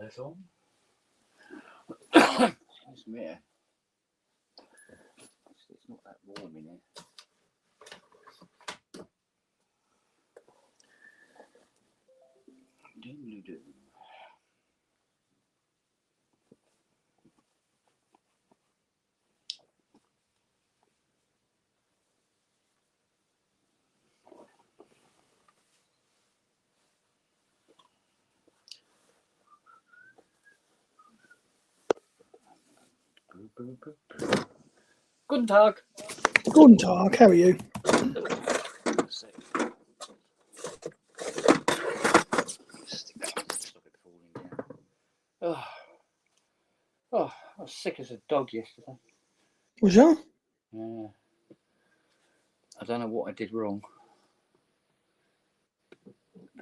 That's on. Excuse me. It's not that warm in here. Do. Guten Tag. Guten Tag, how are you? Oh, I was sick as a dog yesterday. Was you? Yeah. I don't know what I did wrong.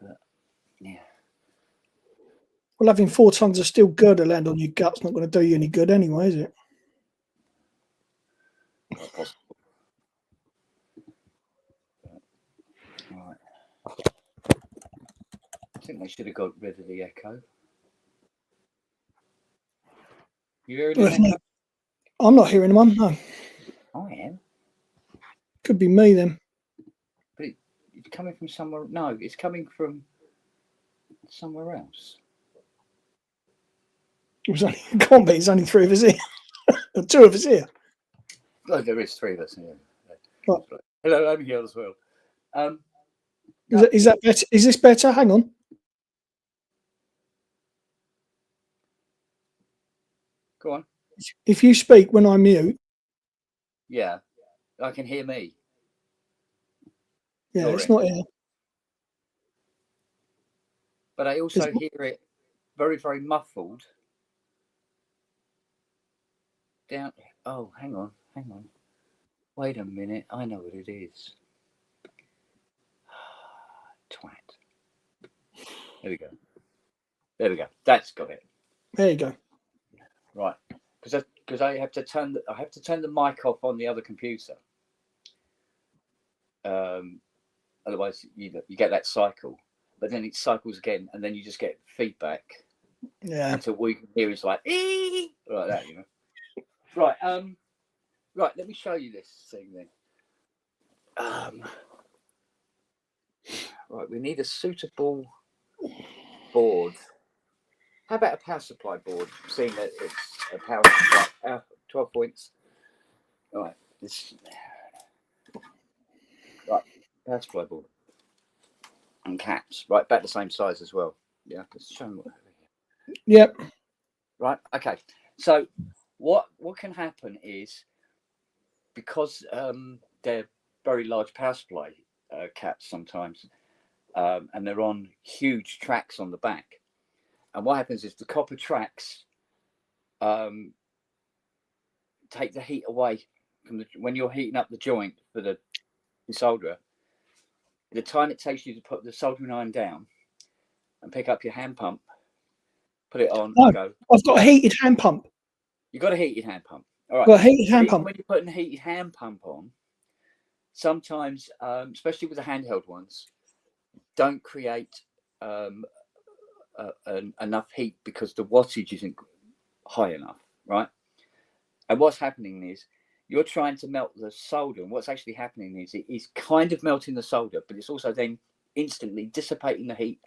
But, yeah. Well, having 4 tons of steel girder land on your gut's not going to do you any good anyway, is it? Not possible. Right. I think they should have got rid of the echo. You hearing an echo? I'm not hearing one, no. I am. Could be me then. But it's coming from somewhere. No, it's coming from somewhere else. It can't be, there's only 3 of us here. 2 of us here. Oh, there is 3 of us here. What? Hello, I'm here as well. Is that better? Is this better? Hang on. Go on. If you speak when I mute. Yeah, I can hear me. Yeah, it's not here. But I also hear it very, very muffled. Down. Oh, hang on. Wait a minute. I know what it is. Twat. There we go. That's got it. There you go. Right. Because I have to turn the mic off on the other computer. Otherwise, you get that cycle. But then it cycles again, and then you just get feedback. Yeah. Until we can hear it's like like that, you know. Right. Right. Let me show you this thing then. Right. We need a suitable board. How about a power supply board? Seeing that it's a power supply, 12 points. All right. Right. Power supply board. And caps. Right. About the same size as well. Yeah. Let's show them what. Yep. Right. Okay. So what can happen is, because they're very large power supply caps sometimes, and they're on huge tracks on the back. And what happens is the copper tracks take the heat away from when you're heating up the joint for the solderer. The time it takes you to put the soldering iron down and pick up your hand pump, put it on, and go. I've got a heated hand pump. You got a heated hand pump. All right. Got a heated hand pump. When you're putting a heated hand pump on, sometimes, especially with the handheld ones, don't create enough heat because the wattage isn't high enough, right? And what's happening is you're trying to melt the solder, and what's actually happening is it is kind of melting the solder, but it's also then instantly dissipating the heat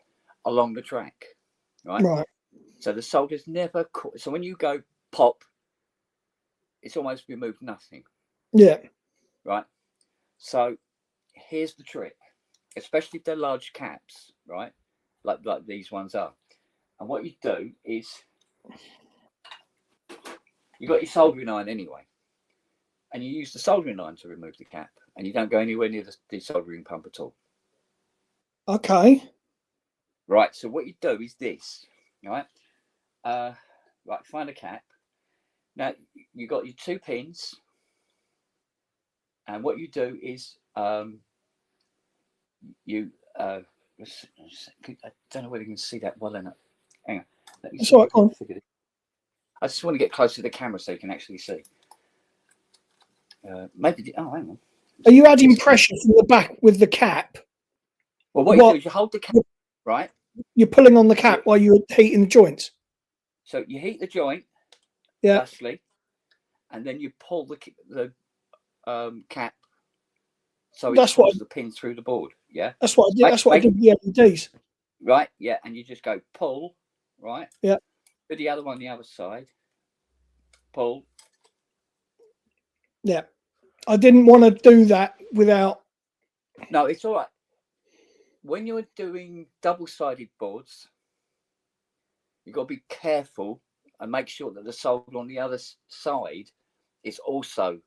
along the track, right? Right. So the solder's never caught. So when you go pop, it's almost removed nothing. Yeah. Right. So here's the trick, especially if they're large caps, right? Like these ones are. And what you do is you got your soldering iron anyway, and you use the soldering iron to remove the cap, and you don't go anywhere near the soldering pump at all. Okay. Right. So what you do is this, right? Right. Find a cap. Now you got your 2 pins, and what you do is you. I don't know whether you can see that well enough. Hang on. That's all right. I just want to get close to the camera so you can actually see. Maybe. Oh, hang on. Are you adding pressure from the back with the cap? Well, what you do is you hold the cap, right? You're pulling on the cap while you're heating the joints. So you heat the joint, Yeah. firstly, and then you pull the cap so it That's what pulls the pin through the board. Yeah. that's what I did. That's what I did with the LEDs. Right. Yeah. And you just go pull. Right. Yeah. Do the other one the other side. Pull. Yeah. I didn't want to do that without. No, it's all right. When you're doing double-sided boards, you've got to be careful and make sure that the solder on the other side is also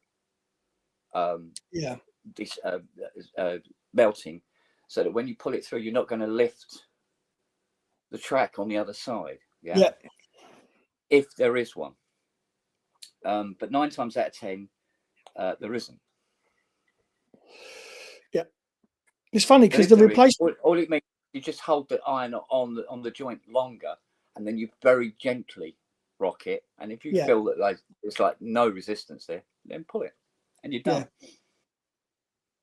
Yeah. this, melting, so that when you pull it through, you're not going to lift the track on the other side. Yeah. Yeah. If there is one. But 9 times out of 10, there isn't. Yeah. It's funny because If the there is, replacement. all it means, you just hold the iron on the joint longer, and then you very gently rock it. And if you Yeah. feel that it's like no resistance there, then pull it, and you're done.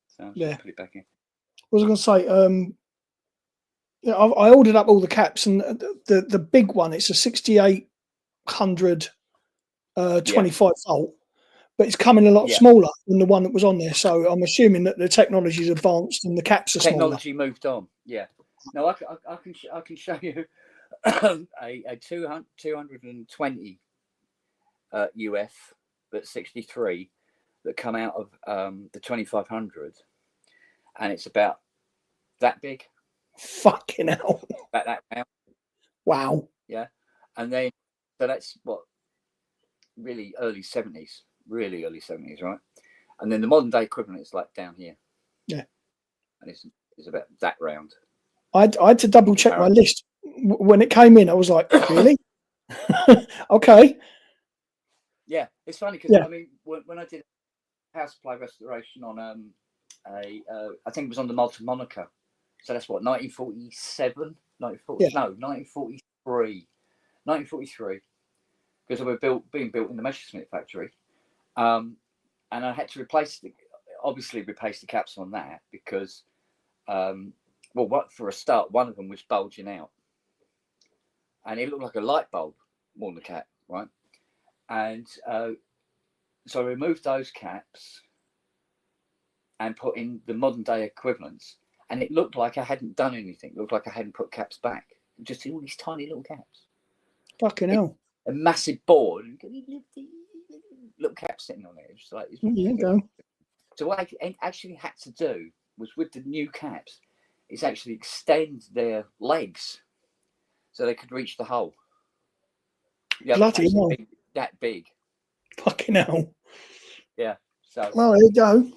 So Yeah. put it back in. What was I going to say? Yeah, I ordered up all the caps, and the big one, it's a 6800 25 volt, but it's coming a lot smaller than the one that was on there. So I'm assuming that the technology's advanced and the caps are Technology smaller. moved on. Yeah. No, I can show you a 220 UF but 63 that come out of the 2500, and it's about that big. Fucking hell! About that round. Wow. Yeah. And then so that's what, really early 70s, right? And then the modern day equivalent is like down here. Yeah. And it's about that round. I had to double check my list when it came in. I was like, really? Okay. Yeah, it's funny because I mean, when I did power supply restoration on I think it was on the Malta Monaco. So that's what, 1947, 1943, because they were being built in the Messerschmitt factory, and I had to replace the caps on that because, for a start, one of them was bulging out, and it looked like a light bulb more than a cap, right? And so I removed those caps and put in the modern day equivalents, and it looked like I hadn't done anything. It looked like I hadn't put caps back. Just all these tiny little caps. Fucking hell. A massive board, little caps sitting on it. Just like, so what I actually had to do was, with the new caps, is actually extend their legs so they could reach the hole. Bloody hell. That big. Fucking hell. Yeah. So. Well, there you go.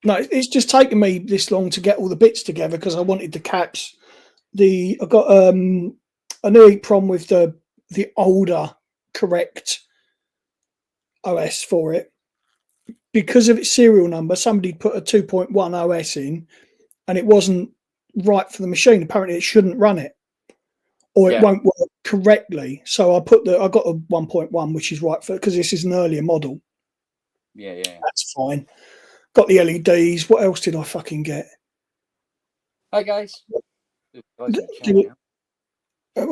No, it's just taken me this long to get all the bits together because I wanted the caps. I got an EEPROM with the older correct OS for it. Because of its serial number, somebody put a 2.1 OS in and it wasn't right for the machine. Apparently it shouldn't run it, or it won't work correctly. So I got a 1.1, which is right for, because this is an earlier model. Yeah. That's fine. Got the LEDs. What else did I fucking get? Hi guys. Oh,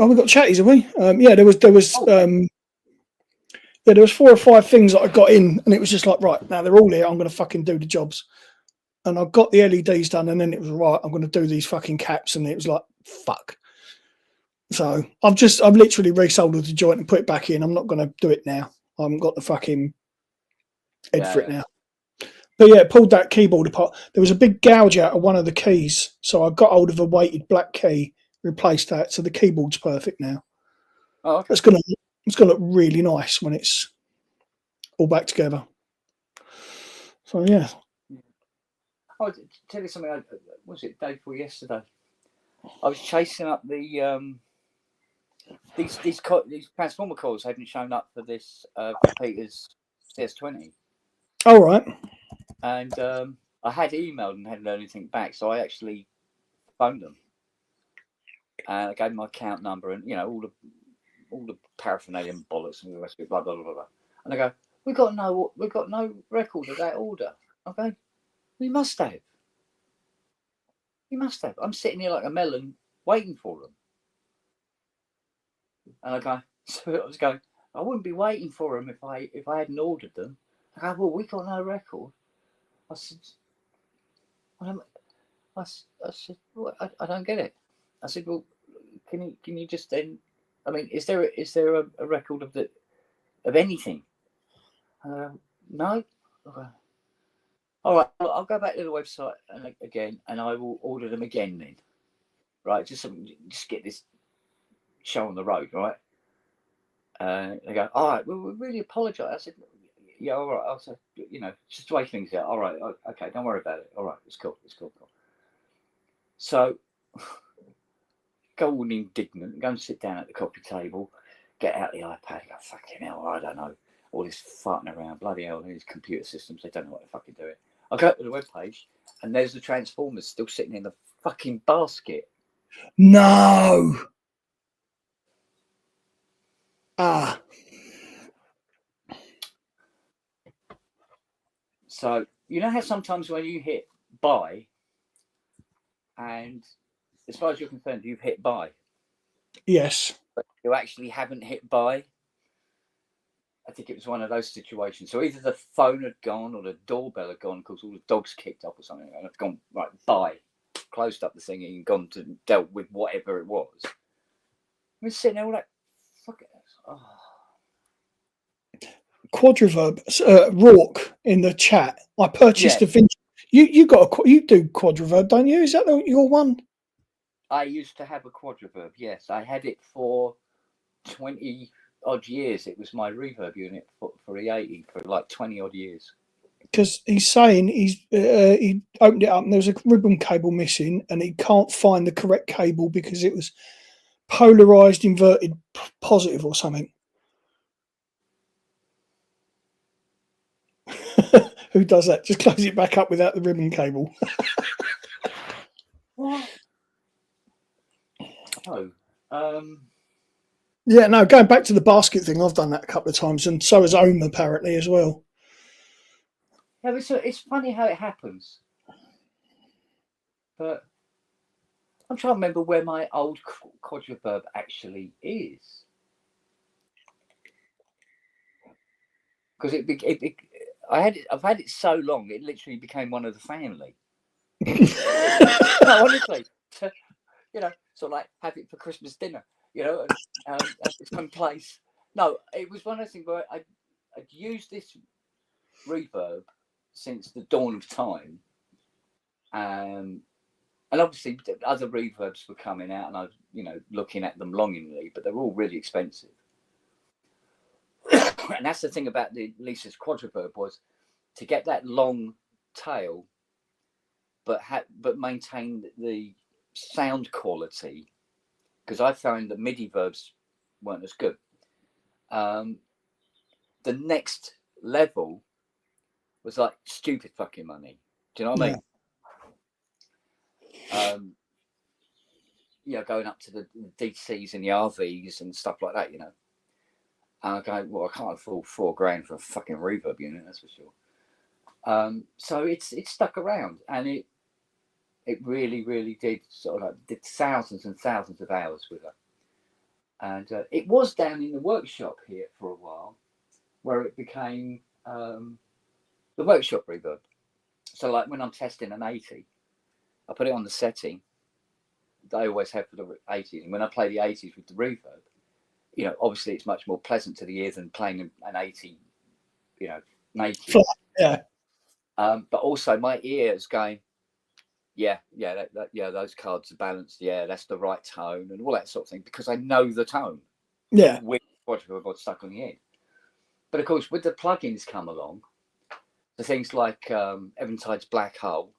we got chatties, have we? There was there was 4 or 5 things that I got in, and it was just like, right, now they're all here. I'm going to fucking do the jobs, and I got the LEDs done, and then it was right. I'm going to do these fucking caps, and it was like, fuck. So I've literally resoldered the joint and put it back in. I'm not going to do it now. I haven't got the fucking head for it now. But yeah, pulled that keyboard apart. There was a big gouge out of one of the keys, so I got hold of a weighted black key, replaced that, so the keyboard's perfect now. Oh, okay. It's gonna look really nice when it's all back together. So yeah. Oh, tell you something. Was it day before yesterday? I was chasing up the these transformer coils hadn't shown up for this Peter's CS20. All right. And I had emailed and hadn't heard anything back, so I actually phoned them. And I gave them my account number and all the paraphernalia and bollocks and the rest of it, blah blah blah blah. And they go, we've got no record of that order. Okay, we must have. You must have. I'm sitting here like a melon waiting for them. And I go, so I was going, I wouldn't be waiting for them if I hadn't ordered them. I go, well, we got no record. I said, I, don't, I said, well, I don't get it. I said, well, can you just then? I mean, is there a record of anything? No. Okay. All right, I'll go back to the website again, and I will order them again then. Right, just get this show on the road, right? They go, all right, well, we really apologise. I said, yeah, all right. I said, just weigh things out. All right, okay, don't worry about it. All right, it's cool. So, go all indignant, go and sit down at the coffee table, get out the iPad, go, fucking hell, I don't know, all this farting around, bloody hell, these computer systems, they don't know what they're fucking doing. I go to the webpage, and there's the Transformers still sitting in the fucking basket. No. Ah. So, you know how sometimes when you hit buy, and as far as you're concerned, you've hit buy? Yes. But you actually haven't hit buy? I think it was one of those situations. So either the phone had gone or the doorbell had gone because all the dogs kicked off or something, and I've gone, right, buy, closed up the thing and gone to dealt with whatever it was. I was sitting there all like, fuck it. Oh. Quadriverb, Rourke in the chat. I purchased a vintage. You do Quadriverb, don't you? Is that your one? I used to have a Quadriverb. Yes, I had it for 20 odd years. It was my reverb unit for the 80 for like 20 odd years. Because he's saying he opened it up and there was a ribbon cable missing, and he can't find the correct cable because it was polarized inverted positive or something. Who does that? Just close it back up without the ribbon cable. What? Oh. Yeah, no, going back to the basket thing, I've done that a couple of times, and so has Ohm apparently as well. Yeah, it's funny how it happens. But I'm trying to remember where my old Quadriverb actually is. Because I've had it so long, it literally became one of the family. No, honestly, sort of like have it for Christmas dinner, and at its own place. No, it was one of those things where I'd used this reverb since the dawn of time, and obviously other reverbs were coming out, and I was, looking at them longingly, but they're all really expensive. And that's the thing about the Lisa's Quadriverb, was to get that long tail, but maintain the sound quality, because I found that MIDI verbs weren't as good. The next level was like stupid fucking money. Do you know what I mean? Going up to the DCs and the RVs and stuff like that, And I go, well, I can't afford $4,000 for a fucking reverb unit, that's for sure. So it's stuck around, and it really, really did sort of did thousands and thousands of hours with her. And it was down in the workshop here for a while, where it became the workshop reverb. So like when I'm testing an 80, I put it on the setting that I always have for the 80s. And when I play the 80s with the reverb, obviously it's much more pleasant to the ear than playing an 80, naked. Yeah. But also my ear is going, yeah, those cards are balanced. Yeah, that's the right tone and all that sort of thing, because I know the tone. Yeah. With what got stuck on the head. But of course, with the plugins come along, the things like Eventide's Black Hole,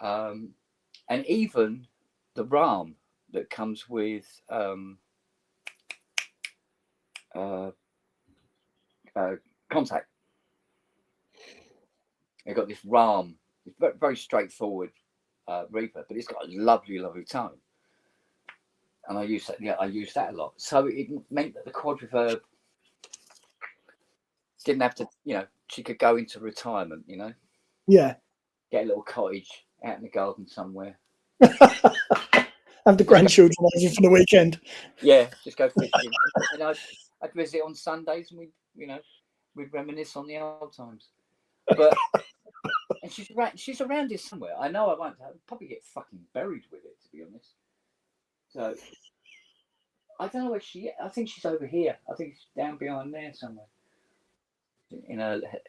and even the RAM that comes with Contact. They've got this RAM. It's very, very straightforward reverb, but it's got a lovely, lovely tone. And I use that. Yeah, I use that a lot. So it meant that the Quadriverb didn't have to. She could go into retirement. Yeah. Get a little cottage out in the garden somewhere. Have the grandchildren over for the weekend. Yeah, just go fishing. And I'd visit on Sundays, and we'd reminisce on the old times. But and she's around here somewhere. I know I won't. I'll probably get fucking buried with it, to be honest. So I don't know where she is. I think she's over here. I think she's down behind there somewhere.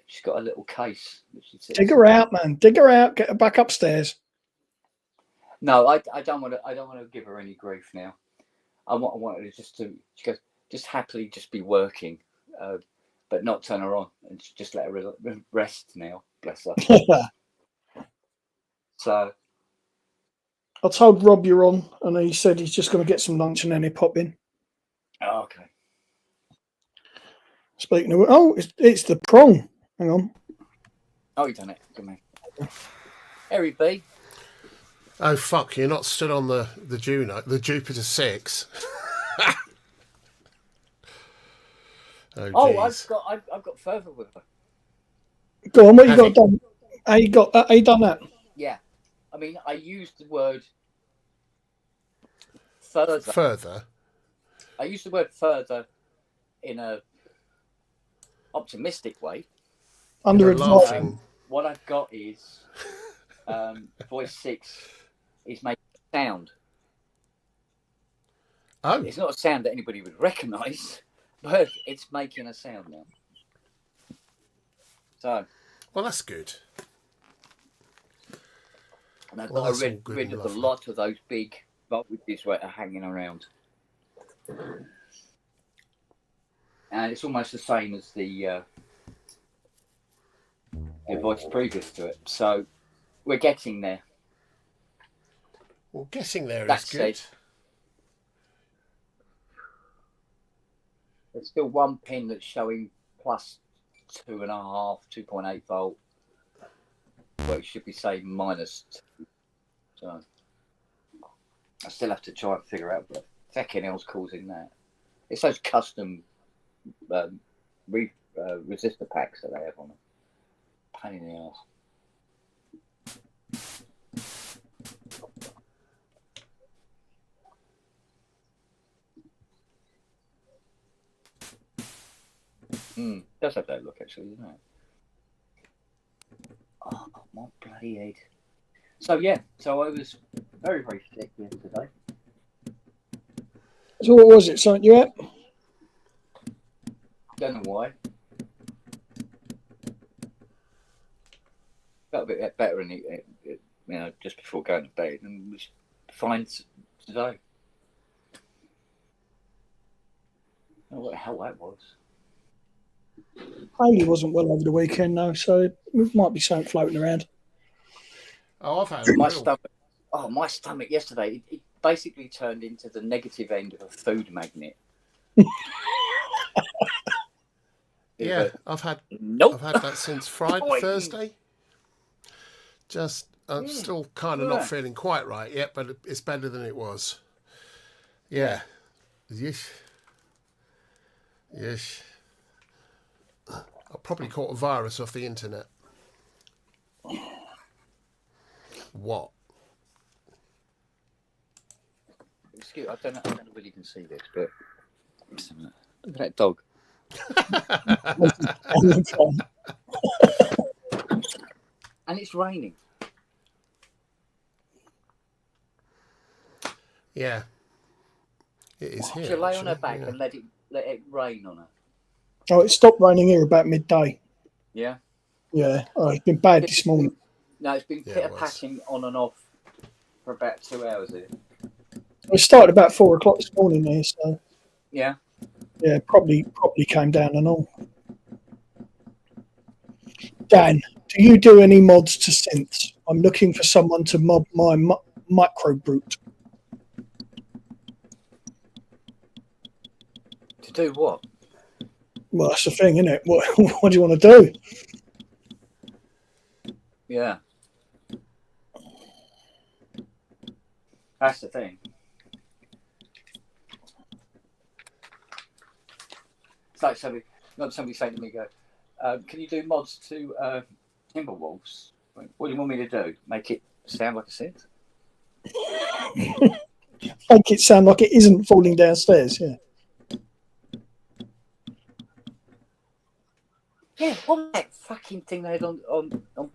She's got a little case that she sits. Dig her out, man. Dig her out. Get her back upstairs. No, I don't want to. I don't want to give her any grief now. I want her she goes, just happily just be working, but not turn her on and just let her rest now. Bless her. So I told Rob you're on, and he said he's just going to get some lunch and then he'll pop in. Oh, okay. Speaking of, it's the prong. Hang on. Oh, you done it. Good man. Harry B. Oh fuck! You're not stood on the Juno, the Jupiter 6. I've got further with her. Go on. What you got done? How you done that? Yeah, I mean, I used the word further. Further. I used the word further in a optimistic way. Under advising. What I've got is voice 6 is making a sound. Oh. It's not a sound that anybody would recognise, but it's making a sound now. So. Well, that's good. And I've got rid of a lot of those big voltages that are hanging around. And it's almost the same as the voice previous to it. So we're getting there. Well, getting there is good. There's still one pin that's showing plus 2.5, 2.8 volt. Well, it should be saying minus 2. So I still have to try and figure out what the fucking hell's causing that. It's those custom resistor packs that they have on them. Pain in the ass. Does have that look, actually, doesn't it? Oh, my bloody head. So, yeah. So, I was very, very sick yesterday. So, what was it? Something you had? Don't know why. Felt a bit better in just before going to bed, and was fine today. I don't know what the hell that was. Haley wasn't well over the weekend, though, so it might be something floating around. Oh, I've had my stomach yesterday. It basically turned into the negative end of a food magnet. Yeah, I've had that since Thursday. Just I'm still kind of not feeling quite right yet, but it's better than it was. Yeah. Yes. I probably caught a virus off the internet. What? Excuse, I don't know whether you can see this, but look at that dog. And it's raining. Yeah. It is here. She'll lay on her back and let it rain on her. Oh, it stopped raining here about midday. Yeah? Yeah. Oh, it's been bad this morning. No, it's been pitter-patting on and off for about 2 hours here. It started about 4 o'clock this morning here, so... Yeah? Yeah, probably came down and all. Dan, do you do any mods to synths? I'm looking for someone to mod my micro brute. To do what? Well, that's the thing, isn't it? What do you want to do? Yeah. That's the thing. It's like somebody saying to me, can you do mods to Timberwolves? What do you want me to do? Make it sound like a synth? make it sound like it isn't falling downstairs. Yeah. Yeah, what was that fucking thing they had on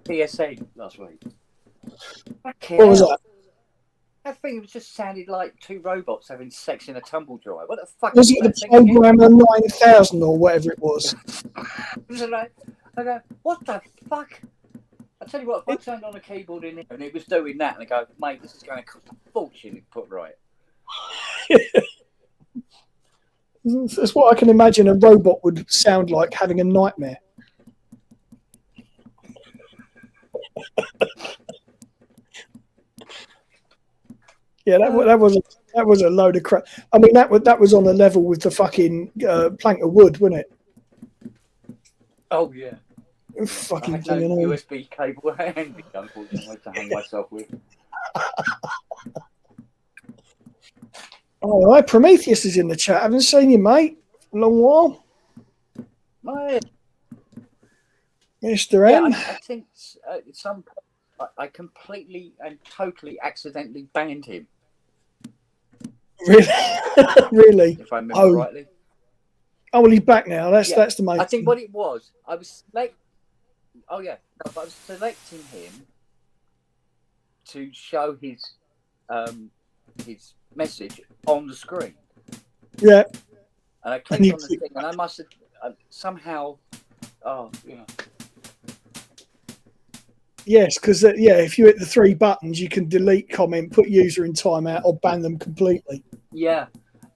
PSN last week? What was that? That thing just sounded like two robots having sex in a tumble dryer. What the fuck Was it the Programmer 9000 or whatever it was? I go, what the fuck? I tell you what, if I turned on a keyboard in here and it was doing that, and I go, mate, this is going to cost a fortune to put right. That's what I can imagine a robot would sound like having a nightmare. Yeah, that was a load of crap. I mean, that was on a level with the fucking plank of wood, wasn't it? Oh yeah. Fucking I had no USB cable handy, unfortunately, to hang myself with. Oh, hi, Prometheus is in the chat. I haven't seen you, mate, for a long while. Mate. Mr. M. I think at some point I completely and totally accidentally banned him. Really? Really? If I remember rightly. Oh, well, he's back now. That's the main I think what it was, I was like, I was selecting him to show his message on the screen. Yeah. And I clicked on the thing, and I must have somehow, Yes, because if you hit the three buttons, you can delete comment, put user in timeout, or ban them completely. Yeah,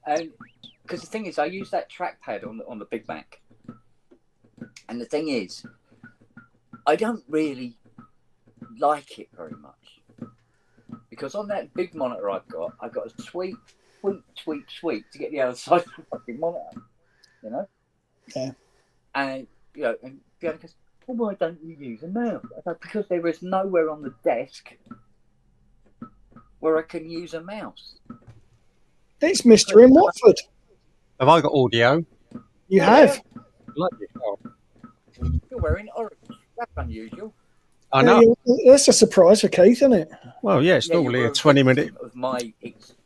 and because the thing is, I use that trackpad on the Big Mac, and the thing is, I don't really like it very much because on that big monitor I've got a sweep to get the other side of the fucking monitor, you know. Yeah. And and the other goes, well, why don't you use a mouse? I go, because there is nowhere on the desk where I can use a mouse. It's Mr. in Watford. Have I got audio? You have. You're wearing orange. That's unusual. I know. That's a surprise for Keith, isn't it? Well, yeah, it's normally a 20-minute of my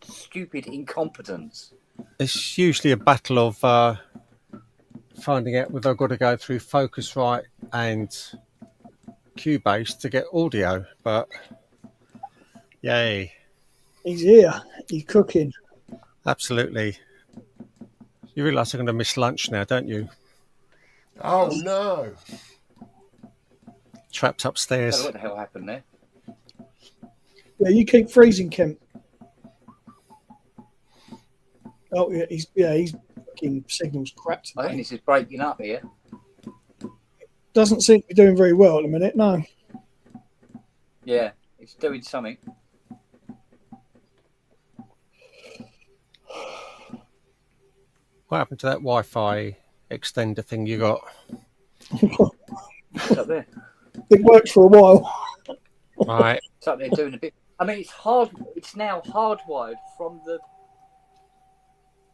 stupid incompetence. It's usually a battle of finding out whether I've got to go through Focusrite and Cubase to get audio, but yay. He's here. He's cooking. Absolutely. You realise I'm going to miss lunch now, don't you? Oh, no. Trapped upstairs. What the hell happened there? Yeah, you keep freezing, Kemp. Oh, yeah, he's fucking signals crap today. I think this is breaking up here. Doesn't seem to be doing very well at the minute, no. Yeah, it's doing something. What happened to that Wi-Fi extender thing you got? It's up there. It worked for a while. Right. It's up there doing a bit. I mean, it's hard. It's now hardwired from the.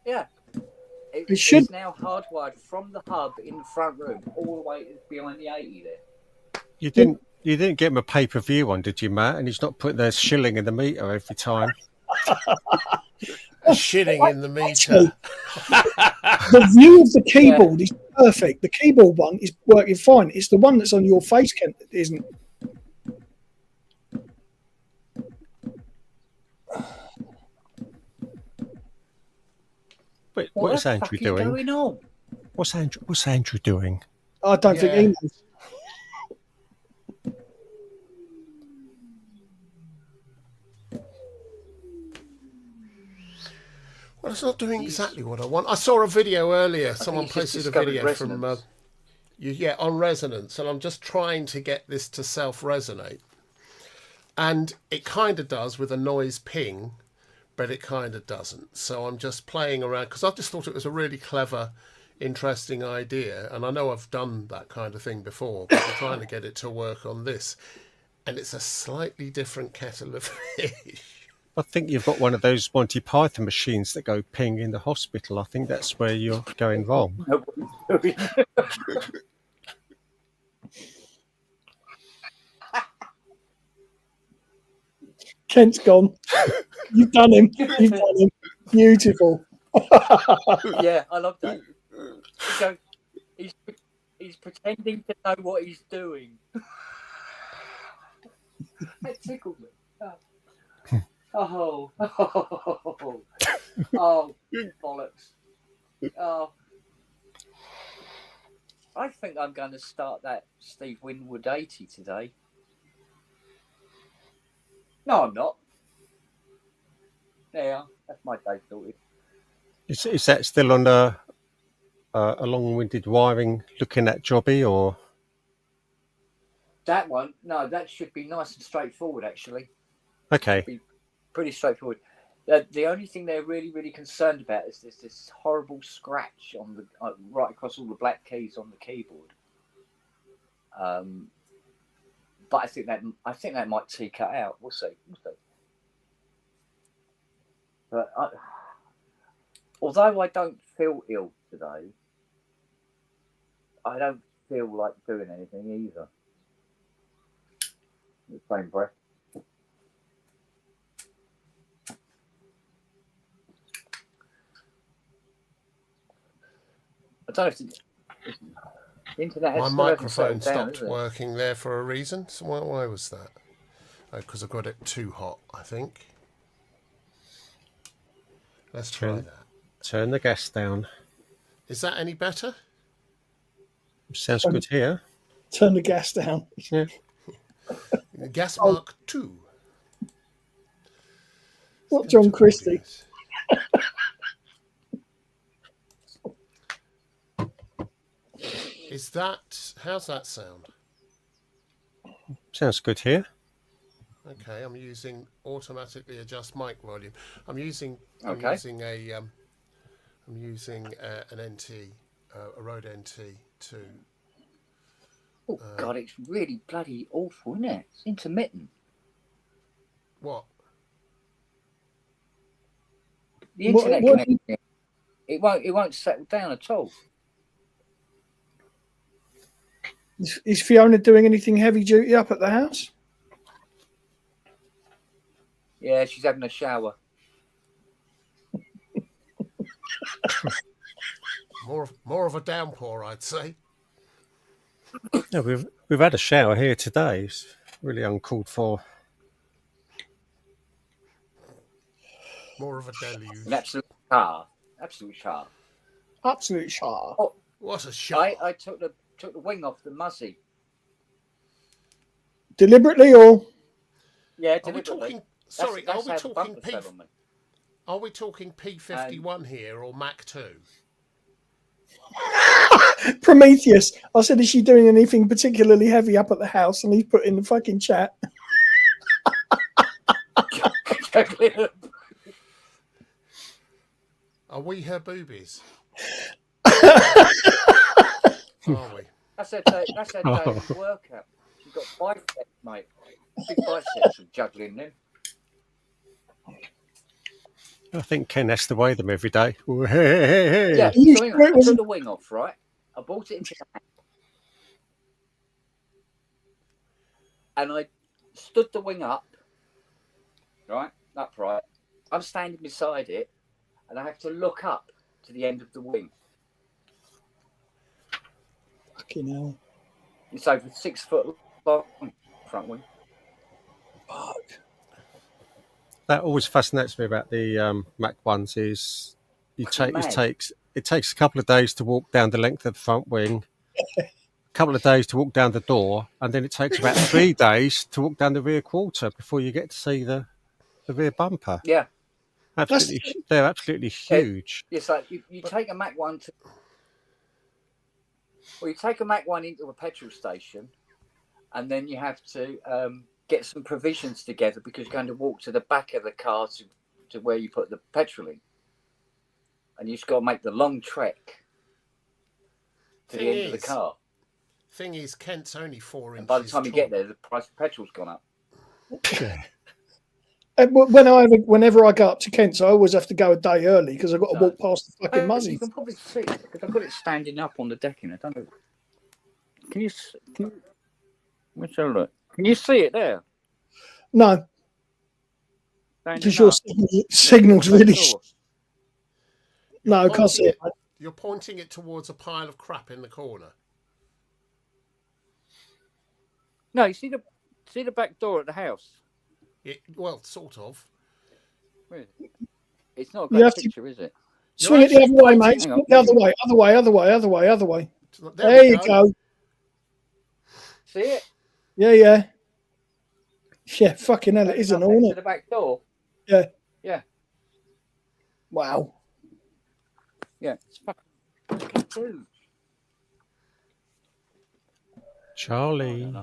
Yeah. It's now hardwired from the hub in the front room all the way behind the 80 there. You didn't get him a pay-per-view one, did you, Matt? And he's not putting their shilling in the meter every time. Shitting in the meter. The view of the keyboard is perfect. The keyboard one is working fine. It's the one that's on your face, Kent, that isn't. Wait, what is Andrew doing? Going on? What's Andrew doing? I don't think he knows. Well, it's not doing exactly what I want. I saw a video earlier. Someone posted a video from on resonance, and I'm just trying to get this to self-resonate. And it kind of does with a noise ping, but it kind of doesn't. So I'm just playing around because I just thought it was a really clever, interesting idea. And I know I've done that kind of thing before, but I'm trying to get it to work on this. And it's a slightly different kettle of fish. I think you've got one of those Monty Python machines that go ping in the hospital. I think that's where you're going wrong. Kent's gone. You've done him. You've done him. Beautiful. Yeah, I love that. So he's pretending to know what he's doing. That tickled me. Oh, bollocks. Oh. I think I'm going to start that Steve Winwood 80 today. No, I'm not. Yeah, that's my day sorted. Is that still on a long-winded wiring looking at jobby, or? That one? No, that should be nice and straightforward, actually. Okay. Be pretty straightforward. The only thing they're really, really concerned about is this horrible scratch on the right across all the black keys on the keyboard. But I think that might take it out. We'll see. But although I don't feel ill today, I don't feel like doing anything either. In the same breath. I don't know if the internet has my microphone stopped working there for a reason. So why was that? Oh, because I got it too hot, I think. Let's try that. Turn the gas down. Is that any better? Sounds good here. Turn the gas down. Yeah. Gas mark 2. Not John Christie. How's that sound? Sounds good here. Okay, I'm using automatically adjust mic volume. I'm using an NT, a Rode NT2. Oh God, it's really bloody awful, isn't it? It's intermittent. What? The internet connection. It won't settle down at all. Is Fiona doing anything heavy duty up at the house? Yeah, she's having a shower. More of a downpour, I'd say. Yeah, we've had a shower here today. It's really uncalled for. More of a deluge. An absolute shower. Absolute shower. Absolute shower. Oh, what a shower! I took the wing off the Muzzy. Deliberately or? Yeah, deliberately. Are we talking P51 here or Mac 2? Prometheus. I said, is she doing anything particularly heavy up at the house? And he's put in the fucking chat. Are we her boobies? Are we? That's her daily workout. She's got biceps, mate. Big biceps of juggling them. I think Ken has to weigh them every day. Hey. Yeah, I took the wing off, right? I brought it into the house. And I stood the wing up, right? Upright. I'm standing beside it, and I have to look up to the end of the wing. Fucking hell. It's over 6 foot long, front wing. Fuck. That always fascinates me about the Mac ones is it takes a couple of days to walk down the length of the front wing, a couple of days to walk down the door, and then it takes about 3 days to walk down the rear quarter before you get to see the rear bumper. Yeah. They're absolutely huge. It's like you take a Mac 1 you take a Mac 1 into a petrol station, and then you have to get some provisions together because you're going to walk to the back of the car to where you put the petrol in. And you've got to make the long trek to the end of the car. Thing is, Kent's only 4 inches. And by the time you get there, the price of petrol's gone up. Whenever I go up to Kent's, I always have to go a day early because I've got to walk past the fucking Muzzy. You can probably see it because I've got it standing up on the decking. I don't know. Can you let's have a look. Can you see it there? No. Because your signal's really... No, I can't see it. You're pointing it towards a pile of crap in the corner. No, you see the back door at the house? Well, sort of. Where is it? It's not a great picture, is it? Swing it the other way, mate. Swing it the other way. Other way. There you go. See it? Yeah. Yeah, fucking hell, it isn't, isn't it? The back door? Yeah. Yeah. Wow. Yeah, it's fucking huge. Charlie.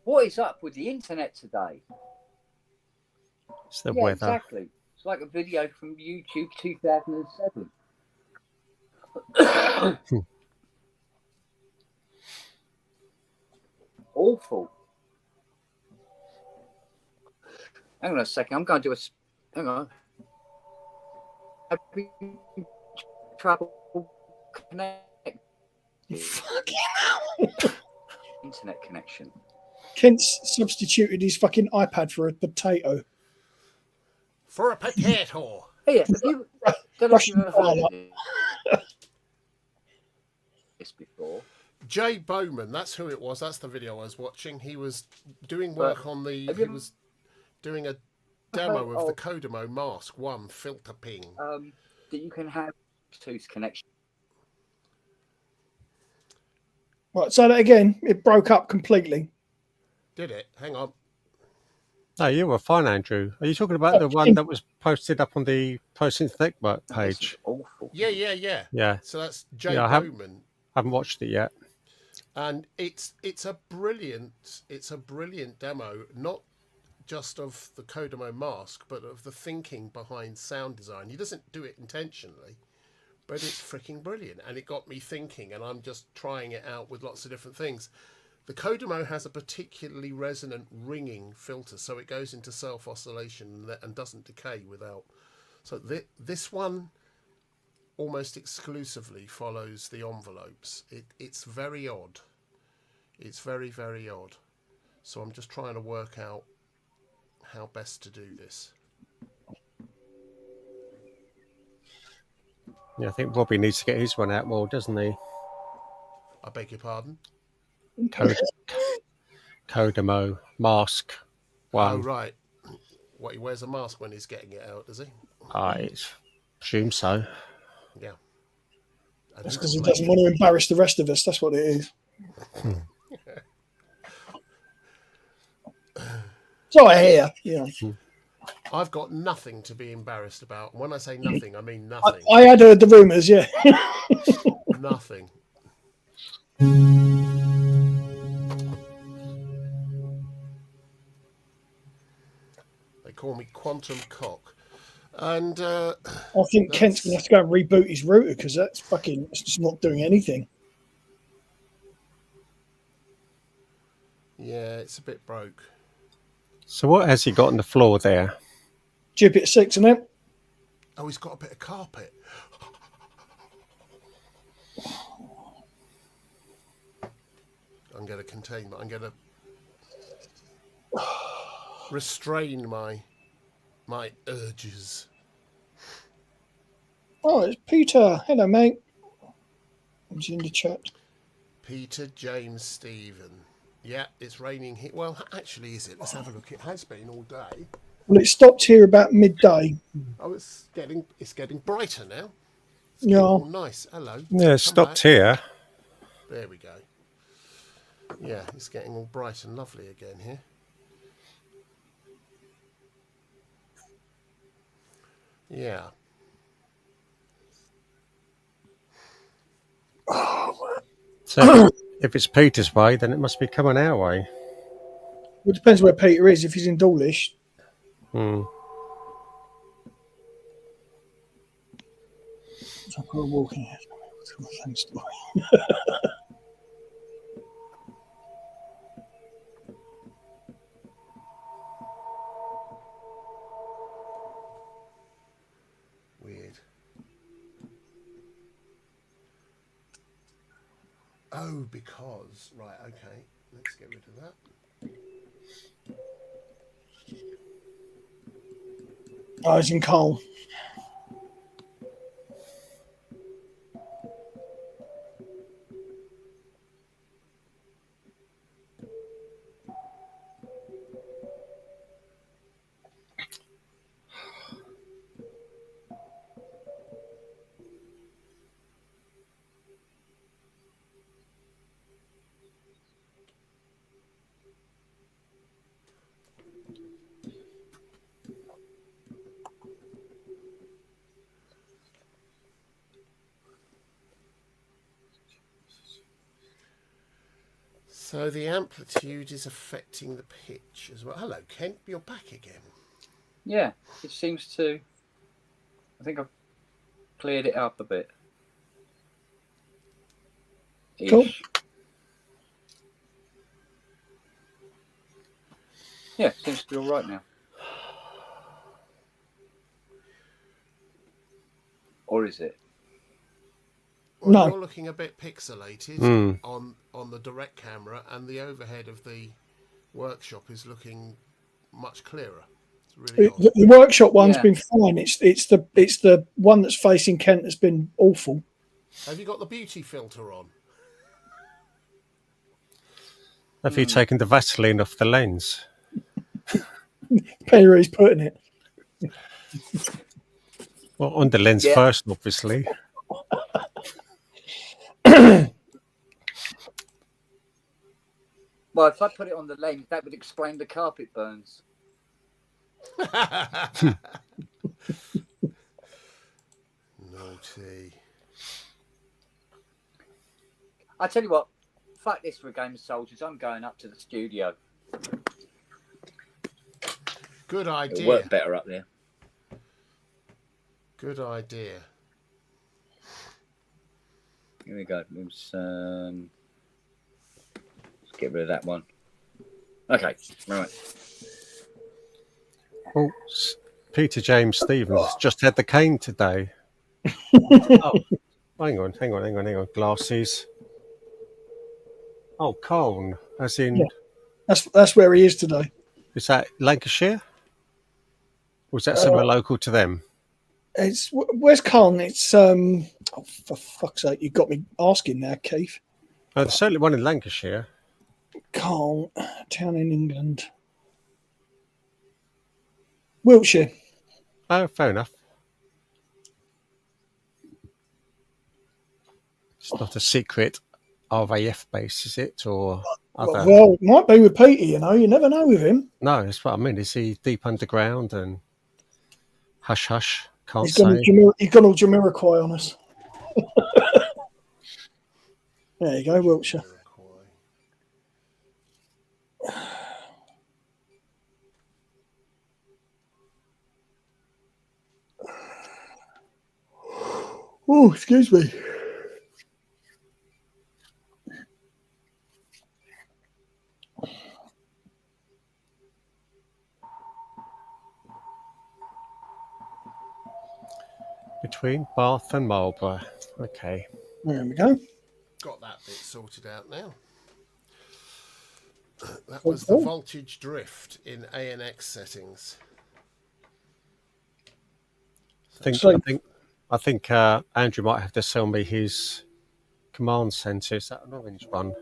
What is up with the internet today? It's the weather. Exactly. It's like a video from YouTube 2007. Awful. Hang on a second. I'm going to do a... Hang on. Having trouble connecting. Fucking hell. Internet connection. Kent's substituted his fucking iPad for a potato. For a potato. Hey, don't know if you've ever heard of this before. Jay Bowman, that's who it was. That's the video I was watching. He was doing work on the... He was doing a demo of the Kodomo Mask 1 filter ping. That you can have Bluetooth connection. Right, say that again. It broke up completely. Did it? Hang on. No, you were fine, Andrew. Are you talking about the one that was posted up on the Post Internet Network page? Awful. Yeah. So that's Jay Bowman. I haven't watched it yet. And it's a brilliant demo, not just of the Kodomo Mask, but of the thinking behind sound design. He doesn't do it intentionally, but it's freaking brilliant. And it got me thinking, and I'm just trying it out with lots of different things. The Kodomo has a particularly resonant ringing filter, so it goes into self-oscillation and doesn't decay without. So this one almost exclusively follows the envelopes. It's very odd. It's very, very odd. So I'm just trying to work out how best to do this. Yeah, I think Robbie needs to get his one out more, doesn't he? I beg your pardon? Kodomo Mask 1. Oh, right. What, he wears a mask when he's getting it out, does he? I presume so. Yeah. That's because he doesn't want to embarrass the rest of us. That's what it is. So I hear. Yeah. I've got nothing to be embarrassed about. When I say nothing, I mean nothing. I had heard the rumours, yeah. Nothing. They call me Quantum Cock. And I think Kent's going to have to go and reboot his router because it's just not doing anything. Yeah, it's a bit broke. So what has he got on the floor there? Gibbet 6, isn't it? Oh, he's got a bit of carpet. I'm going to contain, I'm going to restrain my urges. Oh, it's Peter. Hello, mate. He's in the chat. Peter James Stephen. Yeah, it's raining here. Well, actually, is it? Let's have a look. It has been all day. Well, it stopped here about midday. Oh, it's getting brighter now. It's yeah. all nice. Hello. Yeah, it stopped here. There we go. Yeah, it's getting all bright and lovely again here. Yeah. So if it's Peter's way, then it must be coming our way. Well, it depends where Peter is. If he's in Dawlish. So I'm walking here. Weird. Oh, because... Right, okay. Let's get rid of that. I was in Cole. So the amplitude is affecting the pitch as well. Hello, Kent. You're back again. Yeah, it seems to. I think I've cleared it up a bit. Cool. Ish. Yeah, seems to be all right now. Or is it? Well, No. you're looking a bit pixelated on the direct camera, and the overhead of the workshop is looking much clearer. It's really odd. The workshop one's been fine. It's the one that's facing Kent has been awful. Have you got the beauty filter on? Have you taken the Vaseline off the lens? Perry's putting it. Well, on the lens first, obviously. Well, if I put it on the lens, that would explain the carpet burns. Naughty. I tell you what, fuck this for a game of soldiers. I'm going up to the studio. Good idea. It'll work better up there. Good idea. Here we go. Let's get rid of that one. Okay, right. Well, Peter James Stevens just had the cane today. Oh, hang on. Glasses. Oh, Colne, as in... Yeah. That's where he is today. Is that Lancashire? Or is that somewhere local to them? Where's Colne? It's oh, for fuck's sake, you got me asking now, Keith. Oh, there's certainly one in Lancashire. Colne, town in England. Wiltshire. Oh, fair enough. It's not a secret RAF base, is it? Or other? Well, it might be with Peter, you know. You never know with him. No, that's what I mean. Is he deep underground and hush hush? Can't He's say. Gone all Jamiroquai on us. There you go, Wiltshire. Oh, excuse me. Between Bath and Marlborough. Okay. There we go. Got that bit sorted out now. That was the voltage drift in ANX settings. I think Andrew might have to sell me his command centre. Is that an orange one?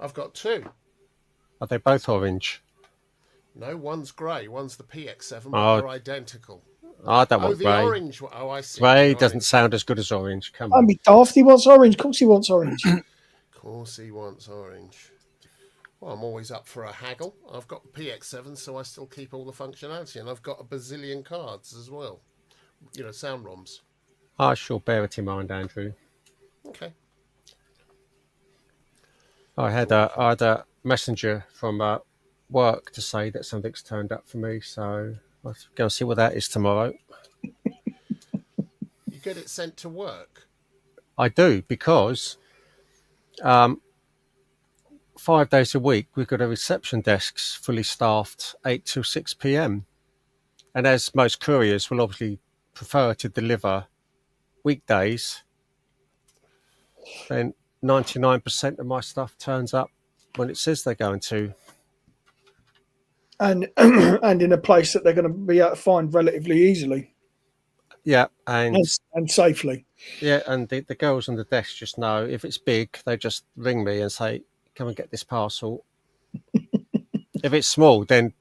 I've got two. Are they both orange? No, one's grey. One's the PX7, but they're identical. I don't want the grey. Orange one. Oh, I see. Grey doesn't sound as good as orange. Come on. I'd be daft. He wants orange. Of course he wants orange. Of course he wants orange. Well, I'm always up for a haggle. I've got the PX7, so I still keep all the functionality, and I've got a bazillion cards as well. You know, sound ROMs. I shall bear it in mind, Andrew. Okay. I had a messenger from work to say that something's turned up for me, so I'll go and see what that is tomorrow. You get it sent to work? I do, because 5 days a week we've got a reception desks fully staffed 8 to 6 p.m. And as most couriers will obviously prefer to deliver weekdays, then 99% of my stuff turns up when it says they're going to. and and in a place that they're going to be able to find relatively easily. Yeah, and safely. Yeah, and the girls on the desk just know if it's big, they just ring me and say, "Come and get this parcel." If it's small, then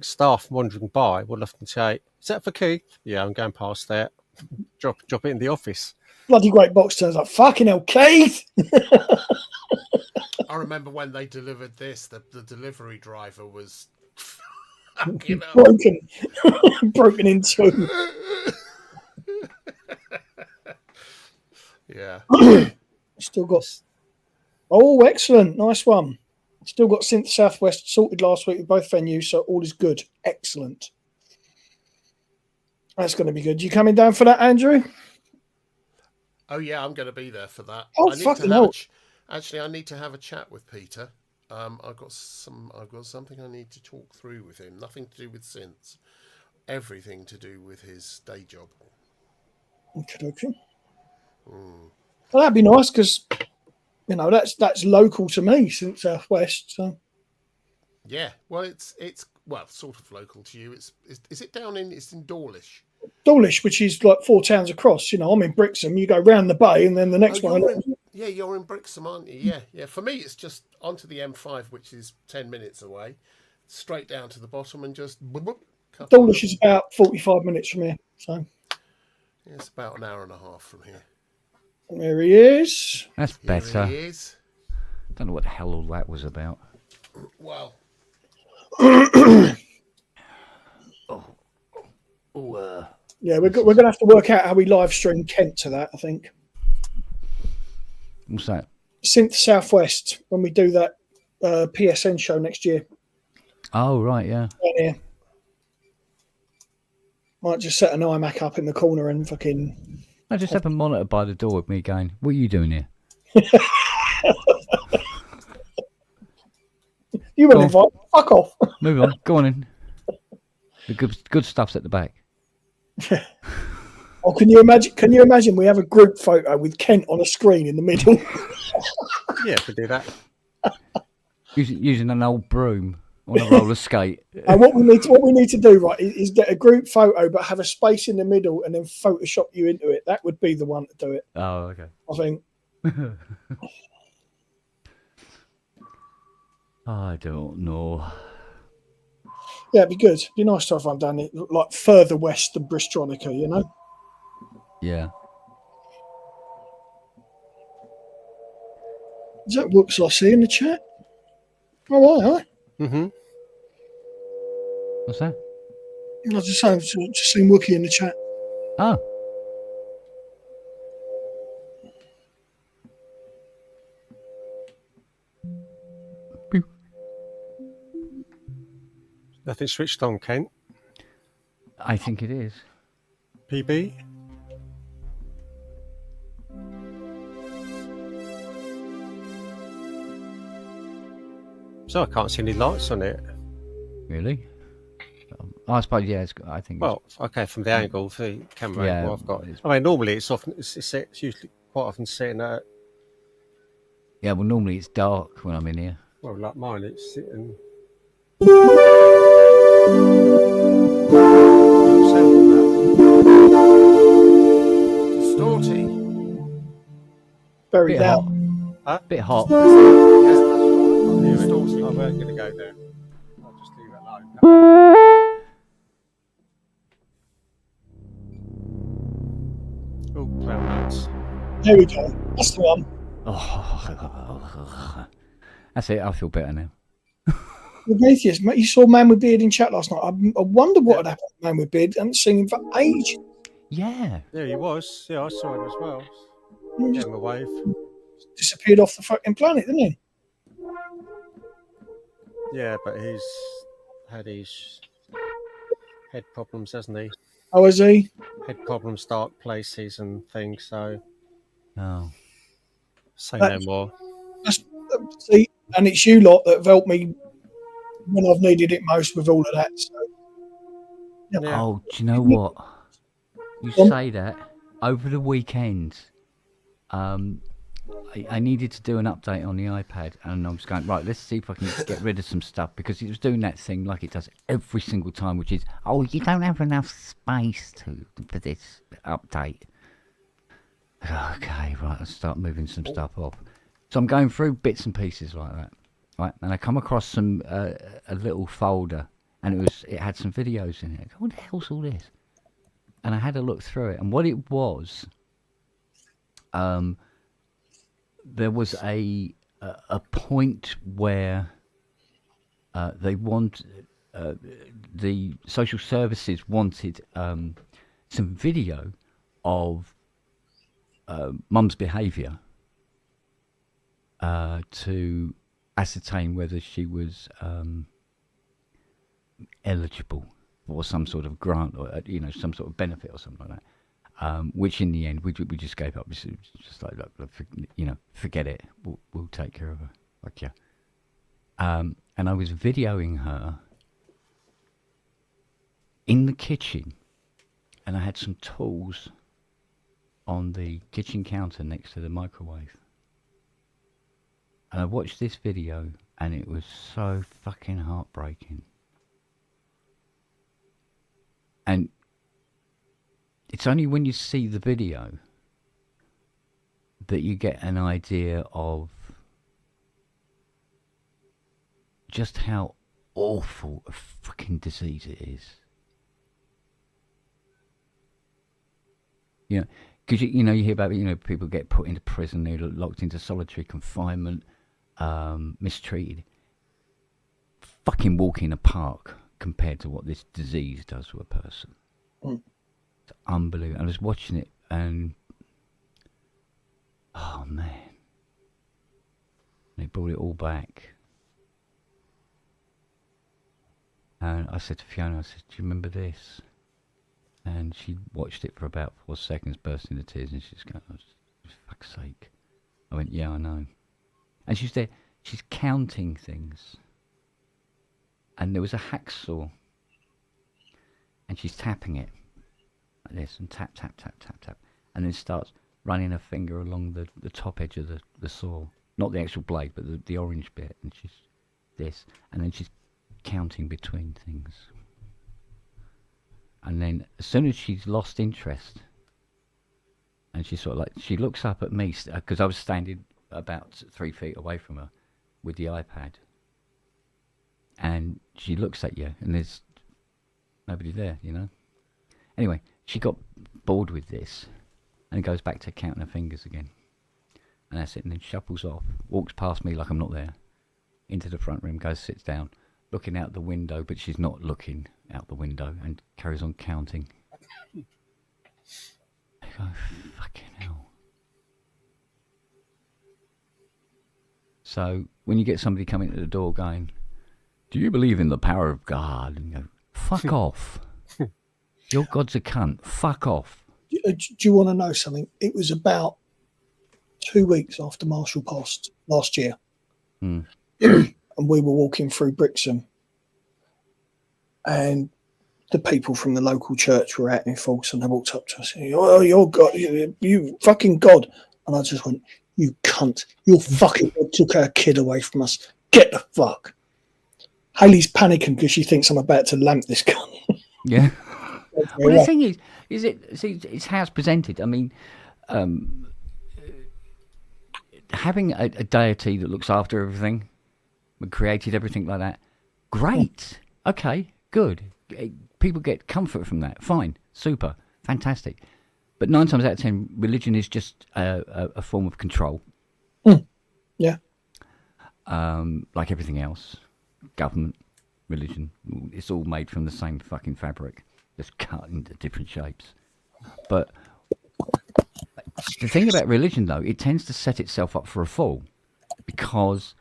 staff wandering by will often say, "Is that for Keith?" Yeah, I'm going past there. Drop it in the office. Bloody great box turns up. Fucking hell, Keith! I remember when they delivered this, the delivery driver was broken in two. Yeah. Still got. Oh, excellent. Nice one. Still got Synth Southwest sorted last week with both venues, so all is good. Excellent. That's going to be good. You coming down for that, Andrew? Oh yeah, I'm going to be there for that. Oh, I need fucking to hell. Actually, I need to have a chat with Peter. I've got something I need to talk through with him. Nothing to do with synths. Everything to do with his day job. Okay. Well, that'd be nice because that's local to me, Synth Southwest. So. Yeah, well, it's sort of local to you. Is it down in? It's in Dawlish. Dawlish, which is like 4 towns across. I'm in Brixham. You go round the bay, and then the next one. You're in Brixham, aren't you? Yeah. For me, it's just onto the M5, which is 10 minutes away, straight down to the bottom, and just. Dawlish is about 45 minutes from here, so. Yeah, it's about an hour and a half from here. There he is. That's better. He is. Don't know what the hell all that was about. Well. Yeah, we're going to have to work out how we live stream Kent to that, I think. What's that? Synth Southwest, when we do that PSN show next year. Oh, right, yeah. Yeah. Might just set an iMac up in the corner and fucking... I just have a monitor by the door with me going, what are you doing here? You won't invite. Fuck off. Move on. Go on in. The good stuff's at the back. Oh, can you imagine we have a group photo with Kent on a screen in the middle? Yeah, we do that. Using an old broom on a roller skate. And what we need to do, right, is get a group photo but have a space in the middle and then Photoshop you into it. That would be the one to do it. Oh, okay. I think. I don't know. Yeah, it'd be good. It'd be nice to have one down it, like further west than Bristronica, Yeah. Is that Whoops I see in the chat? Oh, hi. Mm-hmm. What's that? I was just saying, just seen Wookie in the chat. Oh. Nothing switched on, Kent. I think it is. PB? So I can't see any lights on it. Really? I suppose, yeah, I think Well, okay, from the angle, the camera Yeah, angle I've got. I mean, normally it's usually quite often sitting at... Yeah, well, normally it's dark when I'm in here. Well, like mine, it's sitting... Distorting. Very Bit down. hot. Huh? Bit hot. Yes, that's right. I weren't going to go there. I'll just leave it alone. Oh, brown notes. There we go. That's the one. Oh, that's it. I feel better now. Prometheus, you saw Man with Beard in chat last night. I wonder what had happened to Man with Beard. I haven't seen him for ages. Yeah. Yeah, he was. Yeah, I saw him as well. He Gave him a wave. disappeared off the fucking planet, didn't he? Yeah, but he's had his head problems, hasn't he? Oh, is he? Head problems, dark places and things, so Oh. say no more. See, and it's you lot that have helped me when I've needed it most with all of that. So. Yeah. Oh, do you know what? You say that over the weekend. I needed to do an update on the iPad, and I was going, right, let's see if I can get rid of some stuff, because it was doing that thing like it does every single time, which is, oh, you don't have enough space for this update. Okay, right, I'll start moving some stuff off. So I'm going through bits and pieces like that, right? And I come across some a little folder, and it had some videos in it. What the hell's all this? And I had a look through it, and what it was, there was a point where they the social services wanted some video of mum's behaviour to ascertain whether she was eligible for some sort of grant or some sort of benefit or something like that. Which in the end we just gave up. It's just like, look, forget it. We'll take care of her. Like, yeah. And I was videoing her in the kitchen, and I had some tools on the kitchen counter next to the microwave. And I watched this video, and it was so fucking heartbreaking. And it's only when you see the video that you get an idea of just how awful a fucking disease it is. Because you hear about people get put into prison, they're locked into solitary confinement, mistreated. Fucking walk in a park compared to what this disease does to a person. It's unbelievable. I was watching it and oh man, they brought it all back. And I said to Fiona, I said, do you remember this? And she watched it for about 4 seconds, burst into tears, and she's going, oh, for fuck's sake. I went, yeah, I know. And she's there, she's counting things. And there was a hacksaw. And she's tapping it like this, and tap, tap, tap, tap, tap. And then starts running her finger along the top edge of the saw. Not the actual blade, but the orange bit. And she's this. And then she's counting between things. And then as soon as she's lost interest, and she sort of she looks up at me, because I was standing about 3 feet away from her with the iPad. And she looks at you, and there's nobody there, Anyway, she got bored with this, and goes back to counting her fingers again. And that's it, and then shuffles off, walks past me like I'm not there, into the front room, goes, sits down, looking out the window, but she's not looking out the window, and carries on counting. I go, fucking hell. So when you get somebody coming to the door going, do you believe in the power of God? And you go, fuck off. Your God's a cunt. Fuck off. Do you want to know something? It was about 2 weeks after Marshall passed last year. And we were walking through Brixham, and the people from the local church were out in force, and they walked up to us and, oh, you're God, you fucking God. And I just went, you cunt. Your fucking God took our kid away from us. Get the fuck. Hayley's panicking because she thinks I'm about to lamp this cunt. Yeah. Well, the thing is it's how it's presented. I mean, having a deity that looks after everything, created everything like that, great. Okay, good. People get comfort from that. Fine, super, fantastic. But 9 times out of 10, religion is just a form of control. Yeah. Like everything else, government, religion, it's all made from the same fucking fabric, just cut into different shapes. But the thing about religion, though, it tends to set itself up for a fall, because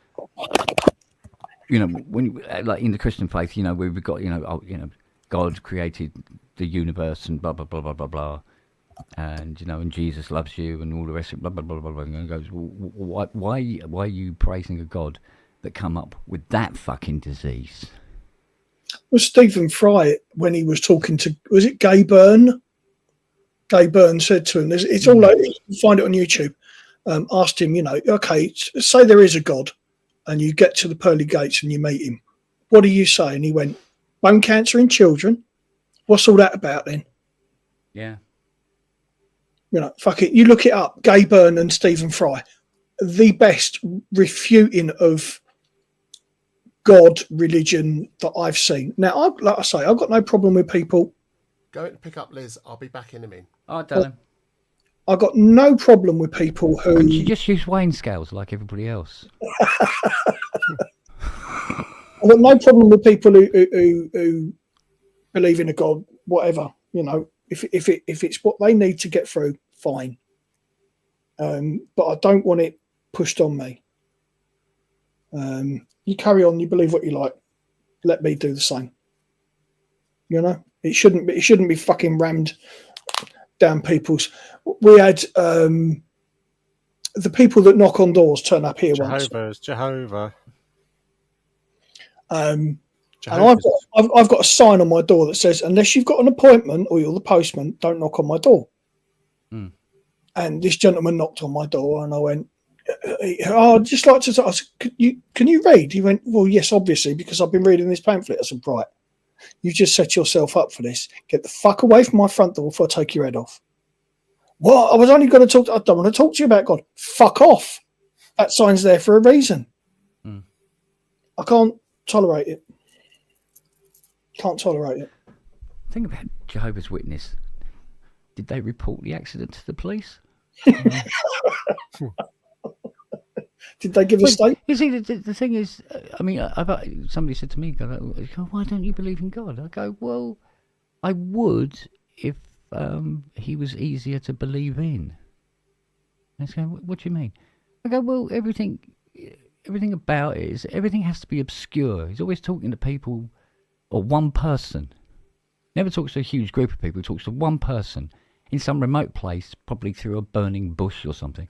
when like in the Christian faith, we've got God created the universe and blah blah blah blah blah blah, and and Jesus loves you and all the rest of it, blah blah blah blah blah. And goes, why are you praising a God that come up with that fucking disease? Well, Stephen Fry, when he was talking to, was it Gay Byrne? Gay Byrne said to him, it's all over, you can find it on YouTube. asked him, okay, say there is a God, and you get to the pearly gates and you meet him. What do you say? And he went, bone cancer in children. What's all that about then? Yeah. Fuck it. You look it up. Gay Byrne and Stephen Fry, the best refuting of God, religion that I've seen. Now, like I say, I've got no problem with people. Go to pick up Liz. I'll be back in a minute. Oh, darling. I've got no problem with people who. Couldn't you just use weighing scales like everybody else? I've got no problem with people who believe in a God, whatever. If it's what they need to get through, fine. But I don't want it pushed on me. You carry on. You believe what you like. Let me do the same. It shouldn't be fucking rammed down people's. We had the people that knock on doors turn up here once. Jehovah. And I've got a sign on my door that says, unless you've got an appointment or you're the postman, don't knock on my door. Mm. And this gentleman knocked on my door, and I went, I'd just like to. I said, can you read? He went, well, yes, obviously, because I've been reading this pamphlet. I said, right, you just set yourself up for this. Get the fuck away from my front door before I take your head off. What? I was only going to talk. I don't want to talk to you about God. Fuck off. That sign's there for a reason. Mm. I can't tolerate it. Can't tolerate it. Think about Jehovah's Witness. Did they report the accident to the police? Did they give a statement? You see, the thing is, I mean, somebody said to me, why don't you believe in God? I go, well, I would if he was easier to believe in. And they go, what do you mean? I go, well, everything about it is, everything has to be obscure. He's always talking to people, or one person. Never talks to a huge group of people. He talks to one person in some remote place, probably through a burning bush or something.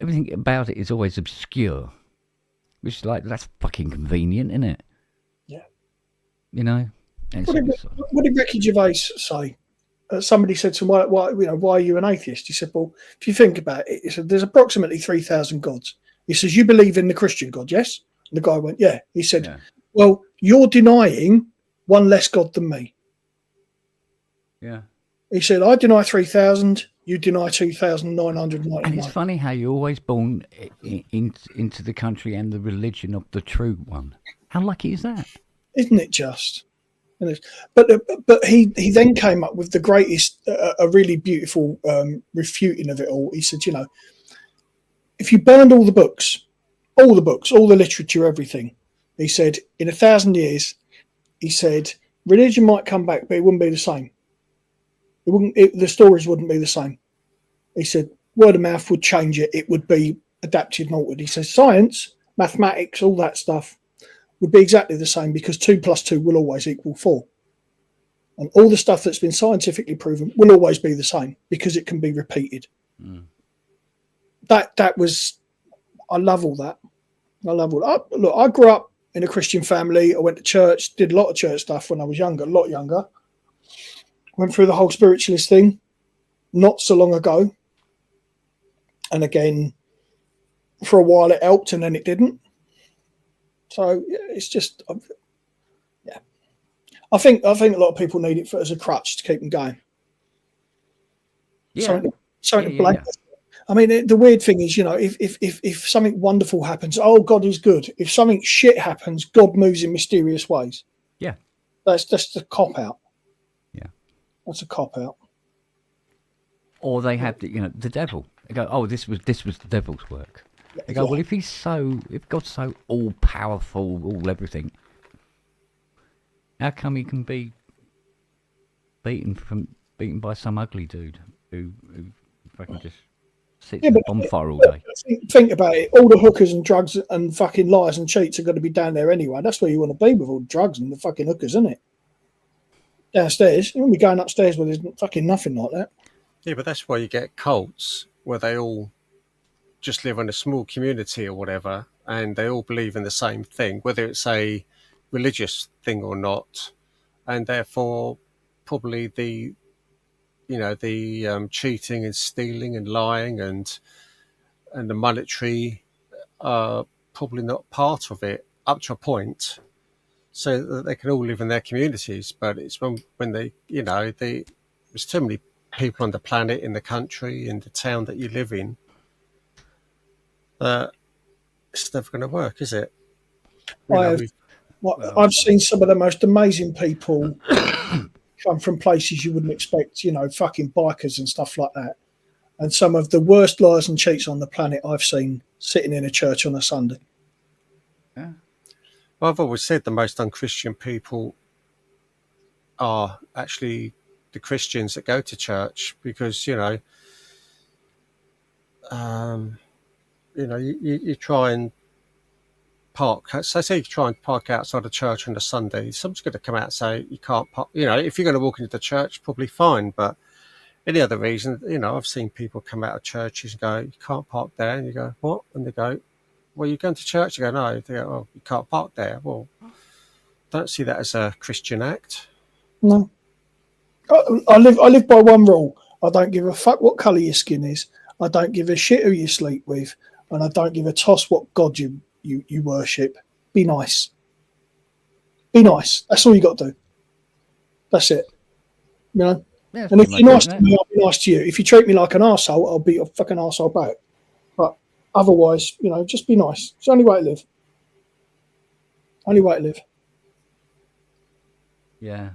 Everything about it is always obscure. Which is like, that's fucking convenient, isn't it? Yeah. What did Ricky Gervais say? Somebody said to him, why are you an atheist? He said, well, if you think about it, he said, there's approximately 3,000 gods. He says, you believe in the Christian God, yes? And the guy went, yeah. He said, yeah. Well, you're denying one less God than me. Yeah. He said, I deny 3,000, you deny 2,999. And it's funny how you're always born into the country and the religion of the true one. How lucky is that? Isn't it just? But he then came up with the greatest, a really beautiful refuting of it all. He said, if you burned all the books, all the literature, everything, he said, in 1,000 years, he said, religion might come back, but it wouldn't be the same. The stories wouldn't be the same. He said, word of mouth would change it. It would be adapted and altered. He says, science, mathematics, all that stuff would be exactly the same because 2 + 2 will always equal 4. And all the stuff that's been scientifically proven will always be the same because it can be repeated. Mm. That was, I love all that. Look, I grew up in a Christian family. I went to church, did a lot of church stuff when I was younger, a lot younger. Went through the whole spiritualist thing not so long ago. And again, for a while it helped and then it didn't. So yeah, it's just, yeah. I think a lot of people need it as a crutch to keep them going. Yeah. Something to blame. Yeah. I mean, the weird thing is, if something wonderful happens, oh, God is good. If something shit happens, God moves in mysterious ways. Yeah. That's just a cop-out. Yeah. That's a cop-out. Or they have the devil. They go, oh, this was the devil's work. They go, well, if God's so all powerful, all everything, how come he can be beaten by some ugly dude who fucking just sits in a bonfire all day? Think about it. All the hookers and drugs and fucking liars and cheats are going to be down there anyway. That's where you want to be with all the drugs and the fucking hookers, isn't it? Downstairs, you won't be going upstairs where there's fucking nothing like that. Yeah, but that's why you get cults where they all just live in a small community or whatever, and they all believe in the same thing, whether it's a religious thing or not, and therefore probably the the cheating and stealing and lying and the monetary are probably not part of it up to a point, so that they can all live in their communities. But it's when they, there's too many people on the planet, in the country, in the town that you live in, that it's never going to work, is it? I've seen some of the most amazing people come from places you wouldn't expect, fucking bikers and stuff like that. And some of the worst liars and cheats on the planet I've seen sitting in a church on a Sunday. Yeah. Well, I've always said the most unchristian people are actually the Christians that go to church, because you try and park. So say you try and park outside a church on a Sunday, someone's going to come out and say you can't park. If you're going to walk into the church, probably fine, but any other reason, I've seen people come out of churches and go, you can't park there, and you go, what? And they go, well, you're going to church? You go, no. They go, oh, you can't park there. Well, don't see that as a Christian act. No. I live by one rule. I don't give a fuck what colour your skin is. I don't give a shit who you sleep with, and I don't give a toss what God you worship. Be nice. Be nice. That's all you got to do. That's it. Yeah, and if you're nice to me, I'll be nice to you. If you treat me like an arsehole, I'll be a fucking arsehole back. But otherwise, just be nice. It's the only way to live. Only way to live. Yeah.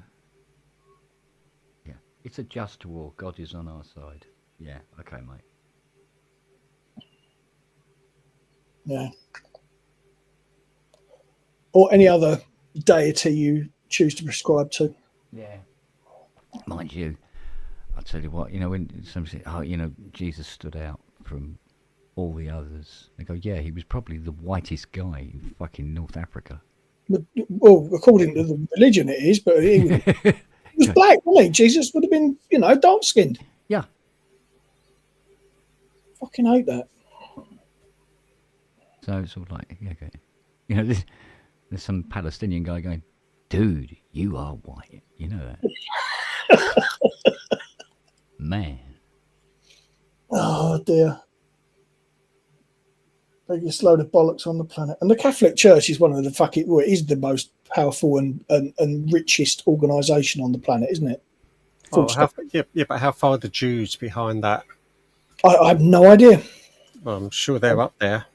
Yeah. It's a just war. God is on our side. Yeah. Okay, mate. Yeah. Or any other deity you choose to prescribe to. Yeah. Mind you, I'll tell you what, when somebody said, Jesus stood out from all the others, they go, yeah, he was probably the whitest guy in fucking North Africa. Well, according to the religion it is, but he was black, wasn't he? Jesus would have been, dark-skinned. Yeah. Fucking hate that. So it's all like, okay. There's some Palestinian guy going, dude, you are white. You know that. Man. Oh, dear. Biggest load of bollocks on the planet. And the Catholic Church is one of it is the most powerful and richest organisation on the planet, isn't it? But how far are the Jews behind that? I have no idea. Well, I'm sure they're up there.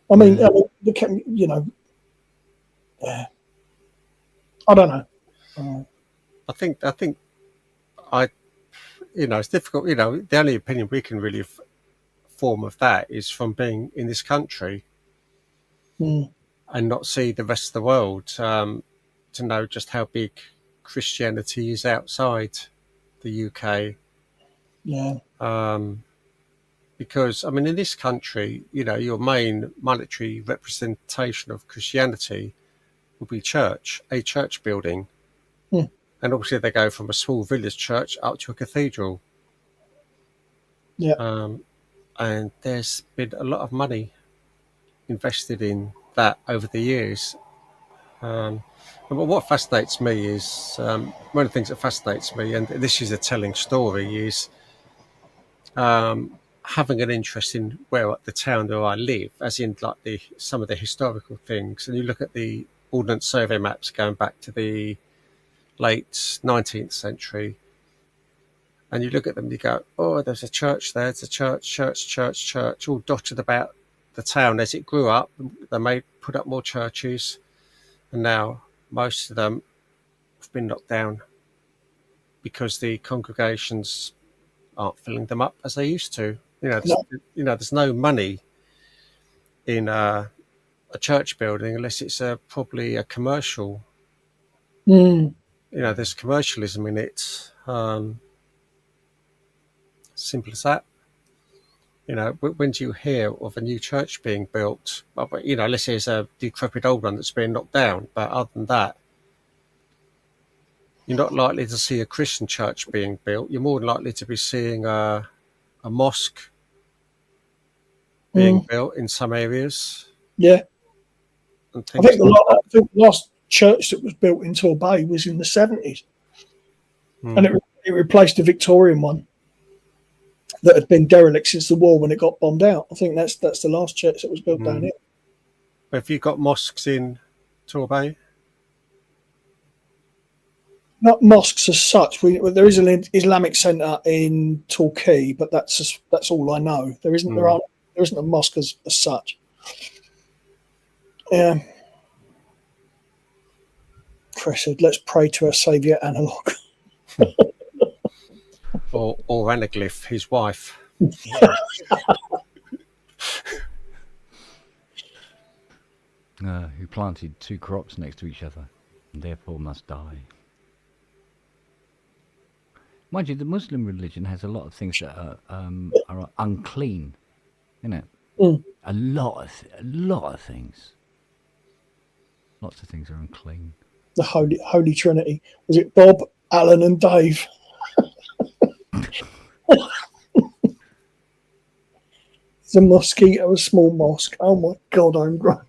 I mean, I don't know. I think it's difficult. The only opinion we can really form of that is from being in this country and not see the rest of the world, to know just how big Christianity is outside the UK. Yeah. Because, in this country, your main monetary representation of Christianity will be a church building. And obviously they go from a small village church up to a cathedral. Yeah. And there's been a lot of money invested in that over the years. But what fascinates me is, one of the things that fascinates me, and this is a telling story, is having an interest in the town where I live, as in like some of the historical things. And you look at the Ordnance Survey maps going back to the late 19th century, and you look at them and you go, oh, there's a church there, it's a church, all dotted about the town. As it grew up, they put up more churches, and now most of them have been knocked down because the congregations aren't filling them up as they used to. There's no money in a church building unless it's probably a commercial. There's commercialism in it. Simple as that. When do you hear of a new church being built? Unless there's a decrepit old one that's being knocked down. But other than that, you're not likely to see a Christian church being built. You're more likely to be seeing a mosque being built in some areas. Yeah. I think the last church that was built in Torbay was in the 70s. And it It replaced the Victorian one that had been derelict since the war when it got bombed out. I think that's the last church that was built down here. Have you got mosques in Torbay? Not mosques as such. There is an Islamic centre in Torquay, but that's all I know. There isn't a mosque as such. Yeah. Chris said, "Let's pray to our saviour analog." or Anaglyph, his wife. Who planted 2 crops next to each other and therefore must die. Mind you, the Muslim religion has a lot of things that are unclean, isn't it? A lot of things. Lots of things are unclean. The Holy Trinity. Was it Bob, Alan, and Dave? It's a mosquito, a small mosque. Oh my God, I'm grown.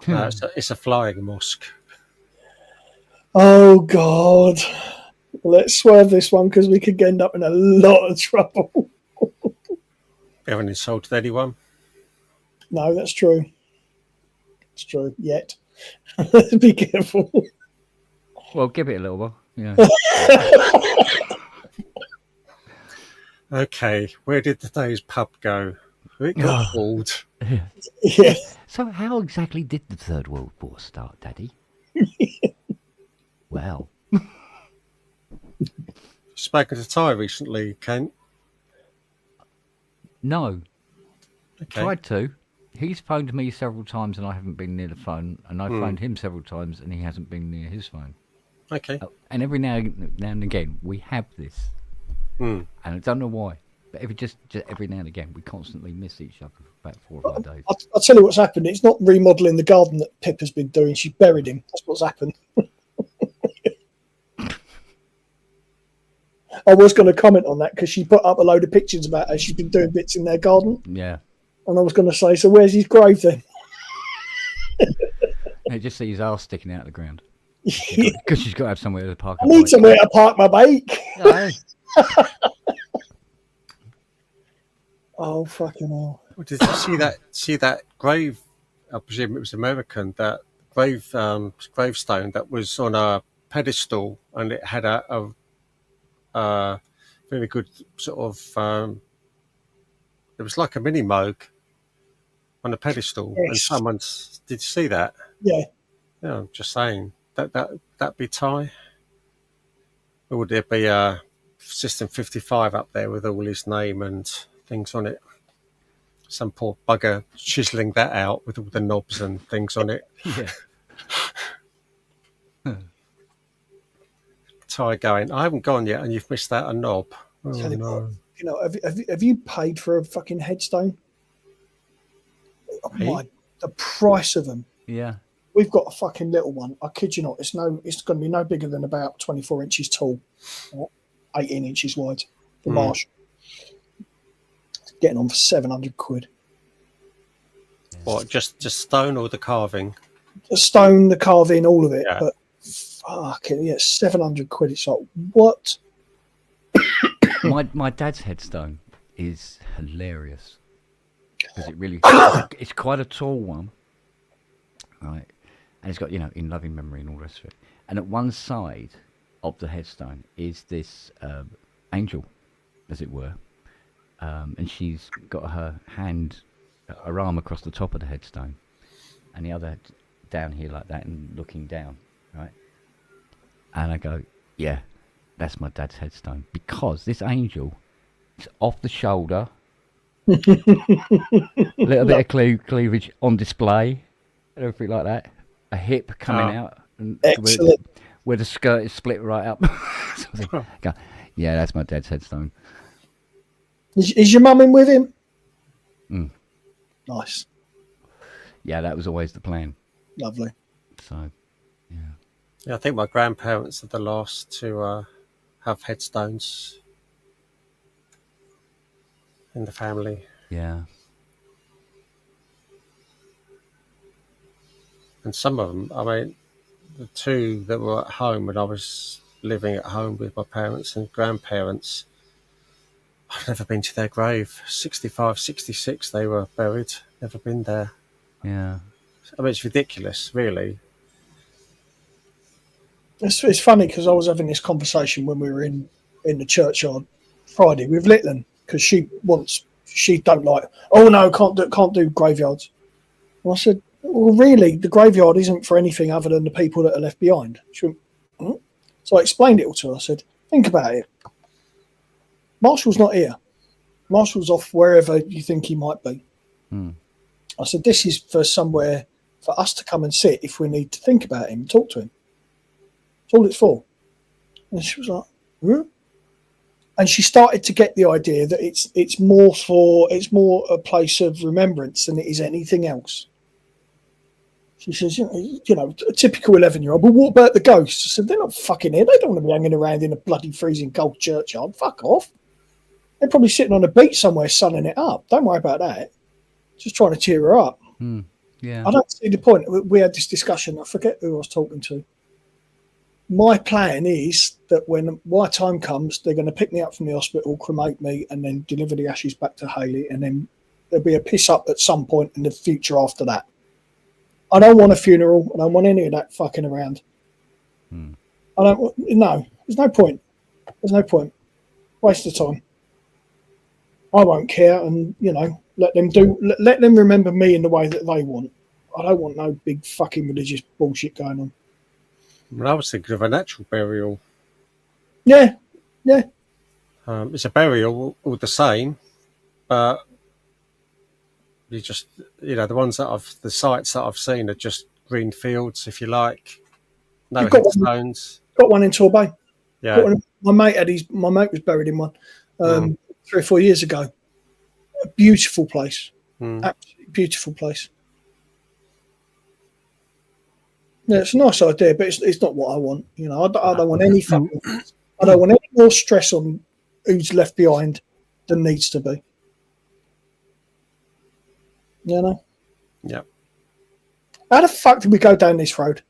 No, it's a flying mosque. Oh God. Let's swerve this one because we could end up in a lot of trouble. You haven't insulted anyone? No, that's true. It's true. Yet. Be careful. Well, give it a little while. Yeah. Okay, where did today's pub go? It got called. Yeah. So how exactly did the Third World War start, Daddy? Well. Spoken to Ty recently, Kent? No. Okay. Tried to. He's phoned me several times and I haven't been near the phone, and I've phoned him several times and he hasn't been near his phone. Okay. And every now and again we have this, and I don't know why, but just every now and again we constantly miss each other for about 4 or 5 days. I'll tell you what's happened. It's not remodelling the garden that Pip has been doing. She buried him. That's what's happened. I was going to comment on that because she put up a load of pictures about how she's been doing bits in their garden. Yeah. And I was going to say, so where's his grave then? I just see his arse sticking out of the ground. Because she's got to have somewhere to park. I need somewhere to park my bike. Yeah. Oh, fucking hell. Well, did you see that grave? I presume it was American. That gravestone that was on a pedestal, and it had a very good sort of. It was like a mini moog on a pedestal, Yes. and someone's. Did you see that? Yeah. Yeah, I'm just saying that be Ty, or would there be a System 55 up there with all his name and things on it? Some poor bugger chiseling that out with all the knobs and things on it. Yeah. Ty going, I haven't gone yet, and you've missed out a knob. Oh, Tell you no. what, you know, have you paid for a fucking headstone? Oh, the price of them. Yeah. We've got a fucking little one. I kid you not. It's going to be no bigger than about 24 inches tall, or 18 inches wide. For Marshall, getting on for 700 quid. What? Just stone or the carving? The stone, the carving, all of it. Yeah. But fucking yeah, 700 quid. It's like what? My dad's headstone is hilarious because it really it's quite a tall one, right? And it's got, you know, in loving memory and all the rest of it. And at one side of the headstone is this angel, as it were, and she's got her arm across the top of the headstone, and the other down here like that and looking down, right? And I go, yeah, that's my dad's headstone, because this angel is off the shoulder, a little bit of cleavage on display, and everything like that. A hip coming out, and where the skirt is split right up. So go, yeah, that's my dad's headstone. Is your mum in with him? Nice. Yeah, that was always the plan. Lovely. So, yeah. Yeah, I think my grandparents are the last to have headstones in the family. Yeah. And some of them, I mean, the two that were at home when I was living at home with my parents and grandparents, I've never been to their grave. 65, 66 they were buried. Never been there. Yeah. I mean, it's ridiculous, really. It's funny because I was having this conversation when we were in the churchyard Friday with Litland, because she don't like, oh no, can't do graveyards. And I said, well, really, the graveyard isn't for anything other than the people that are left behind. She went, hmm? So I explained it all to her. I said, think about it. Marshall's not here. Marshall's off wherever you think he might be. I said, this is for somewhere for us to come and sit if we need to think about him, talk to him. That's all it's for. And she was like, hmm? And she started to get the idea that it's more a place of remembrance than it is anything else. She says, you know, a typical 11-year-old. But what about the ghosts? I said, they're not fucking here. They don't want to be hanging around in a bloody freezing cold churchyard. Fuck off. They're probably sitting on a beach somewhere sunning it up. Don't worry about that. Just trying to cheer her up. Yeah. I don't see the point. We had this discussion. I forget who I was talking to. My plan is that when my time comes, they're going to pick me up from the hospital, cremate me, and then deliver the ashes back to Haley. And then there'll be a piss up at some point in the future after that. I don't want a funeral. I don't want any of that fucking around. No, there's no point. There's no point. Waste of time. I won't care, and let them remember me in the way that they want. I don't want no big fucking religious bullshit going on. Well, I was thinking of a natural burial. Yeah. It's a burial all the same, but you just, the sites that I've seen are just green fields, if you like. No headstones. Got one in Torbay. Yeah. My mate was buried in one 3 or 4 years ago. A beautiful place. Absolutely beautiful place. Yeah, it's a nice idea, but it's not what I want. I don't want any fucking. I don't want any more stress on who's left behind than needs to be. Yeah. How the fuck did we go down this road?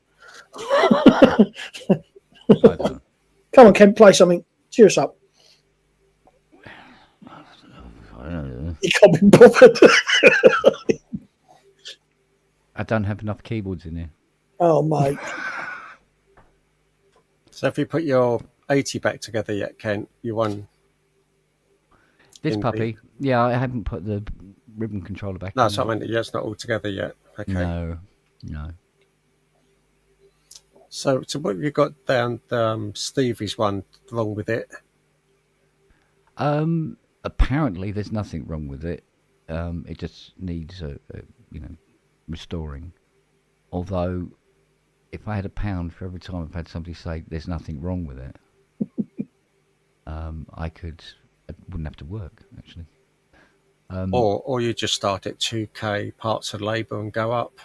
Come on, Ken, play something. Cheer us up. I don't know. You can't be bothered. I don't have enough keyboards in here. Oh, mate. So have you put your 80 back together yet, Kent? You won. This puppy? Yeah, I haven't put the ribbon controller back in. No, so I mean, it's not all together yet. Okay. No. So what have you got down Stevie's one wrong with it? Apparently there's nothing wrong with it. It just needs restoring. Although, if I had £1 for every time I've had somebody say there's nothing wrong with it, I wouldn't have to work, actually. Or you just start at 2K parts of labour and go up.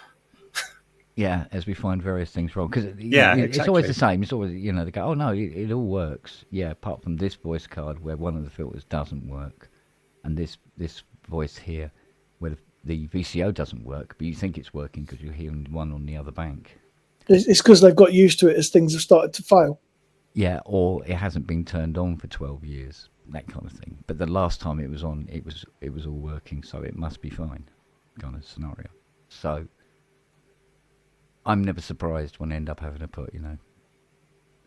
Yeah, as we find various things wrong. Because exactly. It's always the same. It's always, they go, oh no, it all works. Yeah, apart from this voice card where one of the filters doesn't work. And this voice here where the VCO doesn't work, but you think it's working because you're hearing one on the other bank. It's because they've got used to it as things have started to fail. Yeah, or it hasn't been turned on for 12 years, that kind of thing. But the last time it was on, it was all working, so it must be fine, kind of scenario. So I'm never surprised when I end up having to put, 600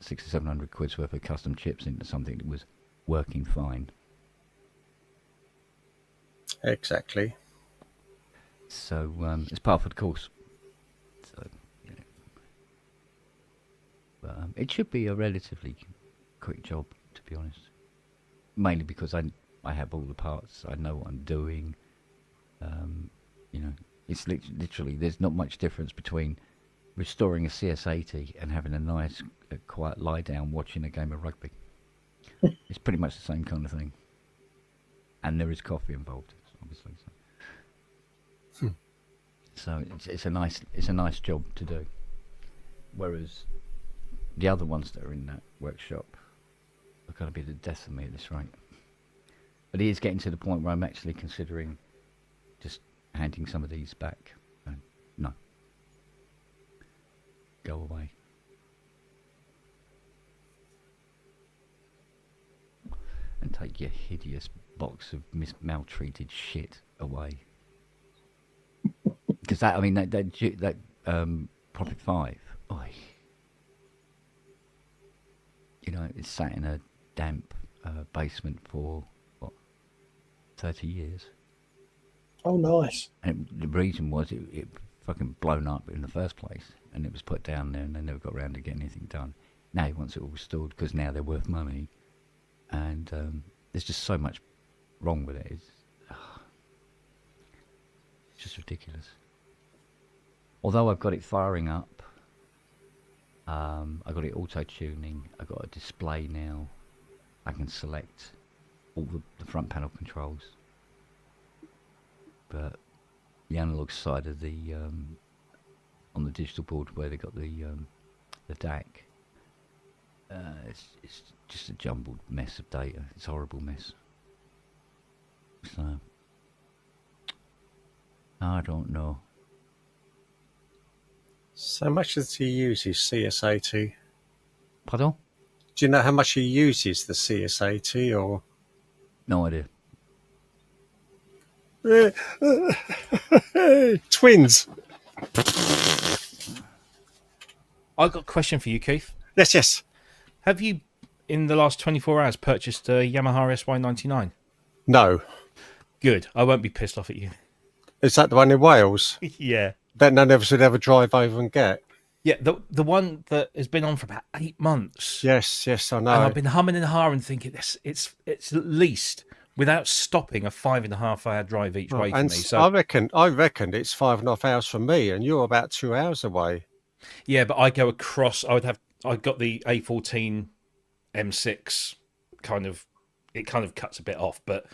or 700 quid's worth of custom chips into something that was working fine. Exactly. So it's part of the course. So, but it should be a relatively quick job, to be honest. Mainly because I have all the parts. I know what I'm doing. It's literally there's not much difference between restoring a CS80 and having a nice, quiet lie down watching a game of rugby. It's pretty much the same kind of thing. And there is coffee involved, obviously. So it's a nice job to do. Whereas the other ones that are in that workshop are going to be the death of me at this rate. But it is getting to the point where I'm actually considering just handing some of these back. No. Go away. take your hideous box of maltreated shit away. Because that Profit 5, oi. You know, it's sat in a damp basement for, 30 years. Oh, nice. And the reason was it fucking blown up in the first place, and it was put down there, and they never got around to getting anything done. Now he wants it all restored because now they're worth money, and there's just so much wrong with it. It's just ridiculous. Although I've got it firing up, I got it auto-tuning, I got a display now, I can select all the front panel controls, but the analog side of the on the digital board where they got the DAC, it's just a jumbled mess of data. It's a horrible mess. So I don't know. So how much does he use his CS80? Pardon? Do you know how much he uses the CS80 or? No idea. Twins. I got a question for you, Keith. Yes. Have you, in the last 24 hours, purchased a Yamaha SY99? No. Good. I won't be pissed off at you. Is that the one in Wales? Yeah. That none of us would ever drive over and get? Yeah, the one that has been on for about 8 months. Yes, I know. And I've been humming and hawing thinking it's at least, without stopping, a 5.5 hour drive each way for me. So I reckon it's 5.5 hours from me, and you're about 2 hours away. yeah, but I go across. I got the A14 M6 it kind of cuts a bit off, but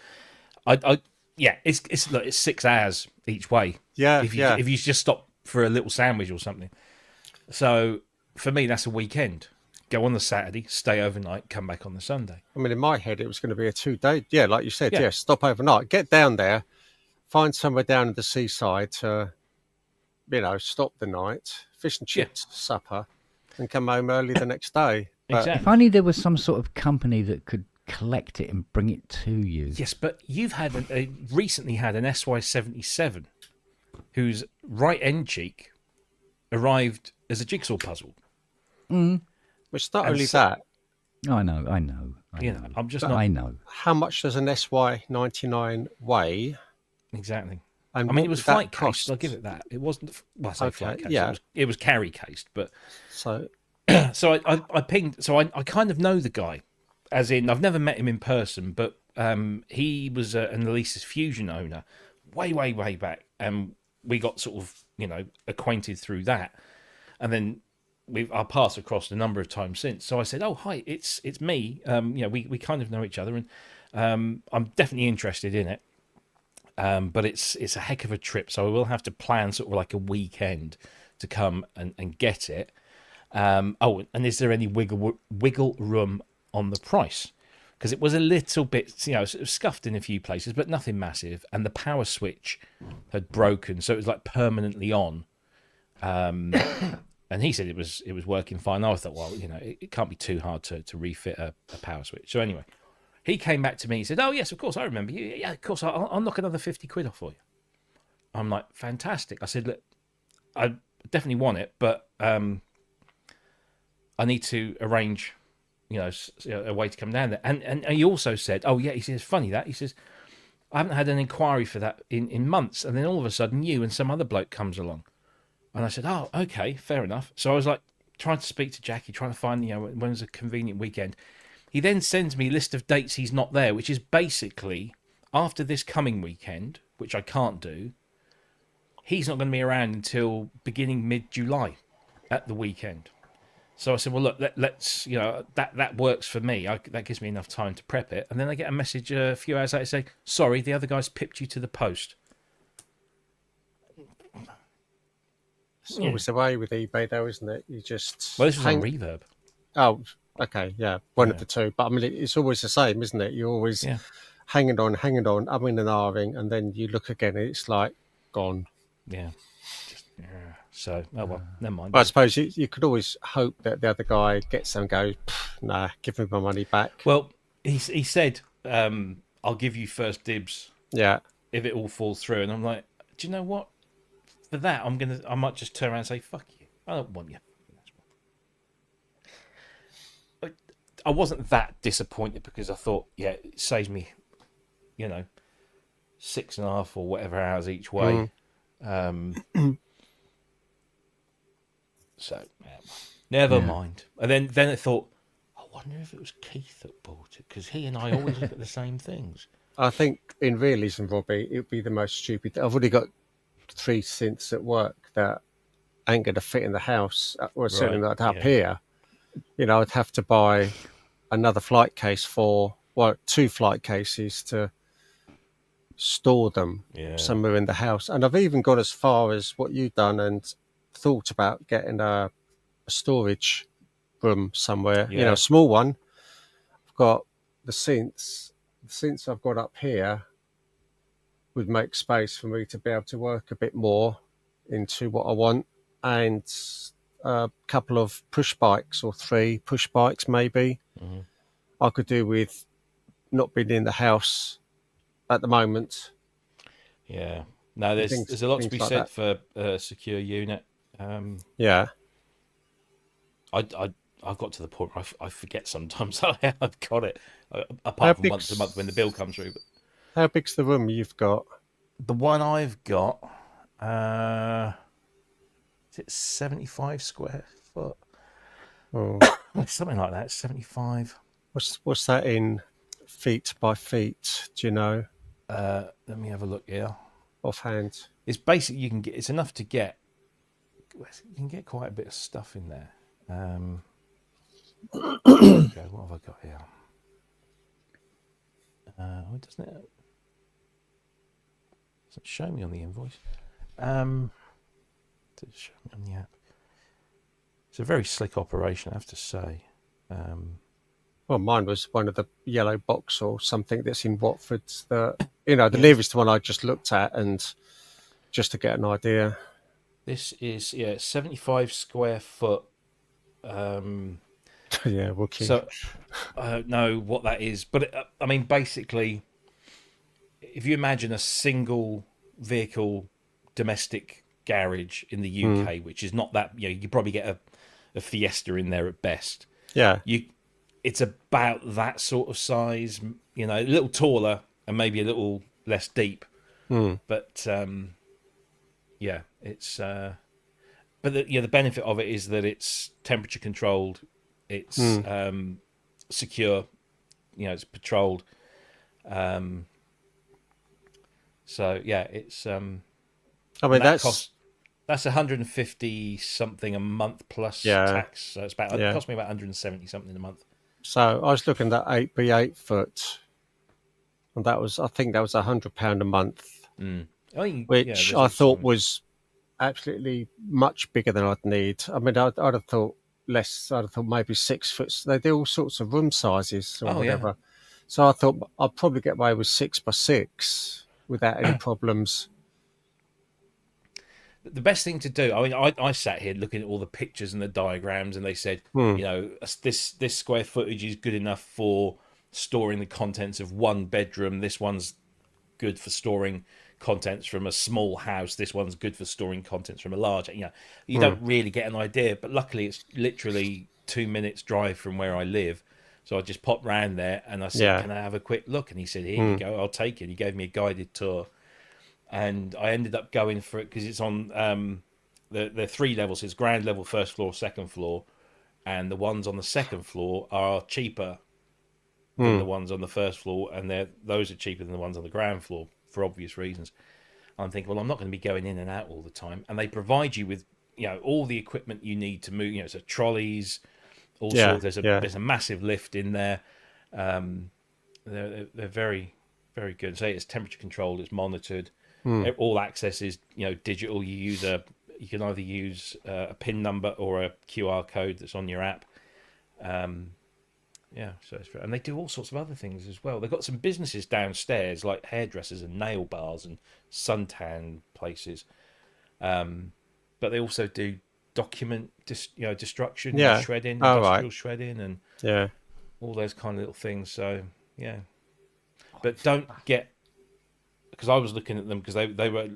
it's 6 hours each way. Yeah, if you just stop for a little sandwich or something. So for me, that's a weekend. Go on the Saturday, stay overnight, come back on the Sunday. I mean, in my head, it was going to be a 2-day. Yeah, like you said, stop overnight, get down there, find somewhere down at the seaside to, stop the night, fish and chips, supper, and come home early the next day. But Exactly. If only there was some sort of company that could collect it and bring it to you. Yes, but you've had recently had an SY77 whose right end cheek arrived as a jigsaw puzzle. It's not only that. I know. I'm just not. I know. How much does an SY99 weigh? Exactly. And I mean, what it was would that flight cost? cased. I'll give it that. It wasn't. Well, I say Okay, flight cased. yeah. It was carry cased. But So so I pinged. So I kind of know the guy, as in I've never met him in person, but he was an Elisa's Fusion owner way back, and we got sort of acquainted through that, and then our paths have crossed a number of times since. So I said, "Oh, hi, it's me." We kind of know each other, and I'm definitely interested in it. But it's a heck of a trip, so I will have to plan sort of like a weekend to come and get it. And is there any wiggle room on the price? Because it was a little bit, sort of scuffed in a few places, but nothing massive. And the power switch had broken, so it was like permanently on. And he said it was working fine. I thought, well, it can't be too hard to refit a power switch. So anyway, he came back to me. He said, "Oh yes, of course, I remember you. Yeah, of course, I'll knock another 50 quid off for you." I'm like, fantastic. I said, "Look, I definitely want it, but I need to arrange, a way to come down there." And he also said, "Oh yeah," he says, "funny that." He says, "I haven't had an inquiry for that in months, and then all of a sudden you and some other bloke comes along." And I said, "Oh, okay, fair enough." So I was like trying to speak to Jackie, trying to find, when's a convenient weekend. He then sends me a list of dates he's not there, which is basically after this coming weekend, which I can't do. He's not going to be around until beginning mid-July at the weekend. So I said, "Well, look, let's, that works for me. That gives me enough time to prep it." And then I get a message a few hours later saying, "Sorry, the other guy's pipped you to the post." it's always the way with eBay, though, isn't it? You just Well, this was on Reverb. Oh, okay, yeah, one of the two. But I mean, it's always the same, isn't it? You're always hanging on, umming and ahhing, and then you look again, and it's like gone. Yeah. So, oh well, never mind. But I suppose you could always hope that the other guy gets them and goes, "Nah, give me my money back." Well, he said I'll give you first dibs Yeah. if it all falls through. And I'm like, do you know what? For that, I might just turn around and say, fuck you. I don't want you. I wasn't that disappointed because I thought, yeah, it saves me, 6.5 or whatever hours each way. So, never mind. And then I thought, I wonder if it was Keith that bought it, because he and I always look at the same things. I think in realism, Robbie, it would be the most stupid. I've already got 3 synths at work that ain't going to fit in the house, or certainly not up here. I'd have to buy another flight case 2 flight cases to store them somewhere in the house. And I've even got as far as what you've done and thought about getting a storage room somewhere, a small one. I've got the synths I've got up here would make space for me to be able to work a bit more into what I want, and a couple of push bikes, or 3 push bikes maybe. I could do with not being in the house at the moment. Yeah. No, there's a lot to be said for a secure unit. Yeah. I've got to the point where I forget sometimes I've got it, apart from once a month when the bill comes through. But how big's the room you've got? the one I've got, is it 75 square foot? Oh. Something like that, 75. What's that in feet by feet? Do you know? Let me have a look here. Offhand. It's basically it's enough to get. You can get quite a bit of stuff in there. Okay, what have I got here? Doesn't it show me on the invoice? Does it show me on the app? It's a very slick operation, I have to say. Well, mine was one of the yellow box or something that's in Watford. The nearest one I just looked at, and just to get an idea. This is 75 square foot. Yeah, Wookie. So I don't know what that is, but basically, if you imagine a single vehicle domestic garage in the UK, which is not that, you probably get a Fiesta in there at best. Yeah. It's about that sort of size, a little taller and maybe a little less deep. But it's but the benefit of it is that it's temperature controlled, it's secure, it's patrolled. So yeah, it's that's 150 something a month plus tax. So it's about it cost me about 170 something a month. So I was looking at 8x8 foot, and I think that was £100 a month, which I thought was absolutely much bigger than I'd need. I'd have thought less. I'd have thought maybe 6 foot. They do all sorts of room sizes or whatever. Yeah. So I thought I'd probably get away with 6x6 without any problems. The best thing to do, I sat here looking at all the pictures and the diagrams, and they said, this square footage is good enough for storing the contents of one bedroom. This one's good for storing contents from a small house. This one's good for storing contents from a large. You don't really get an idea, but luckily it's literally 2 minutes drive from where I live. So I just popped round there and I said, can I have a quick look? And he said, here you go, I'll take it. He gave me a guided tour. And I ended up going for it because it's on the 3 levels. It's ground level, first floor, second floor. And the ones on the second floor are cheaper than the ones on the first floor. And those are cheaper than the ones on the ground floor for obvious reasons. I'm thinking, well, I'm not going to be going in and out all the time. And they provide you with, all the equipment you need to move, so trolleys, all sorts. There's a massive lift in there. They're very, very good. Say it's temperature controlled, it's monitored. All access is digital. You can either use a PIN number or a QR code that's on your app. So and they do all sorts of other things as well. They've got some businesses downstairs like hairdressers and nail bars and suntan places, but they also do document destruction, shredding, industrial shredding, and all those kind of little things. So yeah. but don't get, because I was looking at them because they were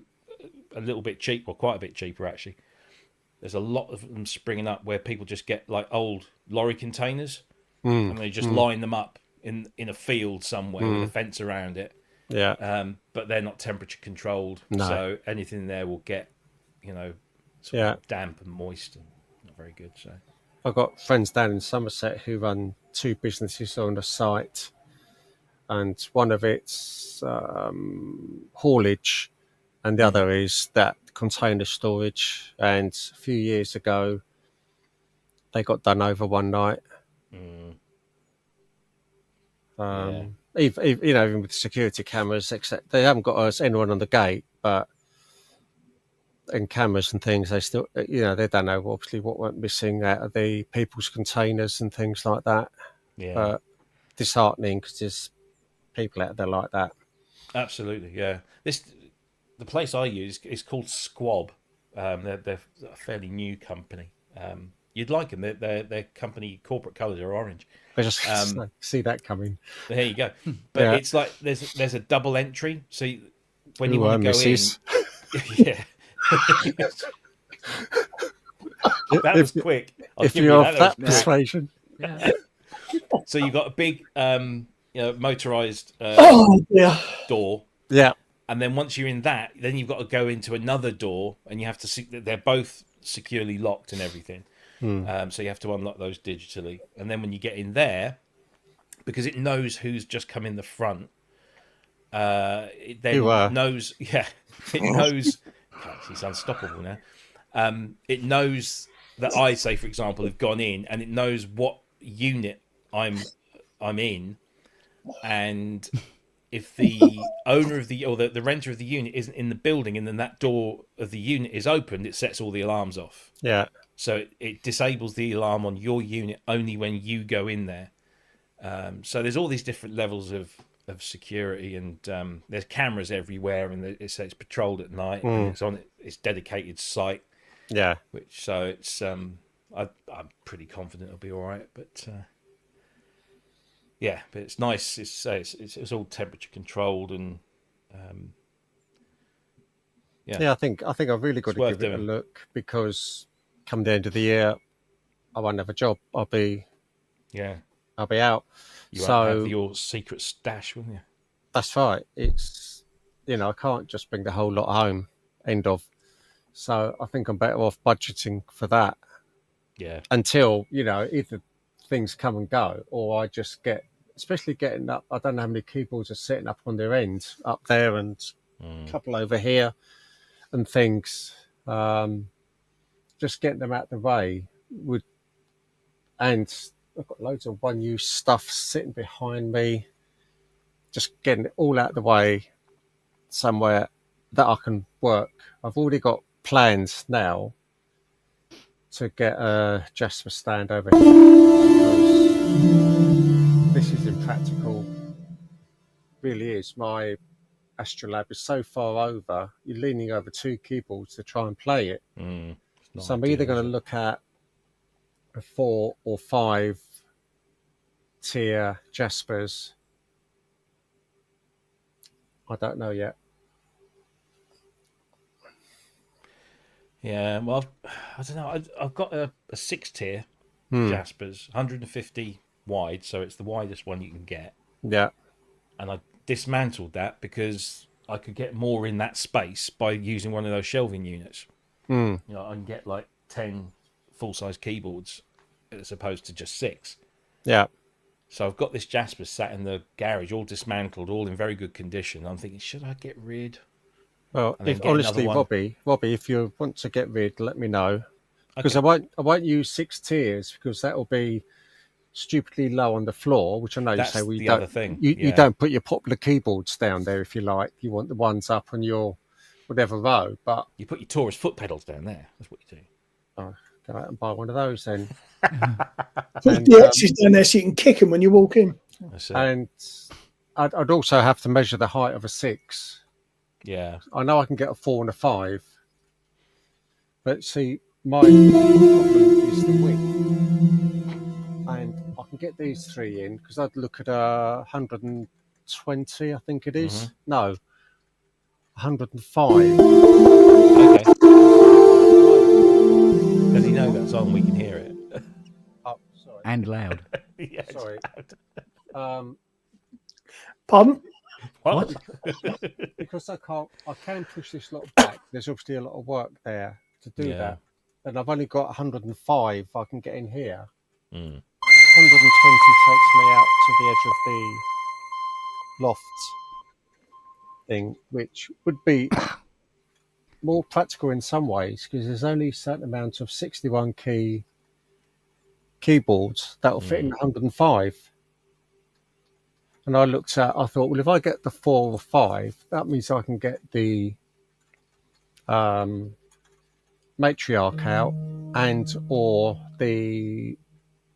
a little bit cheap, or quite a bit cheaper actually. There's a lot of them springing up where people just get like old lorry containers and they just line them up in a field somewhere with a fence around it. Yeah. But they're not temperature controlled, so anything there will get, sort of damp and moist and not very good. So I've got friends down in Somerset who run 2 businesses on the site, and one of it's haulage, and the other is that container storage. And a few years ago, they got done over one night. Even with security cameras, except they haven't got us anyone on the gate, but and cameras and things, they still, they don't know obviously what went missing out of the people's containers and things like that. Yeah, but disheartening because there's people out there like that. Absolutely, yeah. The place I use is called Squab. They're a fairly new company. You'd like them. Their company corporate colours are orange. I just see that coming. There you go. But it's like there's a double entry. So when you want to go in, yeah. That was quick. If you're of that persuasion. Yeah. So you've got a big motorised door. Yeah. And then once you're in that, then you've got to go into another door, and you have to see that they're both securely locked and everything. So you have to unlock those digitally. And then when you get in there, because it knows who's just come in the front, it then knows. Yeah, it knows. He's unstoppable now. It knows that I, say, for example, have gone in, and it knows what unit I'm in, and if the owner of the renter of the unit isn't in the building, and then that door of the unit is opened, it sets all the alarms off. Yeah. So it disables the alarm on your unit only when you go in there. So there's all these different levels of security, and there's cameras everywhere, and it's patrolled at night, and it's on its dedicated site. Yeah. It's I'm pretty confident it'll be all right, but. Yeah, but it's nice. It's all temperature controlled, and I think I've really got to give it a look, because come the end of the year, I won't have a job. I'll be out. You won't have your secret stash, will you? That's right. It's I can't just bring the whole lot home. End of. So I think I'm better off budgeting for that. Yeah. Until either things come and go, or I just get, especially getting up, I don't know how many keyboards are sitting up on their end up there, and a couple over here and things, just getting them out of the way would, and I've got loads of one-use stuff sitting behind me, just getting it all out of the way somewhere that I can work. I've already got plans now to get a Jasper stand over here, because this is impractical. Really is. My Astrolab is so far over, you're leaning over 2 keyboards to try and play it. So I'm either going to look at a 4 or 5 tier Jaspers. I don't know yet. Yeah, well, I don't know. I've got a 6 tier Jaspers, 150 wide, so it's the widest one you can get. Yeah. And I dismantled that because I could get more in that space by using one of those shelving units. I can get like 10 full-size keyboards as opposed to just 6. Yeah. So I've got this Jasper sat in the garage, all dismantled, all in very good condition. I'm thinking, should I get rid? Well, honestly, Robbie, if you want to get rid, let me know, because I won't use 6 tiers, because that will be stupidly low on the floor. Which I know That's you say the other thing. You don't put your popular keyboards down there if you like. You want the ones up on your whatever row, but you put your Taurus foot pedals down there. That's what you do. Oh, go out and buy one of those then. Put the X's down there so you can kick them when you walk in. And I'd also have to measure the height of a 6. Yeah, I know I can get a 4 and a 5, but see, my problem is the width, and I can get these 3 in because I'd look at 110 120, I think it is. Mhm. No, 105. Okay. Does he know that's on? We can hear it. Oh, sorry. And loud. Yeah, it's Sorry. loud. Pardon? What? Because I can push this lot back. There's obviously a lot of work there to do Yeah. that. And I've only got 105 I can get in here. Mm. 120 takes me out to the edge of the loft thing, which would be more practical in some ways because there's only a certain amount of 61 key keyboards that will fit in 105. And I thought, well, if I get the 4 or 5, that means I can get the Matriarch out and or the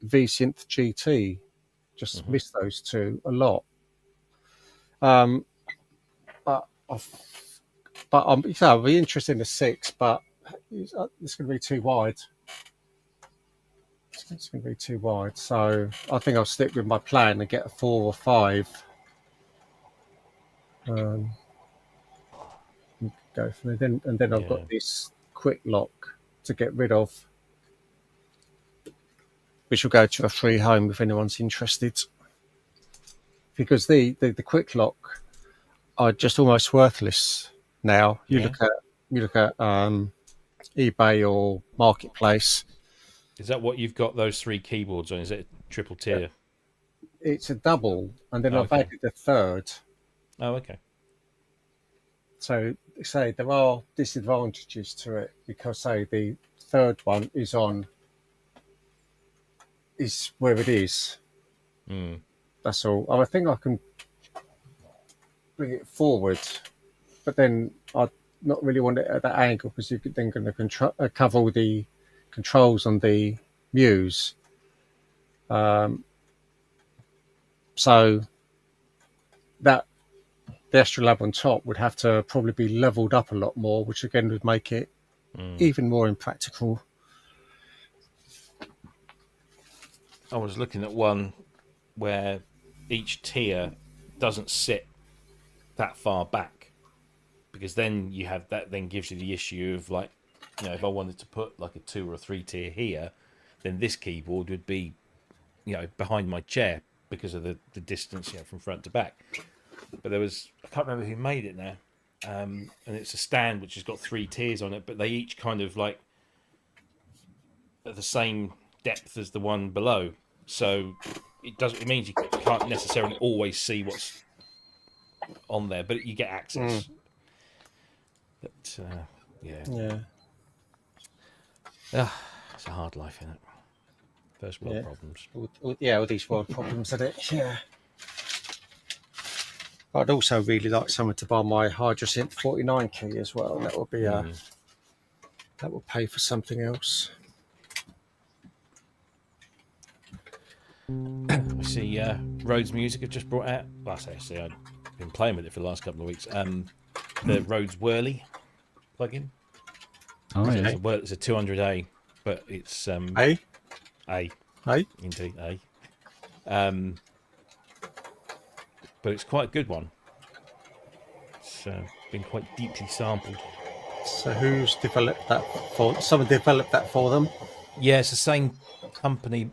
V-Synth GT. Just miss those two a lot. But I'll be interested in the 6, but it's going to be too wide. It's going to be too wide. So I think I'll stick with my plan and get a 4 or 5. Go from there. And then I've got this quick lock to get rid of, which will go to a free home if anyone's interested. Because the quick lock are just almost worthless now. You look at eBay or Marketplace. Is that what you've got those 3 keyboards on? Is it a triple tier? Yeah. It's a double, and then I've added a third. Oh, okay. So, say there are disadvantages to it because, say, the third one is where it is. Mm. That's all. I think I can bring it forward, but then I not really want it at that angle because you're then going to cover all the controls on the Muse. So that the Astrolab on top would have to probably be leveled up a lot more, which again would make it even more impractical. I was looking at one where each tier doesn't sit that far back, because then you have that then gives you the issue of, like, you know, if I wanted to put like a 2 or 3 tier here, then this keyboard would be, you know, behind my chair because of the distance, you know, from front to back. But I can't remember who made it now, and it's a stand which has got 3 tiers on it, but they each kind of like at the same depth as the one below, so it means you can't necessarily always see what's on there, but you get access. But Yeah. It's a hard life, isn't it? First world problems. All these world problems, isn't it? Yeah. I'd also really like someone to buy my Hydrosynth 49 key as well. That would be that will pay for something else. We see Rhodes Music have just brought out. Well, I say I've been playing with it for the last couple of weeks. The Rhodes Whirly plugin. Oh, yeah. It's a 200A, but it's A indeed A. But it's quite a good one. It's been quite deeply sampled. So who's developed that for? Someone developed that for them? Yeah, it's the same company.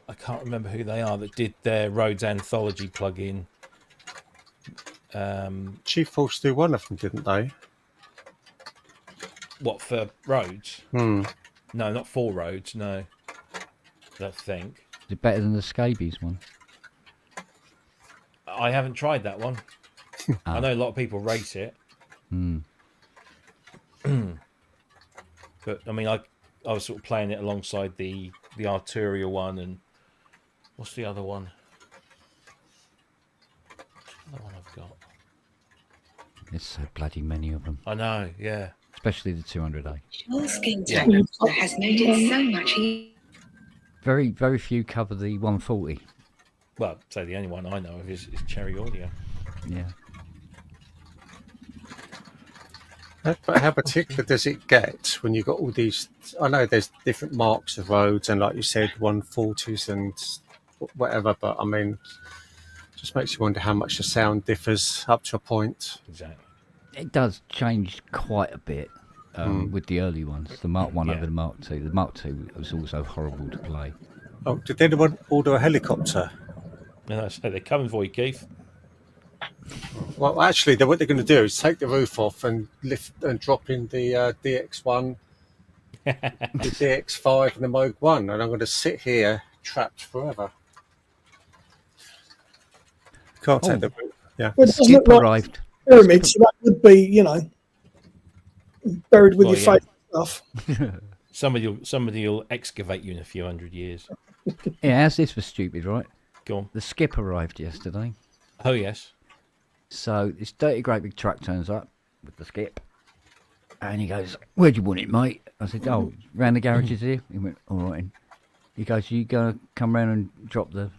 I can't remember who they are that did their Rhodes Anthology plugin. Chief Force do one of them, didn't they? What, for Rhodes? No, not for Rhodes. No, I don't think. Is it better than the Scabies one? I haven't tried that one. I know a lot of people rate it. But I mean, I was sort of playing it alongside the Arturia one, and what's the other one? Another one I've got. There's so bloody many of them. I know, yeah. Especially the 200A. Your skin tone has made it so much easier. Very, very few cover the 140. Well, so the only one I know of is Cherry Audio. Yeah. But how particular does it get when you've got all these? I know there's different marks of Rhodes, and like you said, 140s and whatever. But I mean, Just makes you wonder how much the sound differs up to a point. Exactly. It does change quite a bit with the early ones. The Mark 1 over the Mark 2. The Mark 2 was also horrible to play. Oh, did anyone order a helicopter? No, so they're coming for you, Keith. Well, actually, what they're going to do is take the roof off and lift and drop in the DX1, the DX5, and the Moog 1, and I'm going to sit here trapped forever. Can't take the roof. Yeah. Well, it doesn't Skip look like arrived. pyramids, so that would be, you know, buried with your face and stuff. Somebody will excavate you in a few hundred years. Yeah, as this was stupid, right? Go on. The skip arrived yesterday. Oh, yes. So this dirty great big truck turns up with the skip. And he goes, "Where do you want it, mate?" I said, "Oh, round the garages here." He went, "All right." And he goes, "You gonna come round and drop the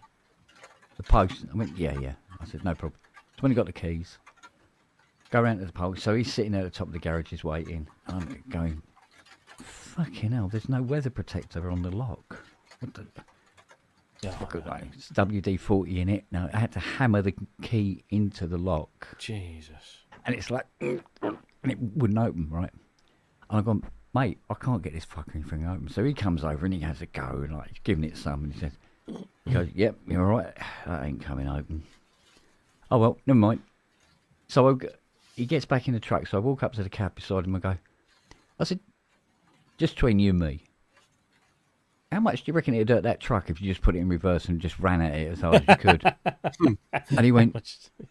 post?" I went, yeah. I said, "No problem." So when he got the keys, go round to the post. So he's sitting at the top of the garages waiting. And I'm going, fucking hell, there's no weather protector on the lock. What the... It's WD-40 in it. No, I had to hammer the key into the lock. Jesus. And it's like, and it wouldn't open, right? And I've gone, "Mate, I can't get this fucking thing open." So he comes over and he has a go and like he's giving it some and he goes, "Yep, you're all right. That ain't coming open." Oh, well, never mind. So he gets back in the truck. So I walk up to the cab beside him and I said, "Just between you and me, how much do you reckon it'd hurt that truck if you just put it in reverse and just ran at it as hard as you could?" And he went,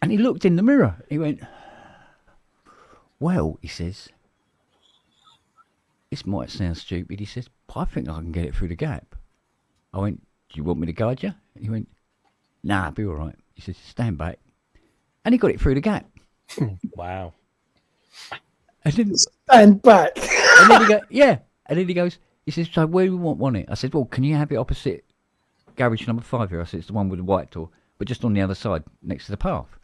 and he looked in the mirror. He went, "Well," he says, "this might sound stupid." He says, "But I think I can get it through the gap." I went, "Do you want me to guide you?" He went, "Nah, be all right." He says, "Stand back." And he got it through the gap. Wow. And then, Stand back. and then he goes, "Yeah." And then he says, "So where do we want it?" I said, "Well, can you have it opposite garage number 5 here?" I said, "It's the one with the white door, but just on the other side next to the path.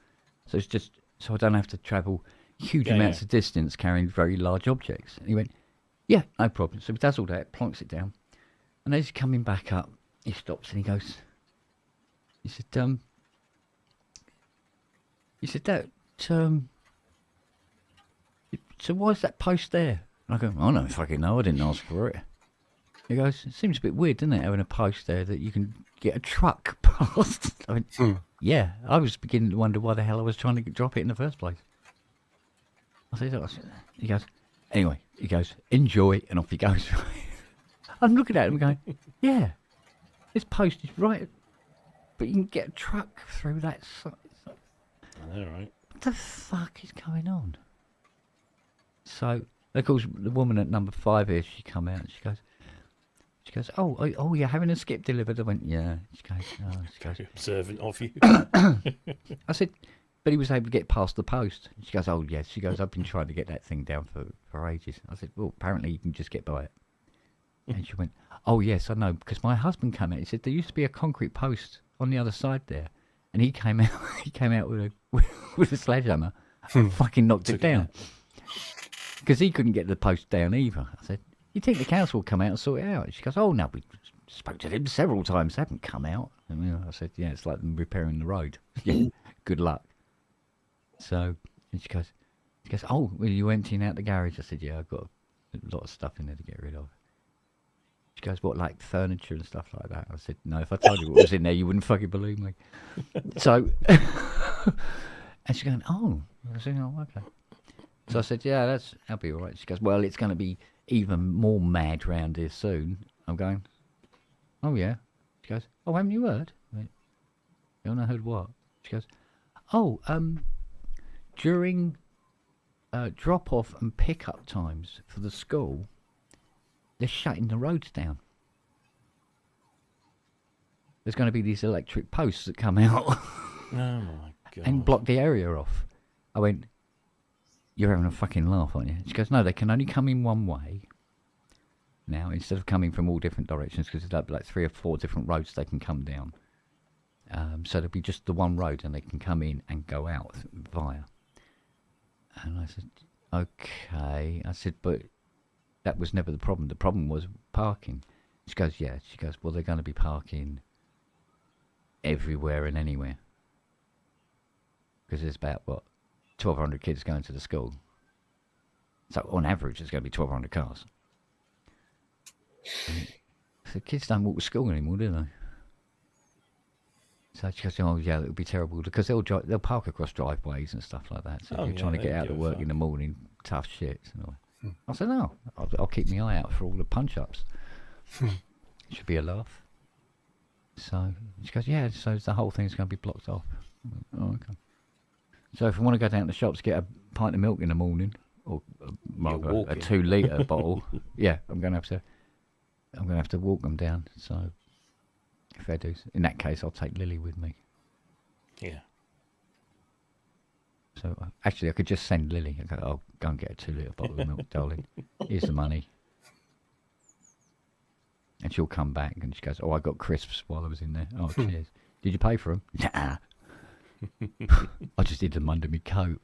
So it's just, so I don't have to travel huge amounts of distance carrying very large objects." And he went, "Yeah, no problem." So he does all that, plonks it down. And as he's coming back up, he stops and he goes, he said, "So why is that post there?" And I go, "I don't fucking know, I didn't ask for it." He goes, "It seems a bit weird, doesn't it, having a post there that you can get a truck past?" I went, "Yeah, I was beginning to wonder why the hell I was trying to drop it in the first place." I said, he goes, anyway, he goes, "Enjoy," and off he goes. I'm looking at him going, "Yeah, this post is right, but you can get a truck through that side." All right. What the fuck is going on? So, of course, the woman at number 5 here, she come out and she goes, oh, you're having a skip delivered?" I went, "Yeah." She goes, Observant of you. I said, "But he was able to get past the post." She goes, "Oh, yes." She goes, "I've been trying to get that thing down for ages." I said, "Well, apparently you can just get by it." And she went, "Oh, yes, I know, because my husband came out." He said, "There used to be a concrete post on the other side there." And he came out with a sledgehammer and fucking knocked it down. Because he couldn't get the post down either. I said, "You think the council will come out and sort it out?" She goes, "Oh, no, we spoke to them several times. They haven't come out." And I said, "Yeah, it's like them repairing the road." Yeah, good luck. So, and she goes, "Oh, well, you emptying out the garage?" I said, "Yeah, I've got a lot of stuff in there to get rid of." She goes, "What, like furniture and stuff like that?" I said, "No, if I told you what was in there, you wouldn't fucking believe me." So, and she's going, "Oh." I said, "Oh, okay." So I said, "Yeah, that'll be all right." She goes, "Well, it's going to be even more mad round here soon." I'm going, "Oh, yeah." She goes, "Oh, haven't you heard?" I went, "You haven't heard what?" She goes, "Oh, during drop-off and pick-up times for the school, they're shutting the roads down. There's going to be these electric posts that come out." Oh, my God. And block the area off. I went, "You're having a fucking laugh, aren't you?" She goes, "No, they can only come in one way now, instead of coming from all different directions, because there's like 3 or 4 different roads they can come down. So there'll be just the one road and they can come in and go out via." And I said, "Okay." I said, "But that was never the problem. The problem was parking." She goes, "Yeah." She goes, "Well, they're going to be parking everywhere and anywhere." because there's about, 1,200 kids going to the school. So on average, there's going to be 1,200 cars. So kids don't walk to school anymore, do they? So she goes, oh yeah, it'll be terrible because they'll park across driveways and stuff like that. So if you're trying to get out to work in the morning, tough shit. I said, no, I'll keep my eye out for all the punch-ups. It should be a laugh. So she goes, yeah, so the whole thing's going to be blocked off. I went, oh, okay. So if I want to go down to the shops, get a pint of milk in the morning, or rather a 2-litre bottle, yeah, I'm going to have to walk them down. So if I do, in that case, I'll take Lily with me. Yeah. So actually, I could just send Lily. I go, oh, go and get a 2-litre bottle of milk, darling. Here's the money. And she'll come back and she goes, oh, I got crisps while I was in there. Oh, cheers. Did you pay for them? Nah. I just hid them under my coat.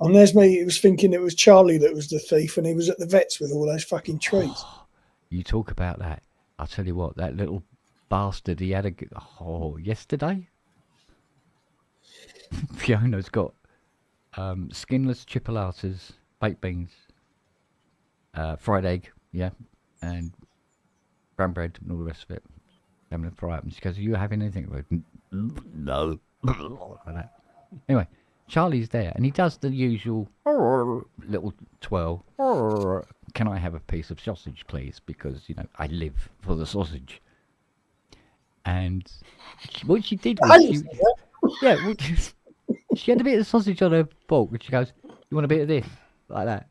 And there's me, he was thinking it was Charlie that was the thief and he was at the vets with all those fucking treats. You talk about that. I'll tell you what, that little bastard, he had yesterday? Fiona's got skinless chipolatas, baked beans, fried egg, yeah, and brown bread and all the rest of it. Having a fry up. And she goes, are you having anything? No. Like that. Anyway, Charlie's there and he does the usual little twirl. Can I have a piece of sausage, please? Because, I live for the sausage. And what she did was she had a bit of sausage on her fork and she goes, you want a bit of this? Like that.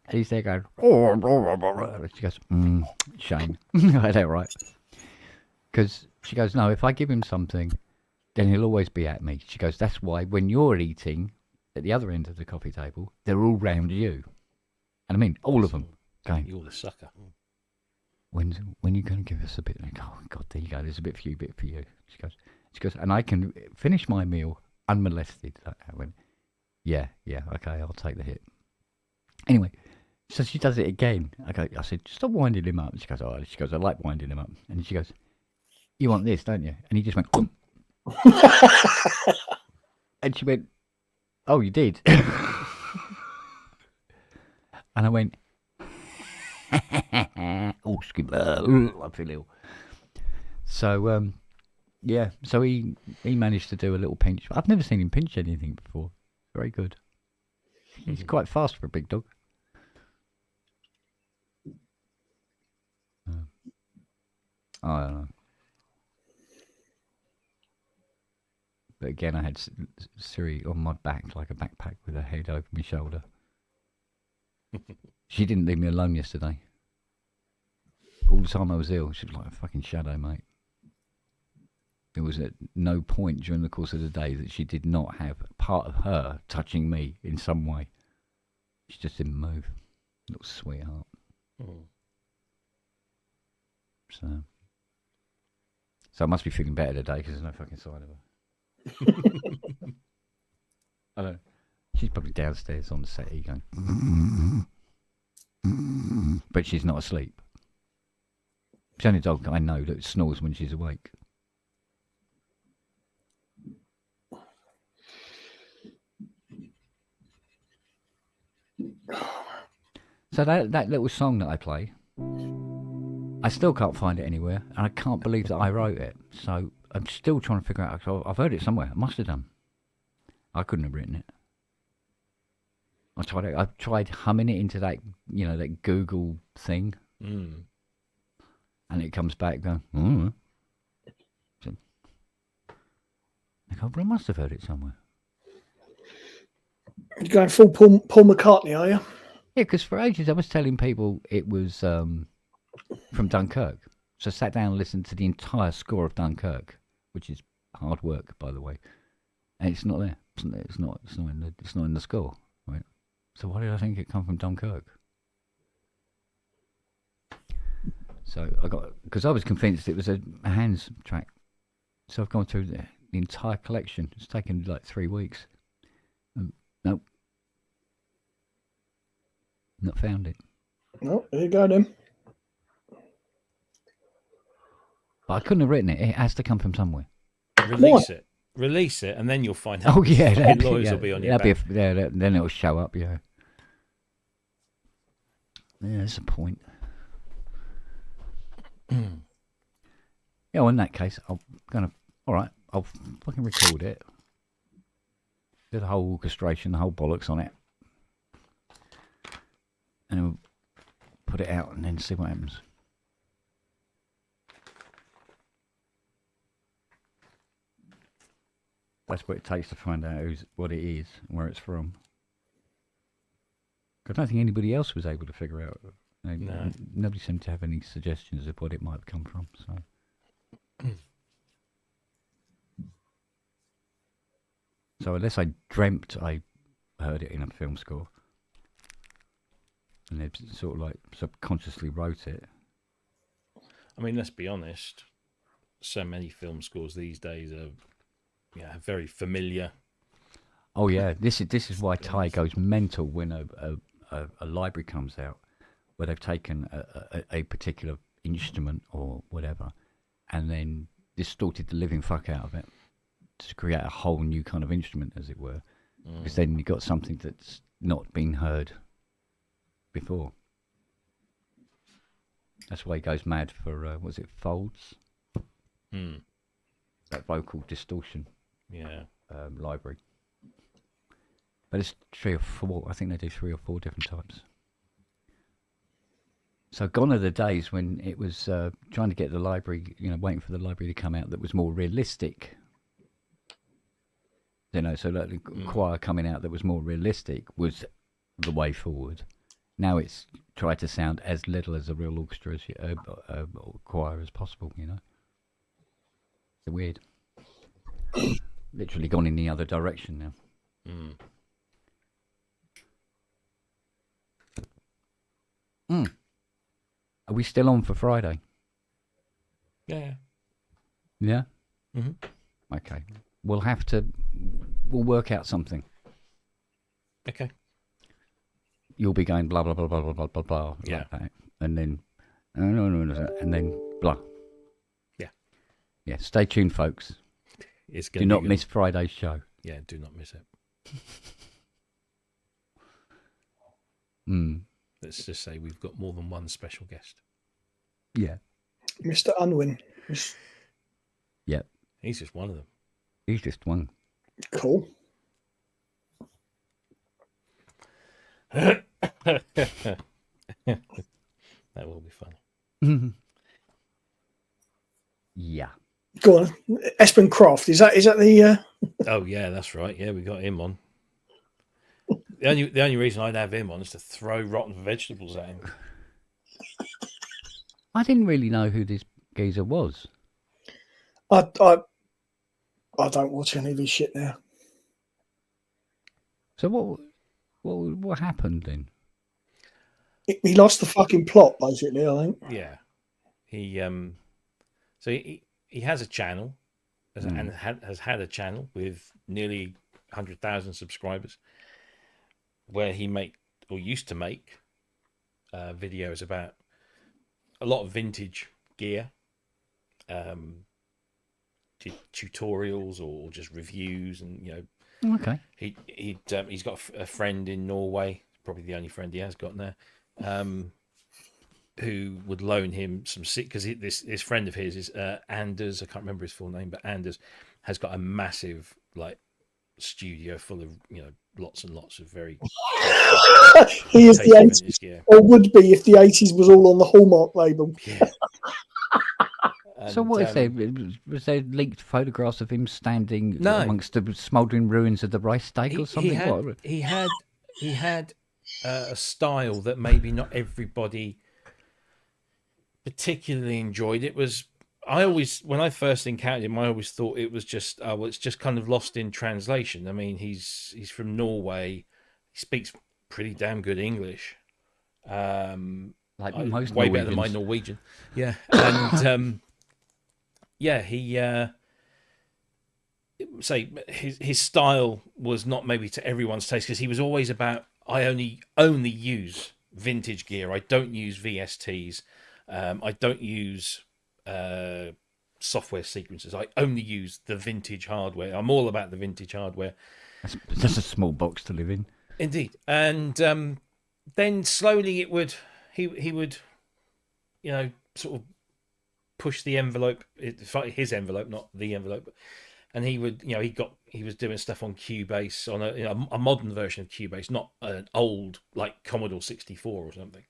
And he's there going, and she goes, shame. I know, right? Because she goes, no, if I give him something, then he'll always be at me. She goes, that's why when you're eating at the other end of the coffee table, they're all round you. And I mean, all of them going, you're the sucker. When are you going to give us a bit? Like, oh, God, there you go. There's a bit for you. She goes, and I can finish my meal unmolested. I went, yeah, okay, I'll take the hit. Anyway, so she does it again. I said, stop winding him up. She goes, I like winding him up. And she goes, you want this, don't you? And he just went, and she went, oh, you did? And I went, oh, excuse me, I feel ill. So, so he managed to do a little pinch. I've never seen him pinch anything before. Very good. He's quite fast for a big dog. I don't know. But again, I had Siri on my back like a backpack with her head over my shoulder. She didn't leave me alone yesterday. All the time I was ill, she was like a fucking shadow, mate. There was at no point during the course of the day that she did not have part of her touching me in some way. She just didn't move. Little sweetheart. So I must be feeling better today because there's no fucking sign of her. I don't know. She's probably downstairs on the settee going, but she's not asleep. She's the only dog I know that snores when she's awake. So that little song that I play, I still can't find it anywhere, and I can't believe that I wrote it. So I'm still trying to figure out. I've heard it somewhere. I must have done. I couldn't have written it. I tried humming it into that, that Google thing, and it comes back going, So, I go, but I must have heard it somewhere. You're going full Paul McCartney, are you? Yeah, because for ages I was telling people it was from Dunkirk. So I sat down and listened to the entire score of Dunkirk, which is hard work, by the way. And it's not there. It's not in the score. Right? So why did I think it come from Dunkirk? So because I was convinced it was a Hans track. So I've gone through the entire collection. It's taken like 3 weeks. Nope. Not found it. Oh, there you go then. But I couldn't have written it. It has to come from somewhere. Release it. Release it, and then you'll find out. Oh yeah, lawyers will be on your back. Then it'll show up. Yeah, that's a point. Yeah, well, in that case, I'll fucking record it. Do the whole orchestration, the whole bollocks on it, and we'll put it out and then see what happens. That's what it takes to find out what it is and where it's from. I don't think anybody else was able to figure out. No. Nobody seemed to have any suggestions of what it might have come from. So unless I dreamt I heard it in a film score, and they sort of like subconsciously wrote it. I mean, let's be honest. So many film scores these days are, very familiar. Oh yeah, this is why Ty goes mental when a library comes out, where they've taken a particular instrument or whatever, and then distorted the living fuck out of it to create a whole new kind of instrument, as it were. Because then you've got something that's not been heard before. That's why he goes mad for, was it Folds? That vocal distortion library. But it's 3 or 4, I think they do 3 or 4 different types. So gone are the days when it was trying to get the library, waiting for the library to come out that was more realistic. So like the choir coming out that was more realistic was the way forward. Now it's try to sound as little as a real orchestra, choir as possible, It's weird. Literally gone in the other direction now. Are we still on for Friday? Yeah. Yeah? Mm-hmm. Okay. We'll work out something. Okay. You'll be going blah, blah, blah, blah, blah, blah, blah, blah. Yeah. Like that. And then, and then blah. Yeah. Yeah, stay tuned, folks. Do not miss Friday's show. Yeah, do not miss it. Let's just say we've got more than one special guest. Yeah. Mr. Unwin. Yep. He's just one of them. He's just one. Cool. That will be funny. Yeah. Go on. Espen Croft. Is that the Oh yeah, that's right. Yeah, we got him on. The only reason I'd have him on is to throw rotten vegetables at him. I didn't really know who this geezer was. I don't watch any of his shit now. So what happened then? He lost the fucking plot, basically, I think. Yeah. He has a channel and has had a channel with nearly 100,000 subscribers where he used to make videos about a lot of vintage gear, tutorials or just reviews, and Okay. He's got a friend in Norway, probably the only friend he has got there, who would loan him some because this friend of his is Anders. I can't remember his full name, but Anders has got a massive studio full of lots and lots of very he is the 80s gear. Or would be if the 80s was all on the Hallmark label. Yeah. So what is there? Was there leaked photographs of him standing amongst the smouldering ruins of the rice steak or something? He had a style that maybe not everybody particularly enjoyed. It was when I first encountered him, I always thought it was just it's just kind of lost in translation. I mean, he's from Norway. He speaks pretty damn good English. Like most way Norwegians. better than my Norwegian. Yeah, and his style was not maybe to everyone's taste because he was always about I only use vintage gear. I don't use VSTs. I don't use software sequences. I only use the vintage hardware. I'm all about the vintage hardware. That's a small box to live in. Indeed. And then slowly he would, sort of push the envelope, his envelope, not the envelope. And he would, he was doing stuff on Cubase, on a modern version of Cubase, not an old like Commodore 64 or something.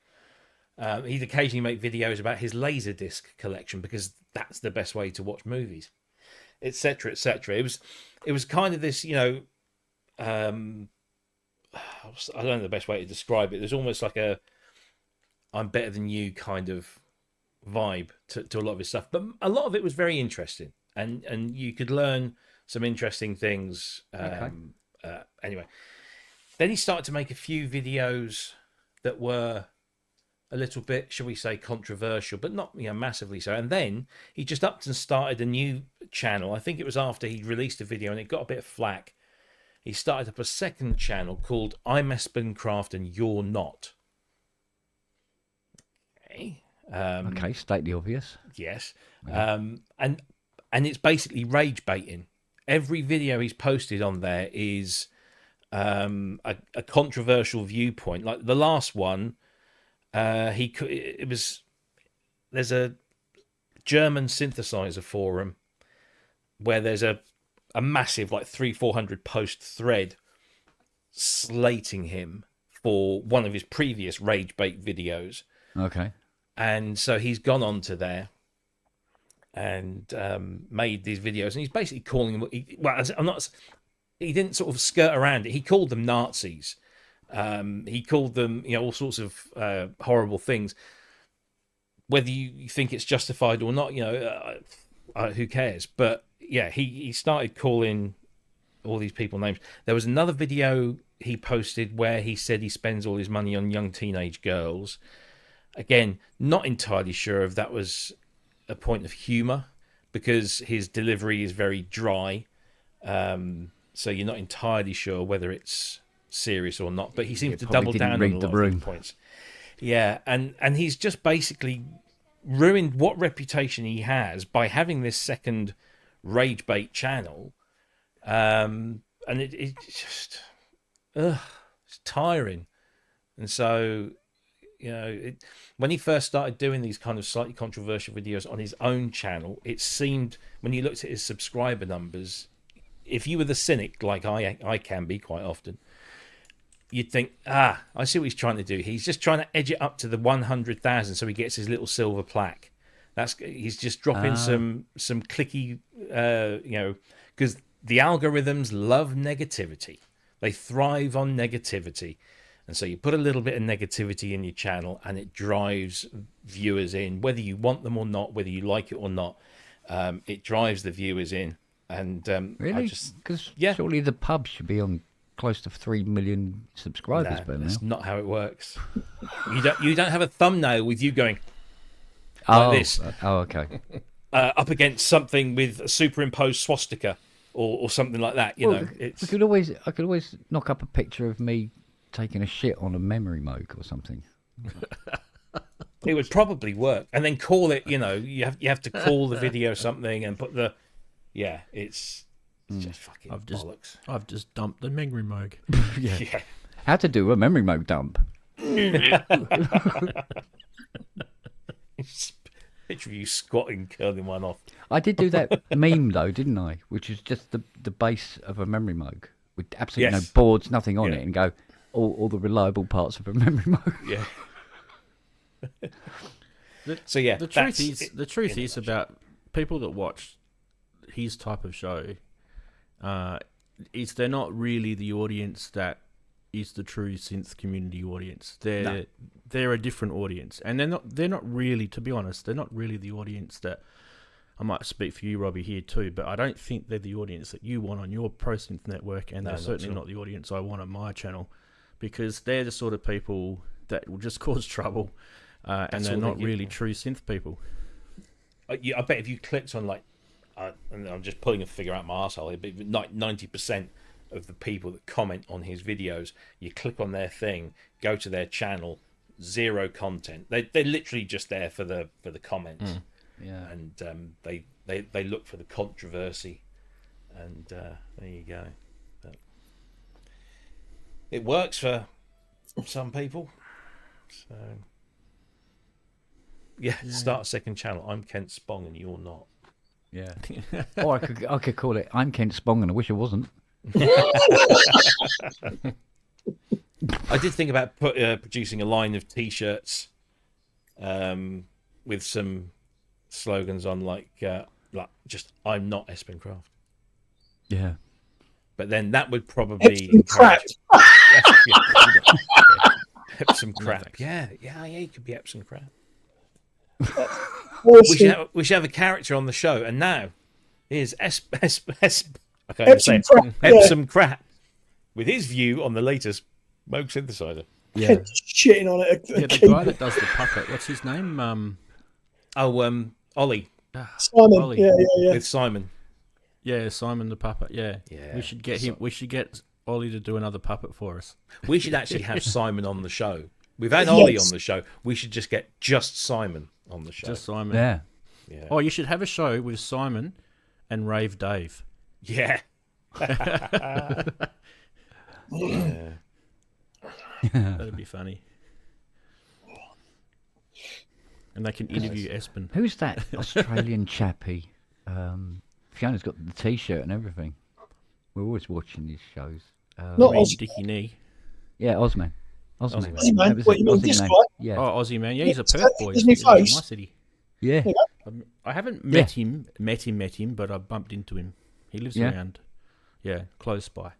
He'd occasionally make videos about his Laserdisc collection because that's the best way to watch movies, etc., etc. It was kind of this, I don't know the best way to describe it. There's almost like a I'm better than you kind of vibe to a lot of his stuff, but a lot of it was very interesting, and you could learn some interesting things. Anyway, then he started to make a few videos that were a little bit, shall we say, controversial, but not massively so. And then he just upped and started a new channel. I think it was after he released a video and it got a bit of flack. He started up a second channel called I'm Espencraft and You're Not. Okay. Okay, state the obvious. Yes. Yeah. And it's basically rage baiting. Every video he's posted on there is a controversial viewpoint. Like the last one, there's a German synthesizer forum where there's a massive like 300-400 post thread slating him for one of his previous rage bait videos. Okay. And so he's gone on to there and made these videos, and he's basically calling them. He didn't sort of skirt around it. He called them Nazis. He called them, all sorts of horrible things. Whether you think it's justified or not, who cares? But yeah, he started calling all these people names. There was another video he posted where he said he spends all his money on young teenage girls. Again, not entirely sure if that was a point of humour, because his delivery is very dry. So you're not entirely sure whether it's serious or not. But he seems to double down on a lot of these points. Yeah, and he's just basically ruined what reputation he has by having this second rage bait channel. And it's just, it's tiring. And so, when he first started doing these kind of slightly controversial videos on his own channel, it seemed, when you looked at his subscriber numbers, if you were the cynic, like I can be quite often, you'd think, I see what he's trying to do. He's just trying to edge it up to the 100,000 so he gets his little silver plaque. He's just dropping some clicky, because the algorithms love negativity. They thrive on negativity. And so you put a little bit of negativity in your channel and it drives viewers in, whether you want them or not, whether you like it or not. It drives the viewers in. And really? Because surely the pub should be on close to 3 million subscribers by now. That's not how it works. You don't have a thumbnail with you going like this. Oh, okay. Up against something with a superimposed swastika or something like that. I could always knock up a picture of me taking a shit on a memory moke or something. It would probably work, and then call it. You have to call the video something and put the. Yeah, it's just fucking bollocks. I've just dumped the memory moke. Yeah. How to do a memory moke dump? Picture of you squatting, curling one off. I did do that meme though, didn't I? Which is just the base of a memory moke with absolutely no boards, nothing on it, and go all the reliable parts of a memory moke. Yeah. The truth is about people that watch his type of show. Is they're not really the audience that is the true synth community audience. They're a different audience, and they're not really, to be honest, they're not really the audience that, I might speak for you, Robbie, here too, but I don't think they're the audience that you want on your ProSynth network, and they're certainly not the audience I want on my channel, because they're the sort of people that will just cause trouble, and they're not really true synth people. I bet if you clicked on and I'm just pulling a figure out my arsehole, but 90% of the people that comment on his videos, you click on their thing, go to their channel, zero content. They're literally just there for the comments. Yeah. And they look for the controversy, and there you go. But it works for some people. So yeah, start a second channel. I'm Kent Spong and you're not. Yeah. Or I could call it I'm Kent Spong and I wish I wasn't. I did think about producing a line of T-shirts with some slogans on, like just "I'm not Espen Craft." Yeah. But then that would probably crap. Epsom crap. Yeah, you could be Epsom crap. Awesome. We should have a character on the show, and now here's Epsom crap with his view on the latest Moog synthesizer. Yeah. Shitting on it. Yeah, the guy that does the puppet. What's his name? Ollie. Simon. Ollie. Yeah. With Simon. Yeah, Simon the puppet. Yeah. Yeah. We should get him. We should get Ollie to do another puppet for us. We should actually have Simon on the show. We've had Ollie on the show. We should just get just Simon on the show. Just Simon. Yeah. Oh, you should have a show with Simon and Rave Dave. Yeah. Yeah. That'd be funny. And they can interview Espen. Who's that Australian chappie? Fiona's got the T-shirt and everything. We're always watching these shows. Not Dicky Knee. Yeah, Ozman. Aussie Man. What, you mean this guy? Yeah. Oh, Aussie Man. Yeah, he's a Perth boy. Isn't he He's in my face? city. Yeah. I haven't met him, but I bumped into him. He lives around. Yeah, close by.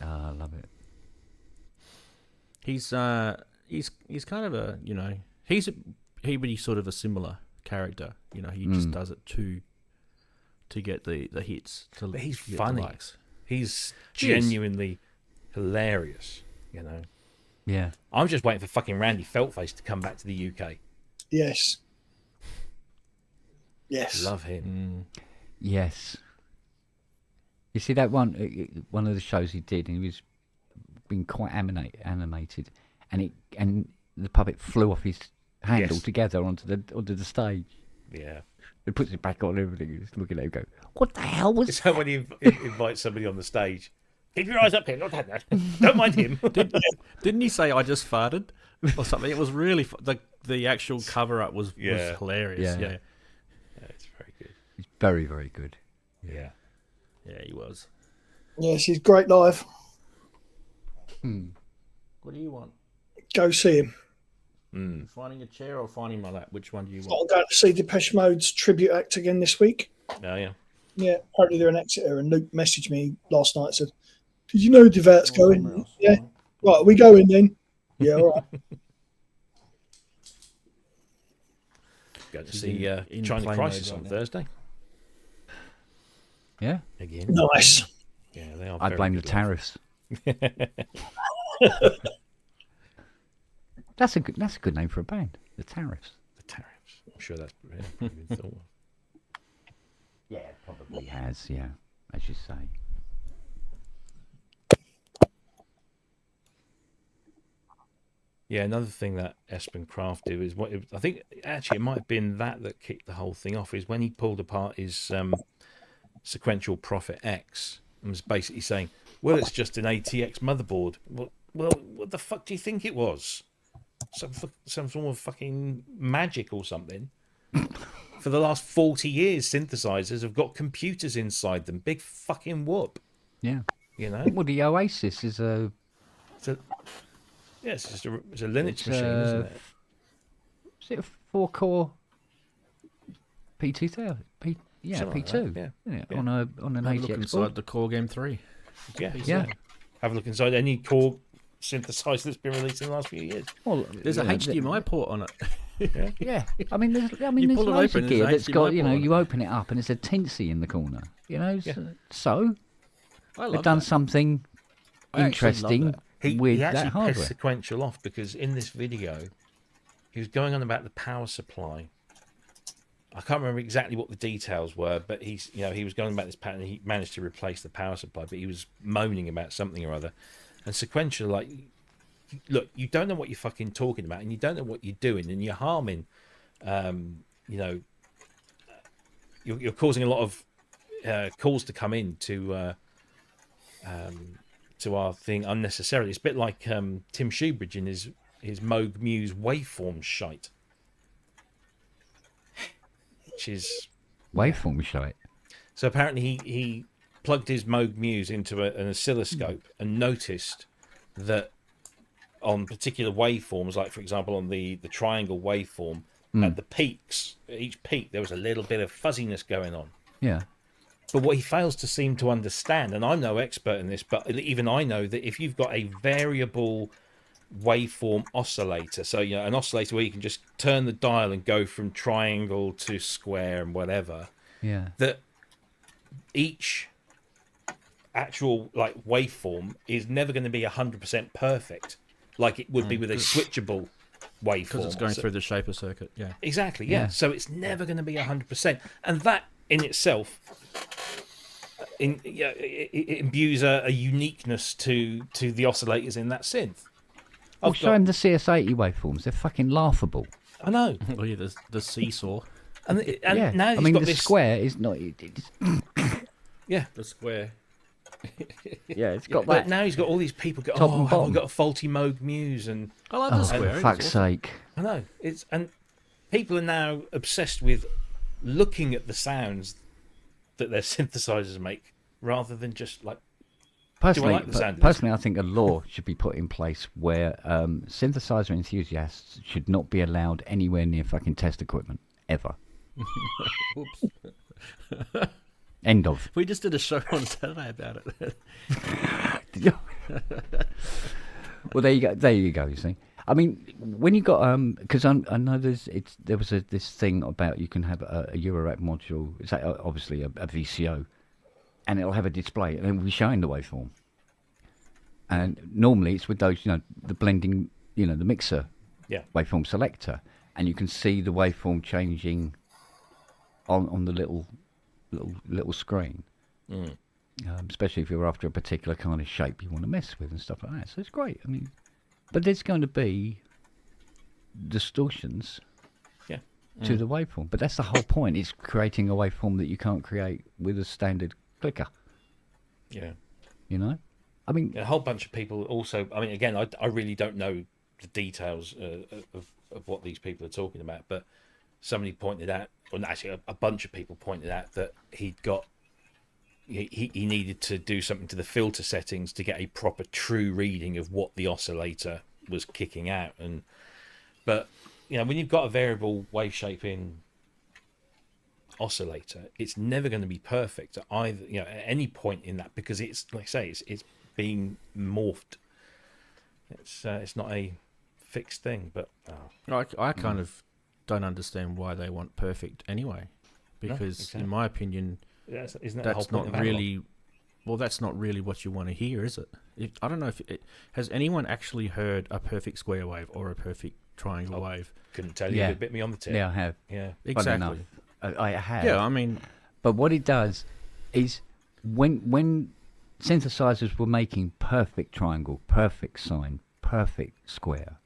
I love it. He's kind of a, he's sort of a similar character. He just does it to get the hits. But he's to get funny. the likes. He's genuinely hilarious. Yeah. I'm just waiting for fucking Randy Feltface to come back to the UK. Yes. Love him. Yes. You see that one of the shows he did, and he was being quite animated, and the puppet flew off his hand altogether onto the stage. Yeah. He puts it back on and everything. He's looking at him, go, "What the hell was?" It's when he invites somebody on the stage. Keep your eyes up here, not that. Don't mind him. Didn't he say I just farted or something? It was really the actual cover up was hilarious. Yeah, it's very good. He's very, very good. Yeah, he was. Yes, he's great live. What do you want? Go see him. Finding a chair or finding my lap? Which one do you I'm want? going to see Depeche Mode's tribute act again this week. Oh yeah. Yeah, apparently they're in Exeter, and Luke messaged me last night and said, "Did you know Devat's going?" Yeah. Right, are we going then? Yeah, all right. Go to see China Crisis on Thursday. Yeah. Again. Nice. Yeah, they are. I blame the tariffs. That's a good name for a band. The Tariffs. The Tariffs. I'm sure that's been thought of. Yeah, it probably has. Yeah, as you say. Yeah, another thing that Espen Craft did is I think actually it might have been that kicked the whole thing off, is when he pulled apart his sequential Prophet X and was basically saying, "Well, it's just an ATX motherboard." Well, what the fuck do you think it was? Some form of fucking magic or something. For the last 40 years, synthesizers have got computers inside them. Big fucking whoop. Yeah. Well, the Oasis is a. It's just a Linux machine, isn't it? Is it a 4-core P2000? P2, Like that, isn't it? On an Have a ATX look board. inside the Core Game 3. Yeah. Have a look inside any core synthesizer that's been released in the last few years. Well, there's a HDMI port on it. Yeah. I mean, there's pull it loads open, of there's gear an that's got, HDMI port. you open it up and it's a Tinsy in the corner. So they've done something I actually love interesting that. He with actually that hardware. pissed sequential off because in this video he was going on about the power supply. I can't remember exactly what the details were, but he was going about this pattern. He managed to replace the power supply, but he was moaning about something or other. And sequential, like, look, you don't know what you're fucking talking about, and you don't know what you're doing, and you're harming you're causing a lot of calls to come in to our thing unnecessarily. It's a bit like Tim Shoebridge in his Moog Muse waveform shite, which is waveform shite. So apparently he plugged his Moog Muse into an oscilloscope and noticed that on particular waveforms, like for example on the triangle waveform, at the peaks, at each peak there was a little bit of fuzziness going on. Yeah. But what he fails to seem to understand, and I'm no expert in this, but even I know that if you've got a variable waveform oscillator, so an oscillator where you can just turn the dial and go from triangle to square and whatever, that each actual waveform is never going to be 100% perfect, like it would be with a switchable waveform, because it's going through the shaper circuit. Exactly. So it's never going to be 100%, and that in itself it imbues a uniqueness to the oscillators in that synth. Well, show him the CS80 waveforms. They're fucking laughable. I know. Well, yeah, the seesaw. And now I mean, the square is not... Yeah. The square. Yeah, it's got that. But now he's got all these people go, I've got a faulty Moog Muse. And I like the square. For fuck's sake. I know. And people are now obsessed with looking at the sounds that their synthesizers make rather than just Personally, do I like the sound personally, I think a law should be put in place where synthesizer enthusiasts should not be allowed anywhere near fucking test equipment ever. Oops. End of. We just did a show on Saturday about it. Did you? Well, there you go. There you go. You see. I mean, when you got because I know there was this thing about you can have a Eurorack module. It's obviously a VCO, and it'll have a display, and it'll be showing the waveform. And normally it's with those, the blending, the mixer waveform selector, and you can see the waveform changing on the little screen. Especially if you're after a particular kind of shape you want to mess with and stuff like that. So it's great. I mean, but there's going to be distortions to the waveform. But that's the whole point. It's creating a waveform that you can't create with a standard clicker. Yeah. I mean... A whole bunch of people also... I mean, again, I really don't know the details of what these people are talking about, but somebody pointed out, or actually a bunch of people pointed out that he'd got... He needed to do something to the filter settings to get a proper true reading of what the oscillator was kicking out. But when you've got a variable wave shaping oscillator, it's never going to be perfect at either at any point in that, because it's like I say, it's being morphed. It's not a fixed thing. But I kind of don't understand why they want perfect anyway, because in my opinion, that's not really. Well, that's not really what you want to hear, is it? I don't know if has anyone actually heard a perfect square wave or a perfect triangle wave. Couldn't tell you. It bit me on the tip. Yeah, I have. Yeah, exactly. I have. Yeah, I mean, but what it does is when synthesizers were making perfect triangle, perfect sine, perfect square,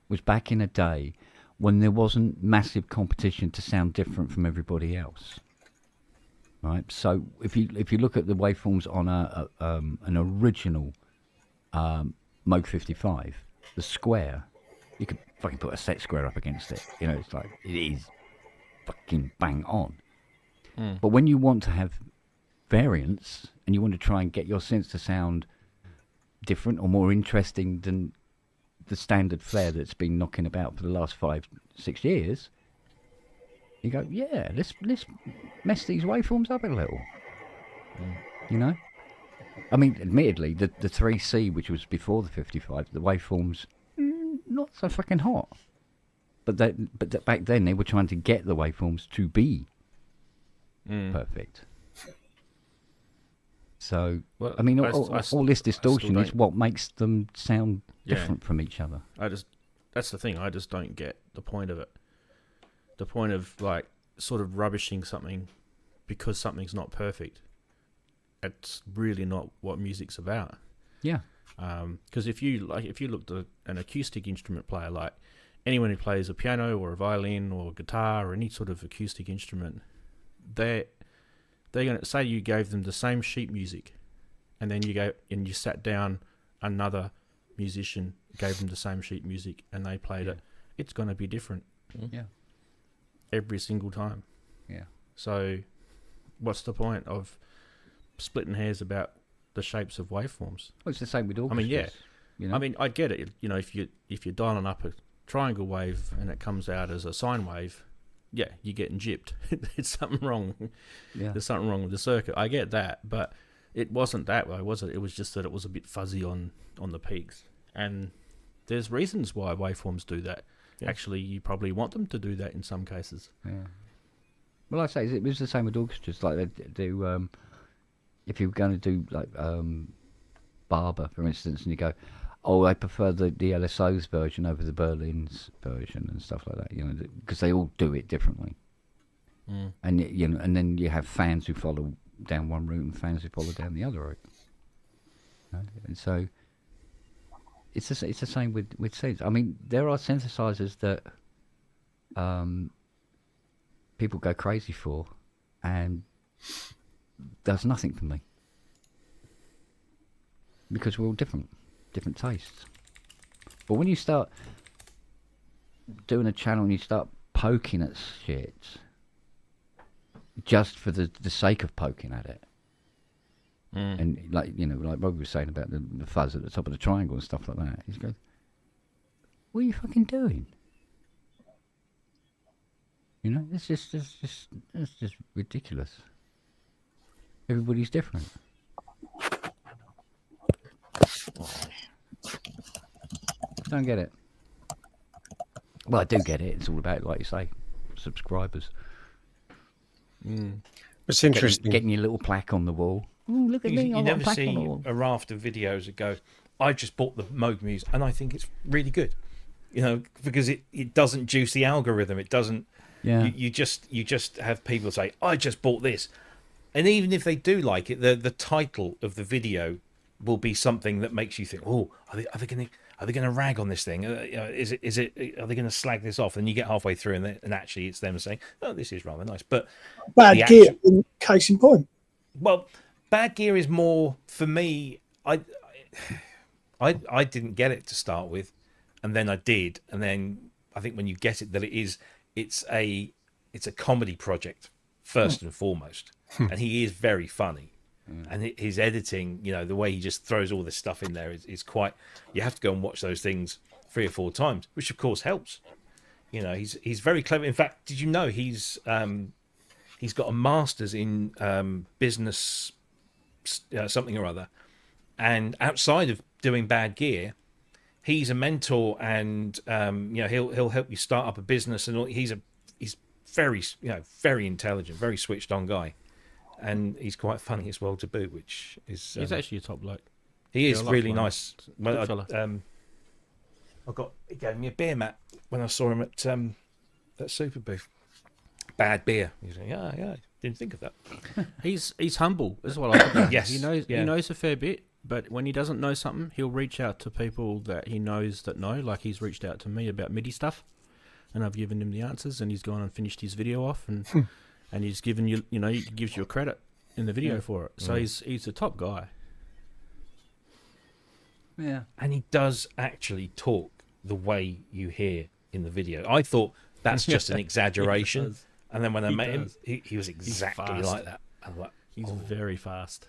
was back in a day when there wasn't massive competition to sound different from everybody else. Right, so if you look at the waveforms on an original Moog 55, the square, you could fucking put a set square up against it. It's like it is fucking bang on. But when you want to have variance and you want to try and get your synths to sound different or more interesting than the standard flare that's been knocking about for the last 5-6 years. You go, let's mess these waveforms up a little. I mean, admittedly, the 3C, which was before the 55, the waveforms not so fucking hot. But back then they were trying to get the waveforms to be perfect. So, I mean, all this distortion is what makes them sound different from each other. That's the thing. I just don't get the point of it. The point of sort of rubbishing something because something's not perfect. It's really not what music's about. Yeah. Because if you looked at an acoustic instrument player, anyone who plays a piano or a violin or guitar or any sort of acoustic instrument, they're going to say you gave them the same sheet music, and then you sat down another musician gave them the same sheet music and they played it. It's going to be different. Yeah. Every single time. Yeah. So, what's the point of splitting hairs about the shapes of waveforms? Well, it's the same with orchestras. I mean, yeah. You know? I mean, I get it. You know, if you're dialing up a triangle wave and it comes out as a sine wave, yeah, you're getting gypped. There's something wrong. Yeah. There's something wrong with the circuit. I get that, but it wasn't that way, was it? It was just that it was a bit fuzzy on the peaks. And there's reasons why waveforms do that. Yeah. Actually, you probably want them to do that in some cases. Yeah. Well, I say it was the same with orchestras. Like they do, if you're going to do like Barber, for instance, and you go, oh, I prefer the LSO's version over the Berlin's version and stuff like that. You know, because they all do it differently. And you know, and then you have fans who follow down one route and fans who follow down the other route. You know? And so it's the same with synths. I mean, there are synthesizers that people go crazy for, and does nothing for me because we're all different tastes. But when you start doing a channel and you start poking at shit just for the sake of poking at it, and like Rob was saying about the fuzz at the top of the triangle and stuff like that, he goes, "What are you fucking doing?" You know, it's just ridiculous. Everybody's different. Don't get it. Well, I do get it. It's all about, like you say, subscribers. It's interesting. Getting your little plaque on the wall. Ooh, look at me! You I've got a never plaque on the see wall. a raft of videos that go, "I just bought the Moog Muse and I think it's really good." You know, because it doesn't juice the algorithm. It doesn't. Yeah. You just have people say, "I just bought this," and even if they do like it, the title of the video will be something that makes you think, "Oh, are they going to rag on this thing? Are they going to slag this off?" And you get halfway through, and actually it's them saying, "Oh, this is rather nice." But Bad gear, case in point. Well, Bad Gear is more for me. I didn't get it to start with, and then I did, and then I think when you get it, that it's a comedy project first and foremost, and he is very funny. And his editing, you know, the way he just throws all this stuff in there is quite. You have to go and watch those things 3 or 4 times, which of course helps. You know, he's very clever. In fact, did you know he's got a master's in business something or other, and outside of doing Bad Gear, he's a mentor, and he'll help you start up a business, and he's very very intelligent, very switched on guy. And he's quite funny as well to boot, which is... he's actually a top bloke. He is really nice. Good fella. He gave me a beer mat when I saw him at Super Booth. Bad beer. He's like, yeah, didn't think of that. He's humble as well. I think. Yes. He knows a fair bit, but when he doesn't know something, he'll reach out to people that he knows that know. Like he's reached out to me about MIDI stuff, and I've given him the answers, and he's gone and finished his video off, and he's given you, he gives you a credit in the video for it. So he's a top guy. Yeah. And he does actually talk the way you hear in the video. I thought that's just an exaggeration. And then when I met him, he was exactly like that. I'm like, he's very fast.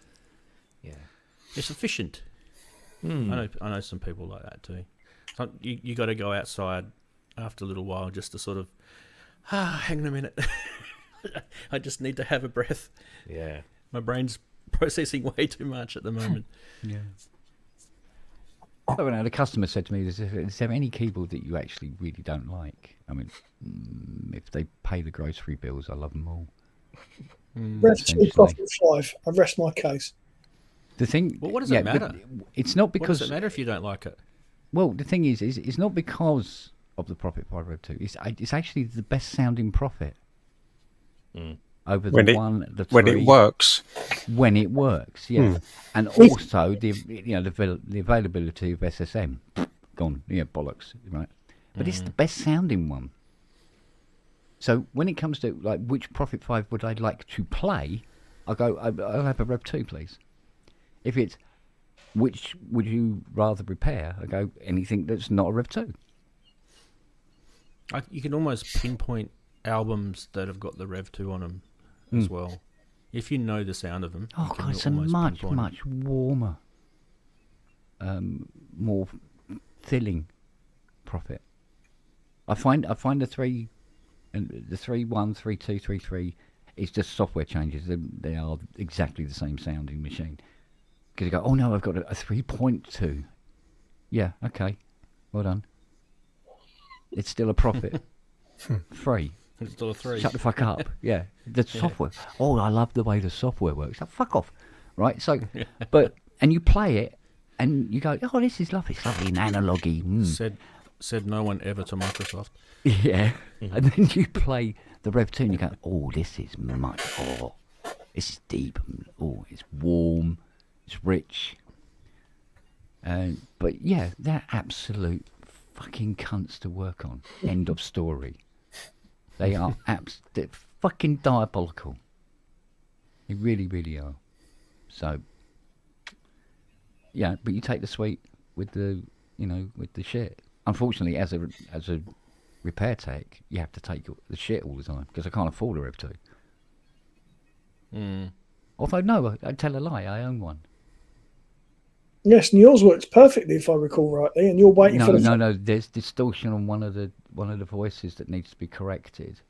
Yeah. It's efficient. I know some people like that too. So you got to go outside after a little while just to sort of, hang on a minute. I just need to have a breath. Yeah. My brain's processing way too much at the moment. Yeah. Oh, no, the customer said to me, is there any keyboard that you actually really don't like? I mean, if they pay the grocery bills, I love them all. Rest 5. I rest my case. The thing... Well, what does it matter? It's not because... What does it matter if you don't like it? Well, the thing is it's not because of the Prophet 502. It's actually the best sounding Prophet. Over the the 3. When it works. When it works, yeah. And also the availability of SSM. Gone, bollocks, right? but it's the best sounding one. So when it comes to like which Prophet 5 would I like to play, I'll have a Rev 2, please. If it's which would you rather repair, I go anything that's not a Rev 2. You can almost pinpoint albums that have got the Rev 2 on them as well. If you know the sound of them. Oh, God, it's a much warmer, more filling Prophet. I find the 3, and the 3.1, 3.2, 3.3, it's just software changes. They are exactly the same sounding machine. Because you go, oh no, I've got a 3.2. Yeah, okay, well done. It's still a Prophet. 3. It's still a 3. Shut the fuck up. Yeah, the software. Oh, I love the way the software works. Oh, fuck off, right? So, and you play it, and you go, oh, this is lovely. It's lovely and analogy. Said no one ever to Microsoft. Yeah, and then you play the Rev 2 and you go, oh, this is much. Oh, this is deep. Oh, it's warm. It's rich. But yeah, they're absolute fucking cunts to work on. End of story. They are they're fucking diabolical. They really, really are. So, yeah, but you take the sweet with the, with the shit. Unfortunately, as a repair tech, you have to take the shit all the time because I can't afford a Rev 2. Although, no, I tell a lie, I own one. Yes, and yours works perfectly, if I recall rightly, and you're waiting for the... No, there's distortion on one of the voices that needs to be corrected.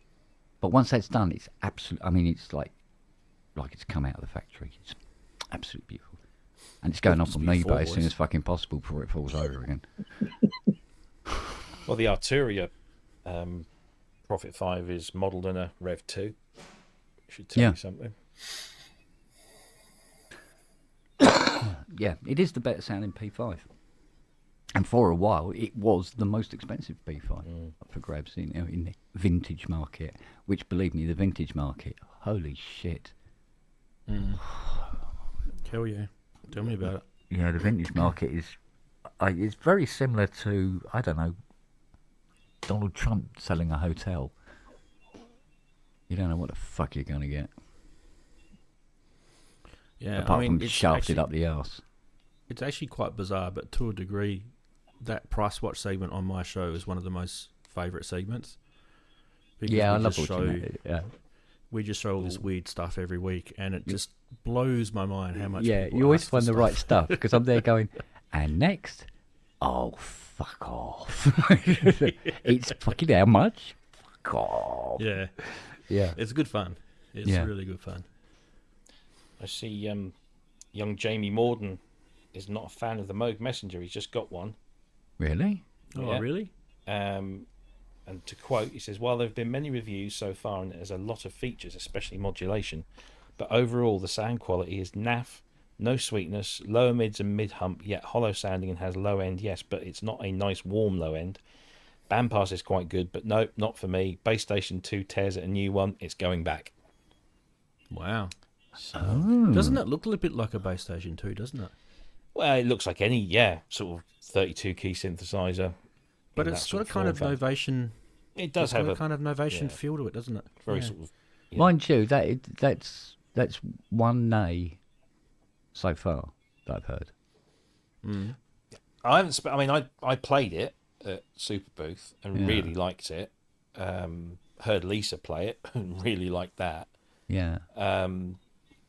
But once that's done, it's absolutely... I mean, it's like it's come out of the factory. It's absolutely beautiful. And it's going up on eBay as soon as fucking possible before it falls over again. Well, the Arturia Prophet 5 is modelled in a Rev 2. Should tell you something. Yeah, it is the better sounding P5. And for a while, it was the most expensive P5 up for grabs in the vintage market. Which, believe me, the vintage market, holy shit. Hell yeah. Tell me about it. Yeah, the vintage market is it's very similar to, I don't know, Donald Trump selling a hotel. You don't know what the fuck you're going to get. Yeah, apart from shafted up the arse. It's actually quite bizarre, but to a degree, that price watch segment on my show is one of the most favourite segments. Yeah, I love watching it. Yeah. We just show all this weird stuff every week, and it just blows my mind how much. Yeah, you always find the right stuff because I'm there going, and next, oh fuck off! It's fucking how much? Fuck off! Yeah, it's good fun. It's really good fun. I see young Jamie Morden is not a fan of the Moog Messenger. He's just got one. Really? Oh, really? And to quote, he says, while there have been many reviews so far and it has a lot of features, especially modulation, but overall the sound quality is naff, no sweetness, lower mids and mid hump, yet hollow sounding and has low end, yes, but it's not a nice warm low end. Bandpass is quite good, but no, not for me. Base Station 2 tears at a new one, it's going back. Wow. Doesn't it look a little bit like a Base Station 2, doesn't it? Well, it looks like any, sort of 32 key synthesizer. But it's got a kind of Novation. It does have a kind of Novation feel to it, doesn't it? Very sort of. Mind you, that's one nay so far that I've heard. I haven't. I played it at Super Booth and really liked it. Heard Lisa play it and really liked that. Yeah.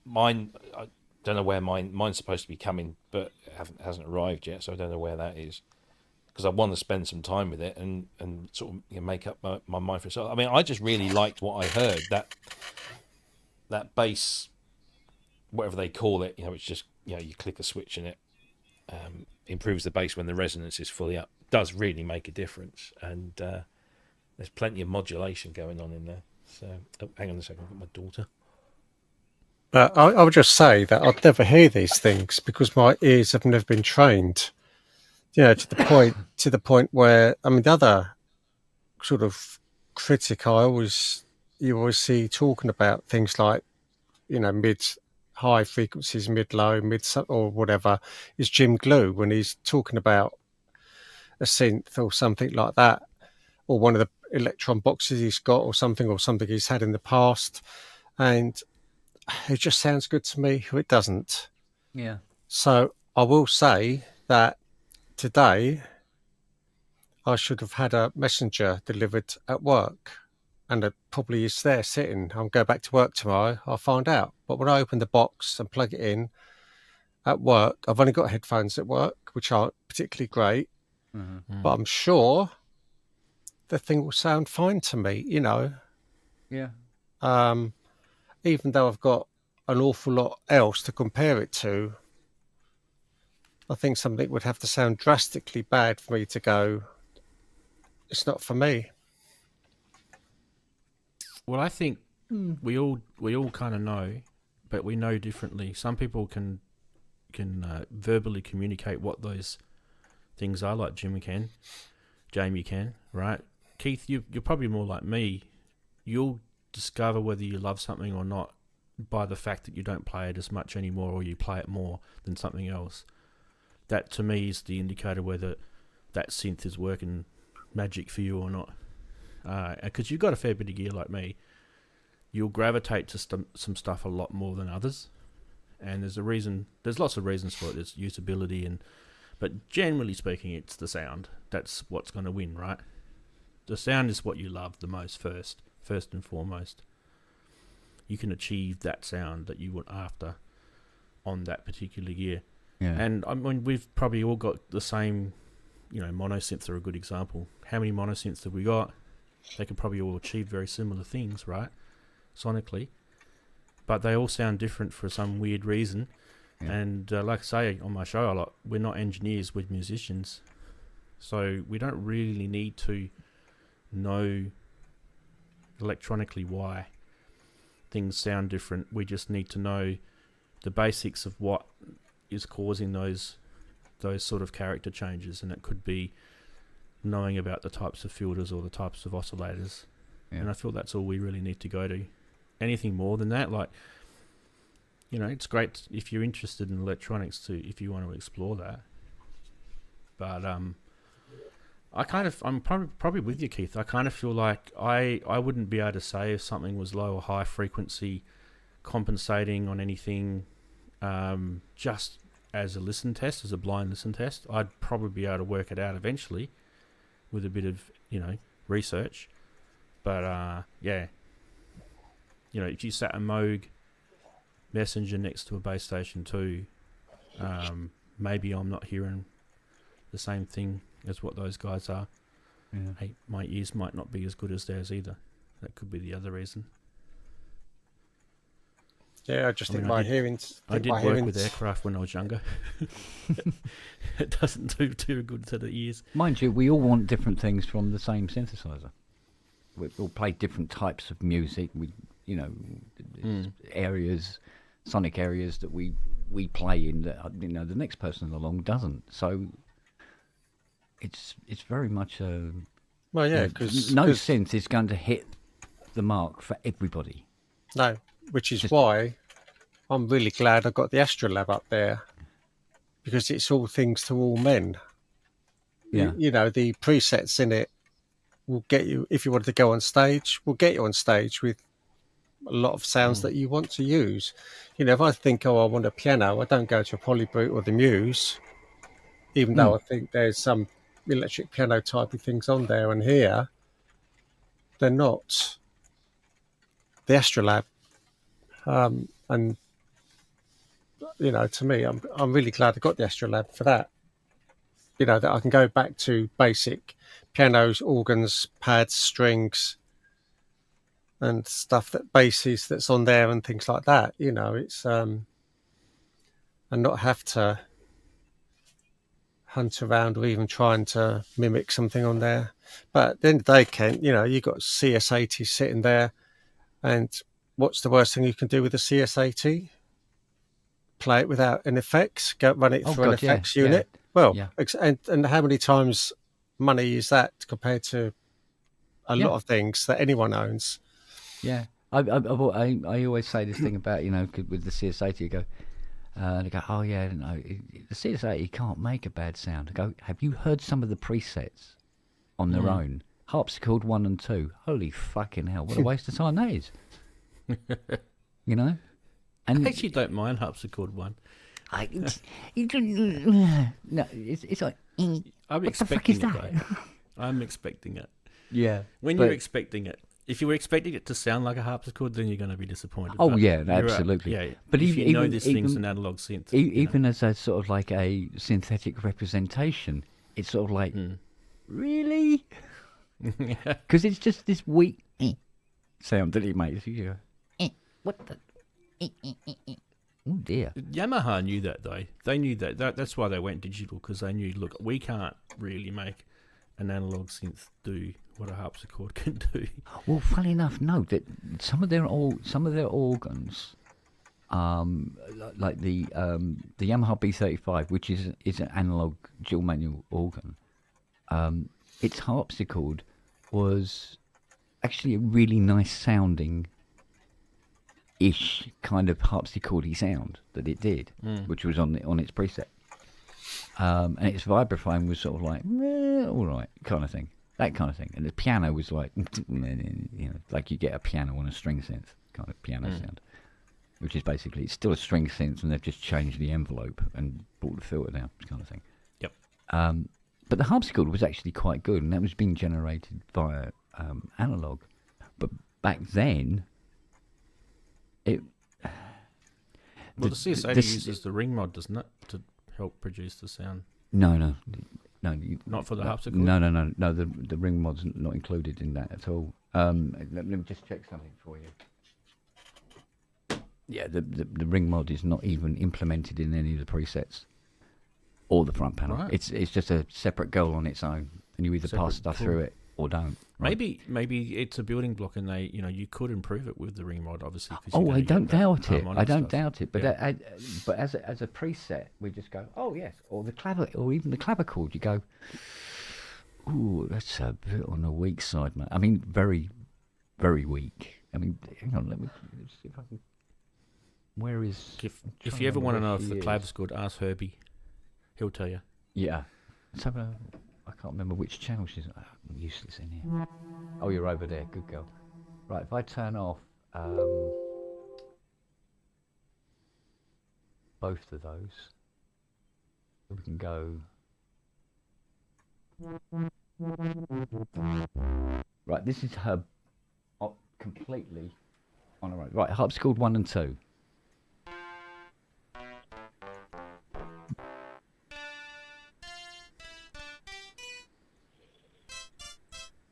Mine, I don't know where mine's supposed to be coming, but it hasn't arrived yet, so I don't know where that is. Because I want to spend some time with it and sort of make up my mind for itself. I mean, I just really liked what I heard. That bass, whatever they call it, it's just you click a switch and it improves the bass when the resonance is fully up. Does really make a difference, and there's plenty of modulation going on in there. So, hang on a second, I've got my daughter. I would just say that I'd never hear these things because my ears have never been trained. To the point where, I mean, the other sort of critic you always see talking about things like, mid-high frequencies, mid-low, or whatever, is Jim Glue when he's talking about a synth or something like that. or one of the Electron boxes he's got, or something he's had in the past, and it just sounds good to me. It doesn't. Yeah. So I will say that today I should have had a messenger delivered at work, and it probably is there sitting. I'll go back to work tomorrow, I'll find out. But when I open the box and plug it in at work, I've only got headphones at work, which aren't particularly great, but I'm sure the thing will sound fine to me, you know. Yeah. Even though I've got an awful lot else to compare it to, I think something would have to sound drastically bad for me to go, it's not for me. Well, I think we all kind of know, but we know differently. Some people can verbally communicate what those things are, like Jamie can, right? Keith, you're probably more like me. You'll discover whether you love something or not by the fact that you don't play it as much anymore, or you play it more than something else. That to me is the indicator whether that synth is working magic for you or not. Because you've got a fair bit of gear like me, you'll gravitate to some stuff a lot more than others, and there's lots of reasons for it. There's usability, but generally speaking, it's the sound. That's what's going to win, right? The sound is what you love the most first and foremost. You can achieve that sound that you want after on that particular gear. Yeah. And I mean, we've probably all got the same, monosynths are a good example. How many monosynths have we got? They can probably all achieve very similar things, right? Sonically. But they all sound different for some weird reason. Yeah. And like I say on my show a lot, we're not engineers, we're musicians. So we don't really need to know electronically why things sound different. We just need to know the basics of what is causing those sort of character changes, and it could be knowing about the types of filters or the types of oscillators. Yeah. And I feel that's all we really need to go to. Anything more than that, like, it's great if you're interested in electronics if you want to explore that. But I'm probably with you, Keith. I kind of feel like I wouldn't be able to say if something was low or high frequency compensating on anything, just as a listen test, as a blind listen test. I'd probably be able to work it out eventually with a bit of, research. But, if you sat a Moog Messenger next to a base station 2, maybe I'm not hearing the same thing as what those guys are. Yeah. Hey, my ears might not be as good as theirs either. That could be the other reason. Yeah, I think my hearing's... I did work with aircraft when I was younger. It doesn't do too good to the ears. Mind you, we all want different things from the same synthesizer. We all play different types of music. We, areas, sonic areas that we play in that the next person along doesn't. So it's very much a... Well, yeah, because... No synth is going to hit the mark for everybody. No. Which is why I'm really glad I got the Astrolab up there, because it's all things to all men. Yeah. The presets in it will get you, if you wanted to go on stage, will get you on stage with a lot of sounds that you want to use. If I think, I want a piano, I don't go to a Polybrute or the Muse, even though I think there's some electric piano type of things on there, and here they're not. The Astrolab. And to me, I'm really glad I got the Astrolab for that. That I can go back to basic pianos, organs, pads, strings, and stuff basses that's on there and things like that. It's and not have to hunt around or even trying to mimic something on there. But at the end of the day, Kent, you've got CS80 sitting there, and what's the worst thing you can do with a CS80? Play it without an effects, run it through an effects unit. Yeah. Well, and how many times money is that compared to a lot of things that anyone owns? Yeah, I always say this thing about with the CS80, you go, they go, oh yeah, no, the CS80 can't make a bad sound. I go, have you heard some of the presets on their own? harpsichord 1 and 2. Holy fucking hell! What a waste of time that is. You know. And I actually don't mind harpsichord 1. no, it's like. I'm what the fuck is expecting it, that? though. I'm expecting it. Yeah. When you're expecting it, if you were expecting it to sound like a harpsichord, then you're going to be disappointed. Oh But yeah, you're right. absolutely. Yeah, But if you know this thing's even, an analog synth, even as a sort of like a synthetic representation, it's sort of like, really? Because it's just this weak sound that it makes. You go, what the? Oh dear. Yamaha knew that though. They knew that. That's why they went digital, because they knew, look, we can't really make an analog synth do what a harpsichord can do. Well, funny enough, no. That some of their organs, like the Yamaha B35, which is an analog dual manual organ, its harpsichord was actually a really nice sounding ish kind of harpsichordy sound that it did, which was on its preset, and its vibraphone was sort of like all right kind of thing, that kind of thing, and the piano was like like you get a piano on a string synth kind of piano sound, which is basically, it's still a string synth and they've just changed the envelope and brought the filter down kind of thing. Yep. But the harpsichord was actually quite good, and that was being generated via analog, but back then the CSA uses the ring mod, doesn't it, to help produce the sound? No. Not for the harpsichord? No. The ring mod's not included in that at all. Let me just check something for you. Yeah, the ring mod is not even implemented in any of the presets or the front panel. Right. It's just a separate goal on its own, and you either pass stuff through it or don't. Right? Maybe it's a building block, and they, you could improve it with the ring mod, obviously. Oh, I don't doubt it. I don't stuff. doubt it. But but as a preset, we just go, oh yes, or the clavier, or even the clavichord. You go, ooh, that's a bit on the weak side, man. I mean, very, very weak. I mean, hang on, let's see if I can. Where is? If you ever want to know if the clavichord, ask Herbie. He'll tell you. Yeah. Let's have a. I can't remember which channel she's. I'm useless in here. Oh, you're over there. Good girl. Right, if I turn off both of those, we can go. Right, this is her completely on her own. Right, harpsichord 1 and 2.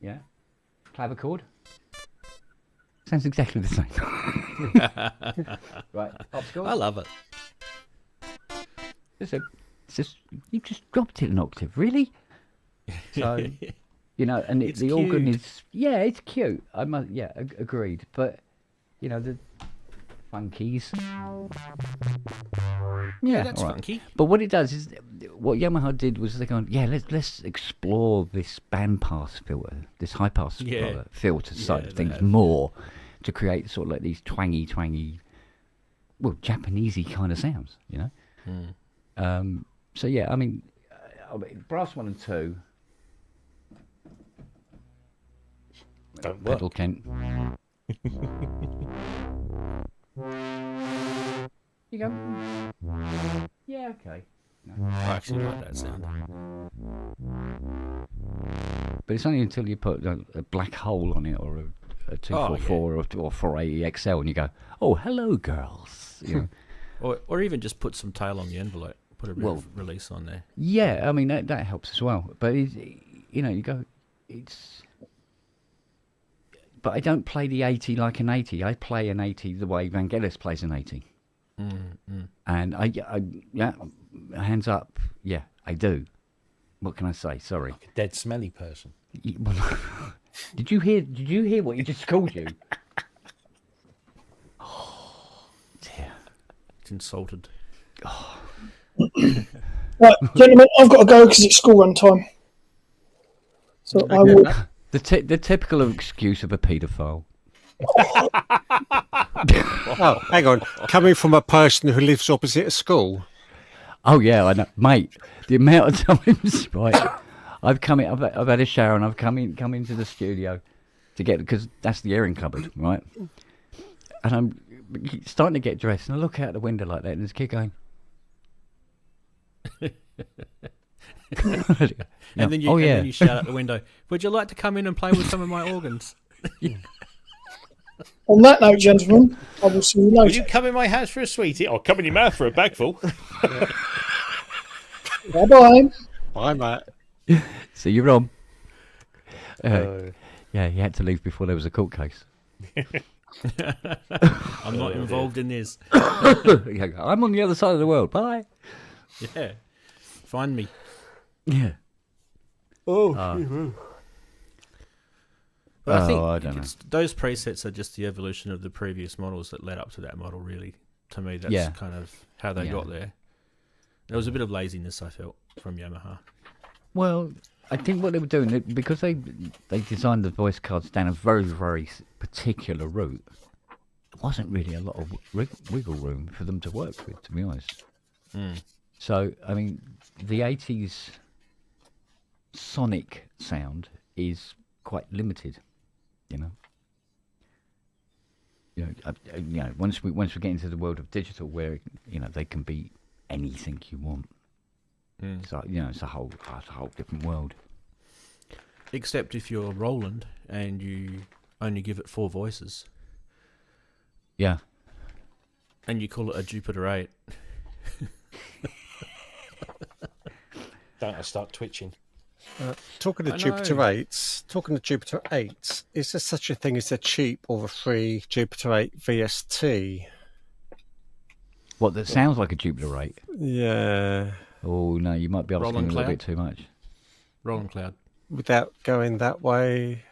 Yeah. Clavichord. Sounds exactly the same. Right. Harpsichord. I love it. It's just you just dropped it an octave, really. So, and the organ is it's cute. I must agreed. But the funkies. Yeah, that's funky. But what it does is, what Yamaha did was they're going, let's explore this bandpass filter, this high pass filter side of things more, to create sort of like these twangy, well, Japanesey kind of sounds, So yeah, I mean, brass 1 and 2. Don't Pedal Kent. You go. Yeah, okay. No. I actually like that sound. But it's only until you put a black hole on it, or a 244 or 480 XL, and you go, oh, hello, girls. Or even just put some tail on the envelope. Put a bit of release on there. Yeah, I mean, that helps as well. But, you go, it's... But I don't play the 80 like an 80. I play an 80 the way Vangelis plays an 80. And I hands up, I do. What can I say? Sorry. Like a dead, smelly person. Did you hear what he just called you? Oh, dear. It's insulted. Oh. Right, gentlemen, I've got to go because it's school run time. So I will. The typical excuse of a paedophile. Oh, hang on. Coming from a person who lives opposite a school. Oh yeah, I know, mate. The amount of times, right? I've had a shower and I've come into the studio to get, because that's the airing cupboard, right? And I'm starting to get dressed, and I look out the window like that, and there's a kid going. And then you shout out the window, "Would you like to come in and play with some of my organs?" On that note, gentlemen, I will see you later. Will you come in my house for a sweetie? I'll come in your mouth for a bagful. Bye-bye. Bye, mate. See you, Rob. Yeah, he had to leave before there was a court case. I'm not involved in this. I'm on the other side of the world. Bye. Yeah. Find me. Yeah. But I think I don't know. those presets are just the evolution of the previous models that led up to that model, really. To me, that's kind of how they got there. There was a bit of laziness, I felt, from Yamaha. Well, I think what they were doing, because they designed the voice cards down a very, very particular route, there wasn't really a lot of wiggle room for them to work with, to be honest. So, I mean, the 80s sonic sound is quite limited, you know. Once we get into the world of digital, where they can be anything you want. So it's a whole different world. Except if you're Roland and you only give it 4 voices. Yeah. And you call it a Jupiter 8. Don't I start twitching? Talking to Jupiter 8s, is there such a thing as a cheap or a free Jupiter 8 VST? What, that sounds like a Jupiter 8? Yeah. Oh, no, you might be asking Roland a little Cloud? bit too much. Roland Cloud. Without going that way.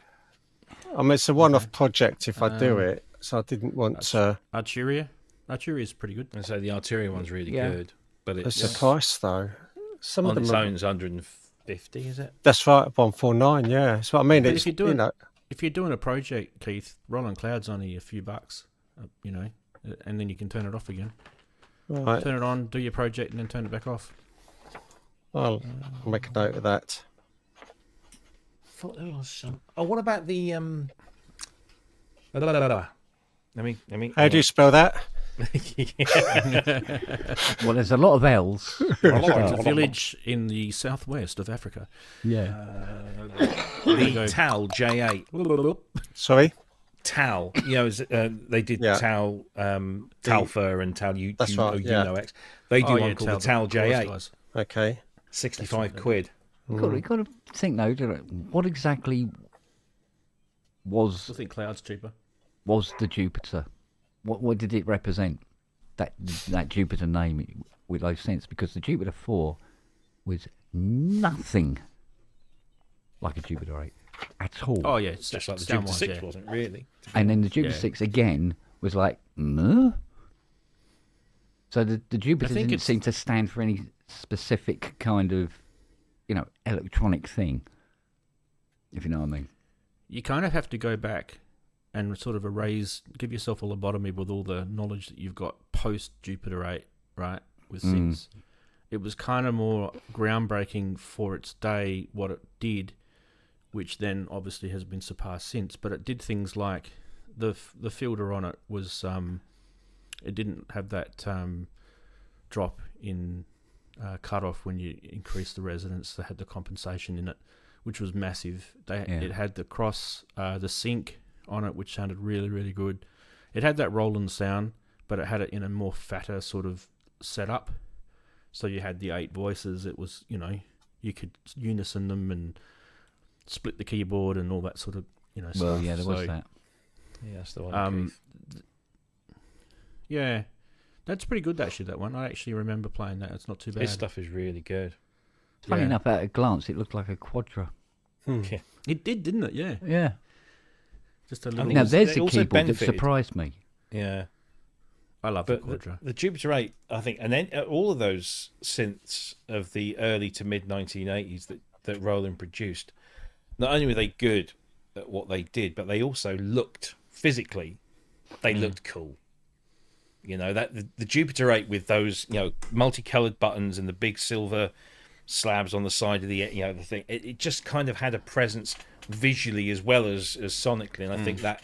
I mean, it's a one-off project if I do it, so I didn't want to... Arturia is pretty good. And so the Arturia one's really good. But it's the price, though. Some on of them its own is 150, is it? That's right, 149, yeah. That's what I mean. But It's, if you're doing a project, Keith, Roland Cloud's only a few bucks, and then you can turn it off again. Right. Turn it on, do your project, and then turn it back off. I'll make a note of that. Thought there was some. Oh, what about the Let me. How do you spell that? Well, there's a lot of L's. It's a village in the southwest of Africa. Yeah. The Tal J8. Sorry? Tal. They did Tal Talfur and Tal That's right, X. They do one called the Tal J8. Okay. 65 quid. You got to think though, what exactly was... I think Cloud's cheaper. Was the Jupiter? What did it represent? That Jupiter name with those cents, because the Jupiter 4 was nothing like a Jupiter 8 at all. Oh yeah, it's just like the Jupiter 6 wasn't really. And then the Jupiter 6 again was like, meh? So the Jupiter didn't seem to stand for any specific kind of, electronic thing, if you know what I mean. You kind of have to go back and sort of give yourself a lobotomy with all the knowledge that you've got post Jupiter 8, right? With synths. It was kind of more groundbreaking for its day, what it did, which then obviously has been surpassed since. But it did things like the filter on it was, it didn't have that drop in cutoff when you increase the resonance. They had the compensation in it, which was massive. It had the sync on it, which sounded really, really good. It had that Roland sound, but it had it in a more fatter sort of setup. So you had the 8 voices. It was, you could unison them and split the keyboard and all that sort of, stuff. Well, yeah, there was that. Yeah, that's the one. Yeah, that's pretty good, actually, that one. I actually remember playing that. It's not too bad. His stuff is really good. Funny enough, at a glance, it looked like a Quadra. Yeah. It did, didn't it? Yeah. Yeah. Just a little... Now, there's the keyboard that surprised me. Yeah. I love the Quadra. The Jupiter 8, I think, and then all of those synths of the early to mid 1980s that Roland produced, not only were they good at what they did, but they also looked physically, they looked cool. That the Jupiter 8 with those multicolored buttons and the big silver slabs on the side of the the thing. It just kind of had a presence visually as well as sonically, and I think that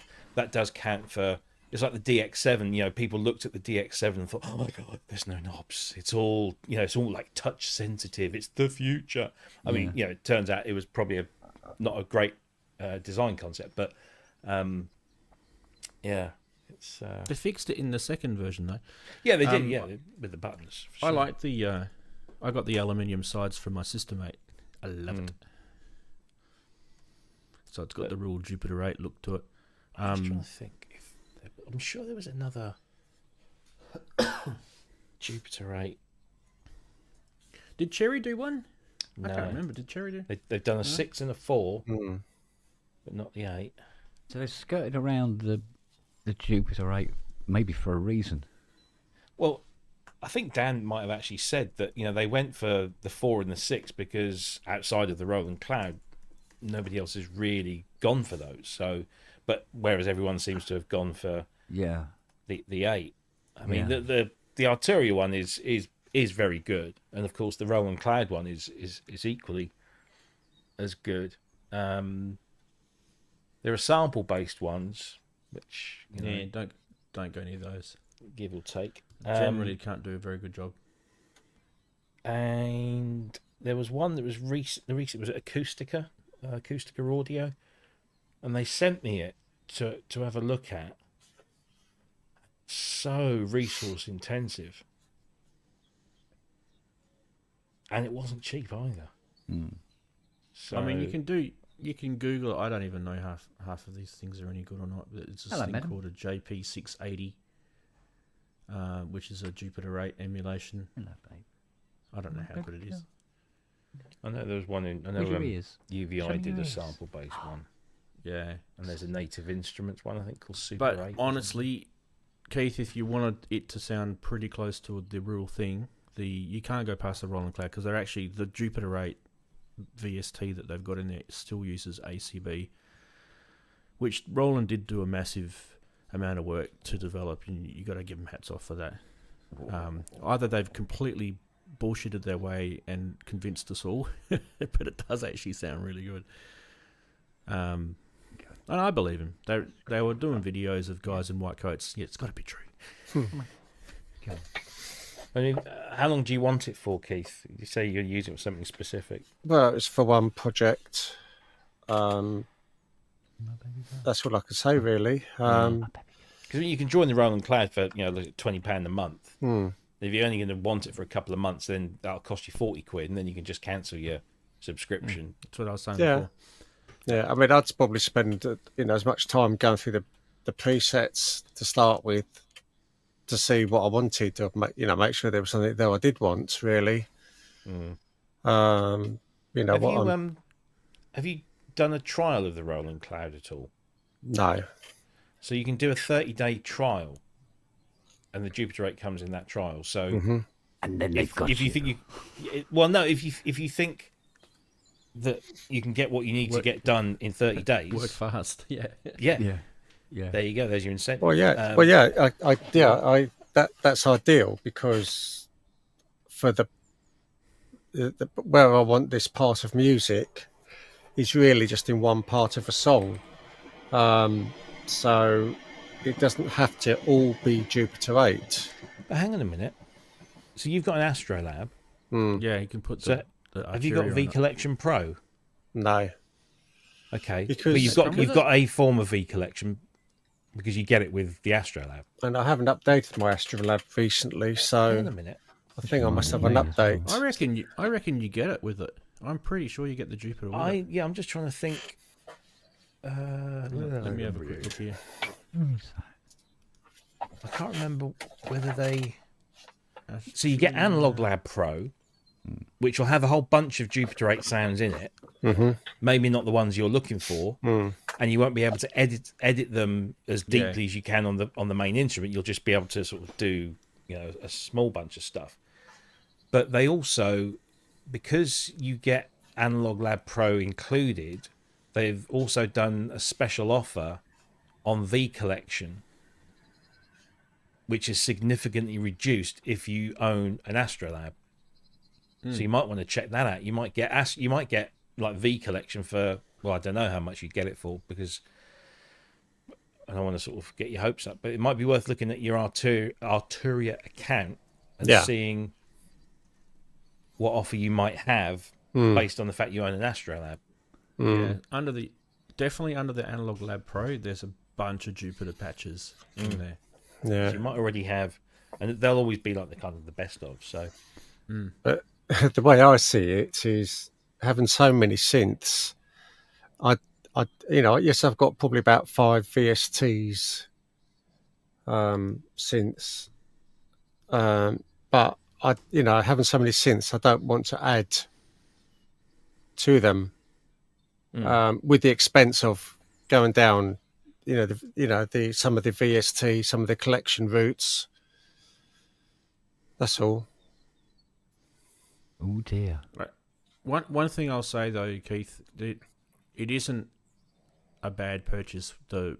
does count for. It's like the DX7. People looked at the DX7 and thought, "Oh my god, there's no knobs. It's all it's all like touch sensitive. It's the future." I mean, it turns out it was probably not a great design concept, but it's. They fixed it in the second version though. Yeah, they did. With the buttons. I like the. I got the aluminium sides from my sister, mate. I love it. So it's got the real Jupiter 8 look to it. I'm trying to think. I'm sure there was another Jupiter 8. Did Cherry do one? No. I can't remember. Did Cherry do? They've done a 6 and a 4, but not the 8. So they skirted around the Jupiter 8 maybe for a reason. Well, I think Dan might have actually said that they went for the 4 and the 6 because outside of the Roland Cloud, nobody else has really gone for those. So, but whereas everyone seems to have gone for the 8. I mean, the Arturia one is very good, and of course the Roland Cloud one is equally as good. There are sample based ones, which don't go near those. Give or take. Generally, can't do a very good job. And there was one that was recent. It was Acoustica Audio, and they sent me it to have a look at. So resource intensive, and it wasn't cheap either. So, I mean, you can Google it. I don't even know half of these things are any good or not. But it's a thing called a JP680, which is a Jupiter 8 emulation. Hello, babe. I don't know how good it is. I know there was one in. I know UVI did a sample based one. Yeah, and there's a Native Instruments one I think called Super 8. But honestly, Keith, if you wanted it to sound pretty close to the real thing, you can't go past the Roland Cloud because they're actually the Jupiter 8 VST that they've got in there still uses ACB, which Roland did do a massive amount of work to develop, and you got to give them hats off for that. Either they've completely bullshitted their way and convinced us all, but it does actually sound really good. And I believe him. They were doing videos of guys in white coats. Yeah, it's got to be true. I mean, how long do you want it for, Keith? You say you're using it for something specific. Well, it's for one project. That's all I can say, really. Because you can join the Roland Cloud for £20 a month. If you're only going to want it for a couple of months, then that'll cost you £40, and then you can just cancel your subscription. That's what I was saying before. Yeah, I mean, I'd probably spend as much time going through the presets to start with, to see what I wanted to make sure there was something there I did want, really. Have you done a trial of the Roland Cloud at all? No. So you can do a 30-day trial, and the Jupiter 8 comes in that trial. So, and then if you think if you think that you can get what you need to get done in 30 days, work fast. Yeah. There you go. There's your incentive. Well, that's ideal, because for the where I want this part of music is really just in one part of a song, so it doesn't have to all be Jupiter 8. But hang on a minute. So you've got an Astrolab. Yeah, you can put. Have you got V Collection Pro? No. Okay, because but you've got a form of V Collection, because you get it with the Astrolab. And I haven't updated my Astrolab recently, so hang on a minute. I think I must have an update. I reckon you get it with it. I'm pretty sure you get the Jupiter with it. Yeah, I'm just trying to think. Let me have a quick look here. I can't remember whether they. So you get Analog Lab Pro, which will have a whole bunch of Jupiter 8 sounds in it. Maybe not the ones you're looking for, and you won't be able to edit them as deeply as you can on the main instrument. You'll just be able to sort of do a small bunch of stuff. But they also, because you get Analog Lab Pro included, they've also done a special offer on V Collection, which is significantly reduced if you own an Astrolab. So you might want to check that out. You might get like V collection for, well, I don't know how much you'd get it for, because I don't want to sort of get your hopes up, but it might be worth looking at your Arturia account and seeing what offer you might have based on the fact you own an Astrolab. Yeah, definitely under the Analog Lab Pro, there's a bunch of Jupiter patches in there. Yeah, so you might already have, and they'll always be like the kind of the best of. So, but the way I see it is having so many synths. Yes, I've got probably about 5 VSTs synths, but having so many synths, I don't want to add to them with the expense of going down, some of the VST, some of the collection routes. That's all. Oh dear. Right. One thing I'll say though, Keith, it isn't a bad purchase. The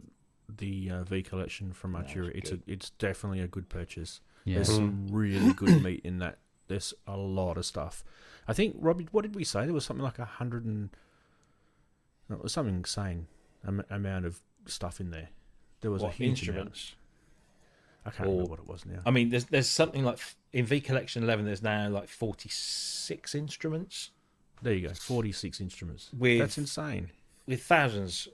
V collection from Arturia, it's definitely a good purchase. Yeah. There's some really good meat in that. There's a lot of stuff. I think, Robbie, what did we say? There was something like 100 and it was something insane amount of stuff in there. There was a huge instruments. I can't remember what it was now. I mean, there's something like in V Collection 11. There's now like 46 instruments. There you go, 46 instruments. That's insane. With thousands,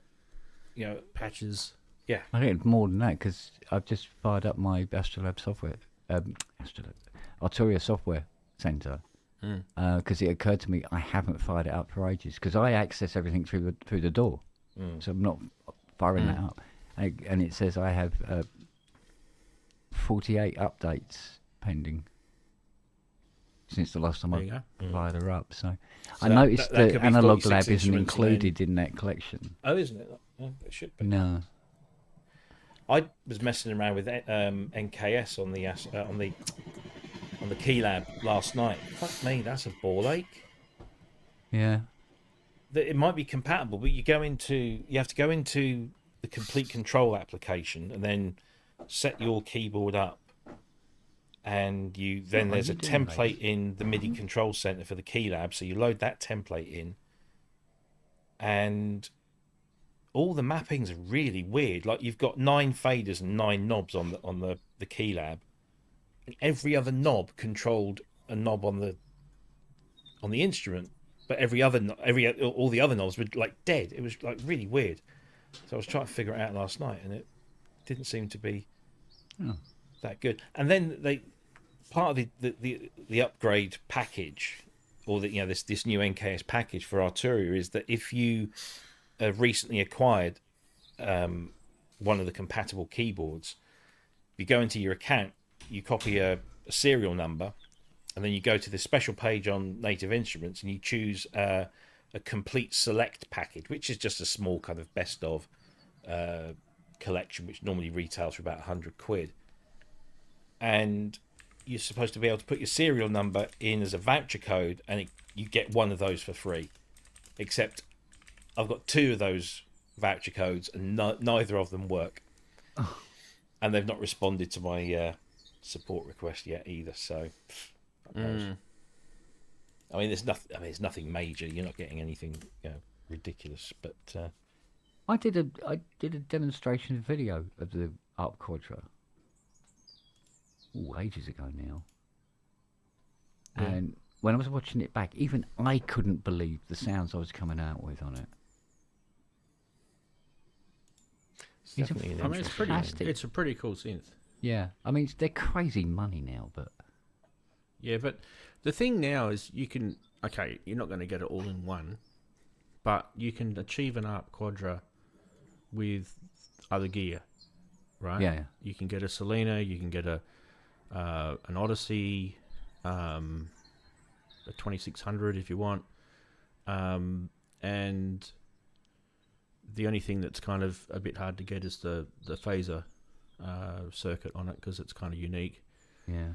patches. Yeah, I think it's more than that, because I've just fired up my Astrolab software, Arturia software center, because it occurred to me I haven't fired it up for ages, because I access everything through the door, so I'm not firing that up, and it says I have 48 updates pending since the last time I fired her up. So I noticed that Analog Lab isn't included in that collection. Oh, isn't it? Oh, it should be. No. I was messing around with NKS on the Key Lab last night. Fuck me, that's a ball ache. Yeah. It might be compatible, but you have to go into the complete control application and then set your keyboard up, and there's a template in the MIDI control center for the Key Lab, so you load that template in, and all the mappings are really weird. Like, you've got 9 faders and 9 knobs on the Key Lab, and every other knob controlled a knob on the instrument, but all the other knobs were like dead. It was like really weird. So I was trying to figure it out last night, and it didn't seem to be that good. And then part of the upgrade package, or this new NKS package for Arturia, is that if you recently acquired one of the compatible keyboards, you go into your account, you copy a serial number, and then you go to this special page on Native Instruments, and you choose a complete select package, which is just a small kind of best of collection, which normally retails for about £100, and you're supposed to be able to put your serial number in as a voucher code, and you get one of those for free. Except I've got 2 of those voucher codes, and neither of them work. And they've not responded to my support request yet either. So, I mean, there's nothing major. You're not getting anything ridiculous. But I did a demonstration video of the ARP Quadra. Ages ago now. Yeah. And when I was watching it back, even I couldn't believe the sounds I was coming out with on it. It's a pretty cool synth. Yeah, I mean, they're crazy money now, but... Yeah, but the thing now is you're not going to get it all in one, but you can achieve an ARP Quadra with other gear, right? Yeah. You can get a Selena, you can get an Odyssey, a 2600 if you want, and the only thing that's kind of a bit hard to get is the phaser circuit on it, because it's kind of unique. Yeah.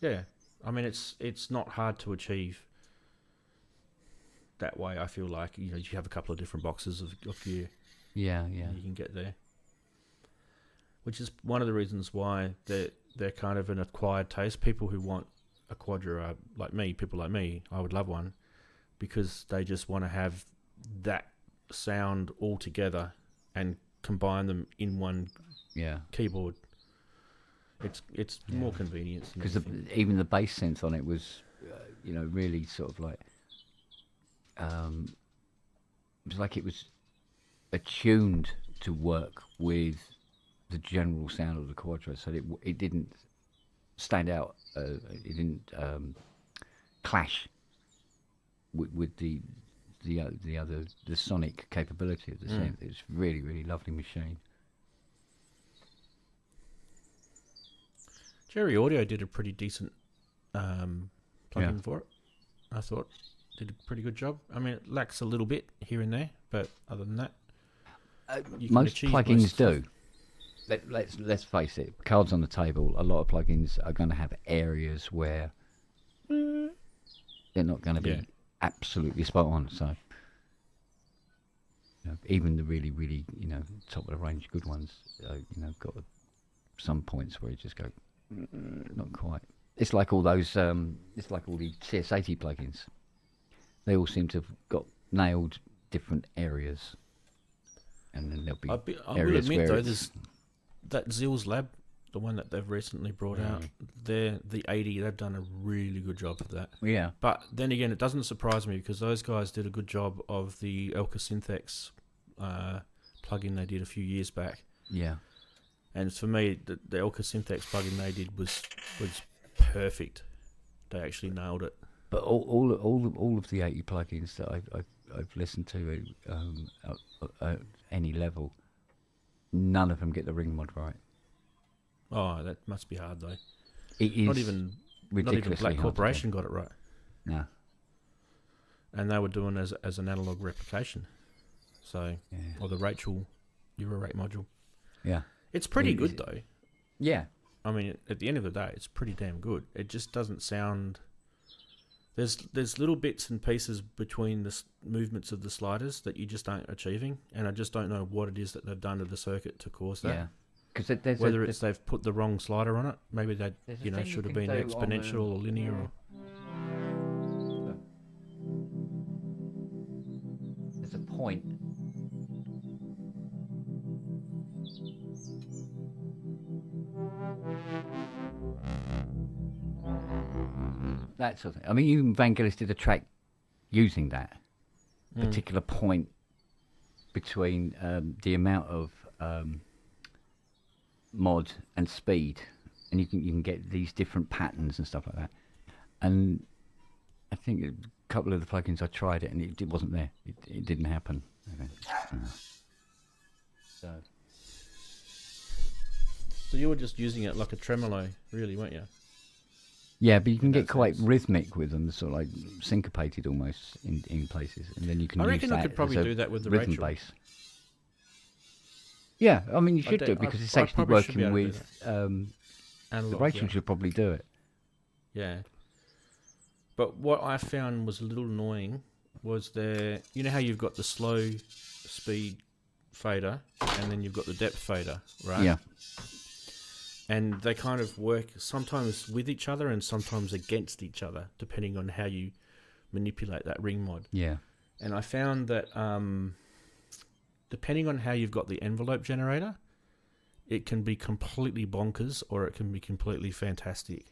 Yeah. I mean, it's not hard to achieve that way. I feel like you have a couple of different boxes of gear. Yeah. You can get there, which is one of the reasons why they're kind of an acquired taste. People who want a Quadra like me, people like me, I would love one because they just want to have that sound all together and combine them in one keyboard. It's more convenience because even the bass sense on it was, really sort of like it was like it was attuned to work with the general sound of the Quadra, so it didn't stand out. It didn't clash with the sonic capability of the synth. It was really, really lovely machine. Jerry Audio did a pretty decent plugin for it. I thought did a pretty good job. I mean, it lacks a little bit here and there, but other than that, most plugins do. Let's face it. Cards on the table. A lot of plugins are going to have areas where they're not going to be absolutely spot on. So, even the really, really, top of the range good ones, got some points where you just go, not quite. It's like all those. It's like all the CS80 plugins. They all seem to have got nailed different areas, and then there'll be I will admit though, there's that Zill's Lab, the one that they've recently brought out. The 80, they've done a really good job of that. Yeah. But then again, it doesn't surprise me because those guys did a good job of the Elka Synthex plugin they did a few years back. Yeah. And for me, the Elka Synthex plugin they did was perfect. They actually nailed it. But all of the 80 plugins that I've listened to at any level, none of them get the ring mod right. Oh, that must be hard though. It is not even Black Corporation got it right. No. And they were doing as an analog replication. So, or the Rachel Eurorate module. Yeah. It's pretty good though. Yeah. I mean, at the end of the day, it's pretty damn good. It just doesn't sound. There's little bits and pieces between the movements of the sliders that you just aren't achieving, and I just don't know what it is that they've done to the circuit to cause that. Yeah. Because whether it's they've put the wrong slider on it, maybe they should have been exponential or linear. Or... There's a point. That sort of thing. I mean, even Vangelis did a track using that particular point between the amount of mod and speed, and you can get these different patterns and stuff like that. And I think a couple of the plugins I tried it, and it wasn't there. It didn't happen. So you were just using it like a tremolo, really, weren't you? Yeah, but you can get quite rhythmic with them, sort of like syncopated almost in places, and then you can. I use reckon that I could probably as a do that with the rhythm Rachel. bass. Yeah, I mean you should do it because it's actually working with analog, the Rachel should probably do it. Yeah. But what I found was a little annoying was you know how you've got the slow speed fader and then you've got the depth fader, right? Yeah. And they kind of work sometimes with each other and sometimes against each other, depending on how you manipulate that ring mod. Yeah. And I found that depending on how you've got the envelope generator, it can be completely bonkers or it can be completely fantastic.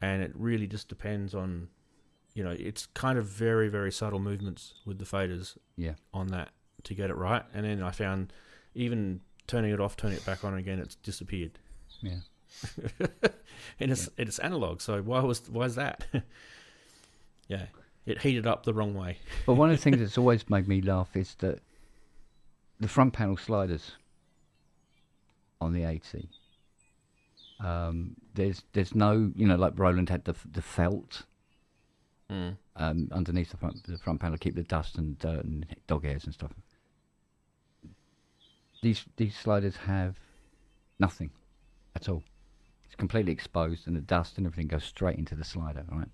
And it really just depends on, it's kind of very, very subtle movements with the faders on that to get it right. And then I found even turning it off, turning it back on again, it's disappeared. Yeah. And it's analog, so why is that? Yeah. It heated up the wrong way. But one of the things that's always made me laugh is that the front panel sliders on the 80, there's no, like Roland had the felt underneath the front panel to keep the dust and dirt and dog hairs and stuff. These sliders have nothing at all. It's completely exposed, and the dust and everything goes straight into the slider, right?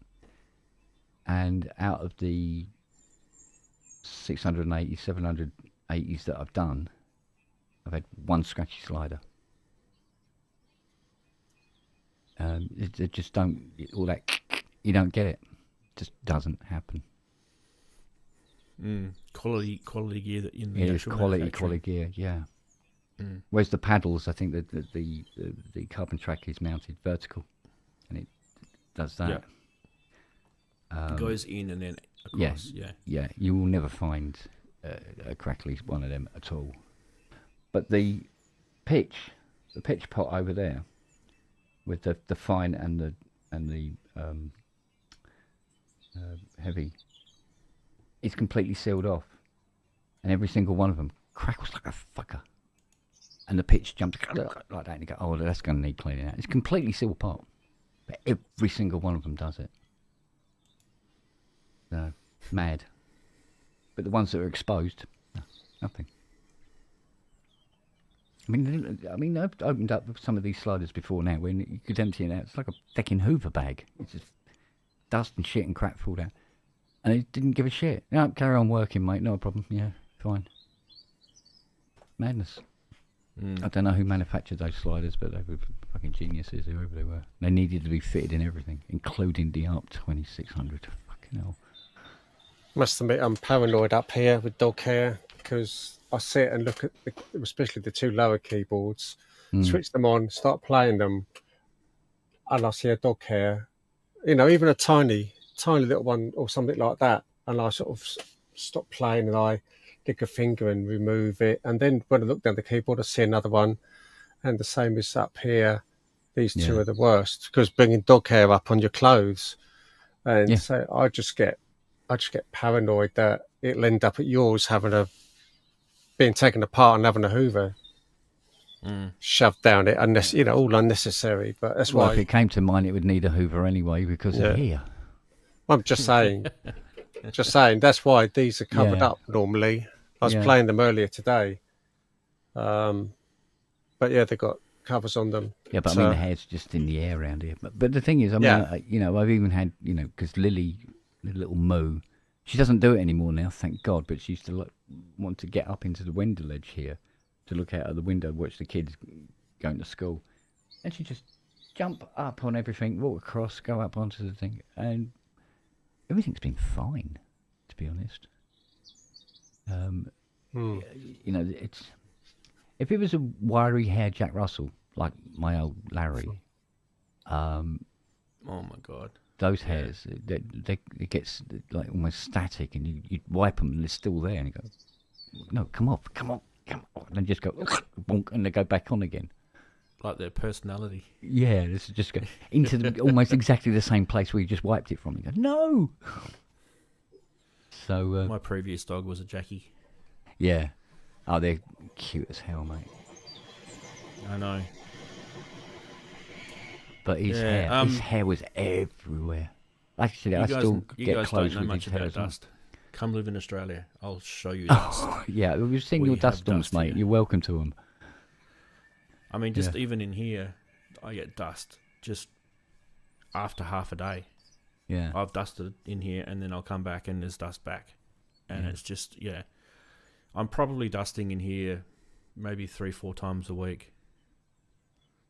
And out of the 680, 780s that I've done, I've had one scratchy slider. It just don't all that. You don't get it. Just doesn't happen. Quality gear that in the It is actual quality gear. Yeah. Whereas the paddles, I think that the carbon track is mounted vertical, and it does that. It goes in and then across. Yeah. You will never find a crackly one of them at all. But the pitch pot over there, with the fine and the heavy, it's completely sealed off, and every single one of them crackles like a fucker. And the pitch jumps like that, and you go, oh, that's going to need cleaning out. It's completely sealed apart, but every single one of them does it. So, mad. But the ones that are exposed, no, nothing. I mean, I've opened up some of these sliders before now, when you could empty it out. It's like a fucking Hoover bag. It's just dust and shit and crap fall down. And it didn't give a shit. No, carry on working, mate. No problem. Yeah, fine. Madness. I don't know who manufactured those sliders, but they were fucking geniuses, whoever they were. They needed to be fitted in everything, including the ARP 2600. Fucking hell. Must admit, I'm paranoid up here with dog hair, because I sit and look at, especially the two lower keyboards, switch them on, start playing them, and I see a dog hair, even a tiny little one or something like that, and I sort of stop playing and I lick a finger and remove it, and then when I look down the keyboard I see another one, and the same is up here. These two are the worst, because bringing dog hair up on your clothes, and so I just get paranoid that it'll end up at yours being taken apart and having a Hoover shoved down it, unless all unnecessary. But that's why if it came to mine, it would need a Hoover anyway, because of here. I'm just saying. That's why these are covered up normally. I was playing them earlier today, but they've got covers on them. Yeah, but I mean the hair's just in the air around here. But the thing is, I mean, I've even had because Lily, the little moo, she doesn't do it anymore now, thank God. But she used to want to get up into the window ledge here to look out of the window, watch the kids going to school, and she just jump up on everything, walk across, go up onto the thing, and everything's been fine, to be honest. It's if it was a wiry hair Jack Russell like my old Larry, oh my God, those hairs, it gets like almost static, and you wipe them and they're still there, and you go, no, come on, and then just go bonk, and they go back on again. Like their personality. Yeah, this is just go into almost exactly the same place where you just wiped it from. You go, no. So my previous dog was a Jackie. Yeah. Oh, they're cute as hell, mate. I know. But his hair was everywhere. Actually, I still get close with his hair. Dust. Come live in Australia. I'll show you dust. Yeah, we've seen your dust storms, mate. Here. You're welcome to them. I mean, even in here, I get dust just after half a day. Yeah. I've dusted in here, and then I'll come back and there's dust back. And it's just, I'm probably dusting in here maybe 3-4 times a week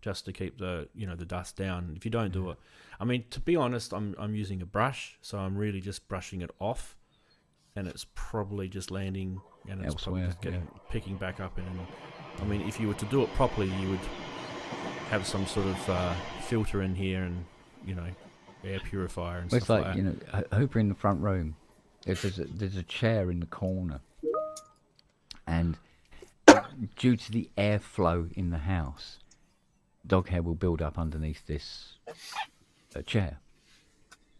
just to keep the dust down. If you don't do it, I mean, to be honest, I'm using a brush, so I'm really just brushing it off, and it's probably just landing and it's elsewhere, probably just picking back up. And I mean, if you were to do it properly, you would have some sort of filter in here and, air purifier and stuff like that. Over in the front room, there's a chair in the corner, and due to the airflow in the house, dog hair will build up underneath this chair,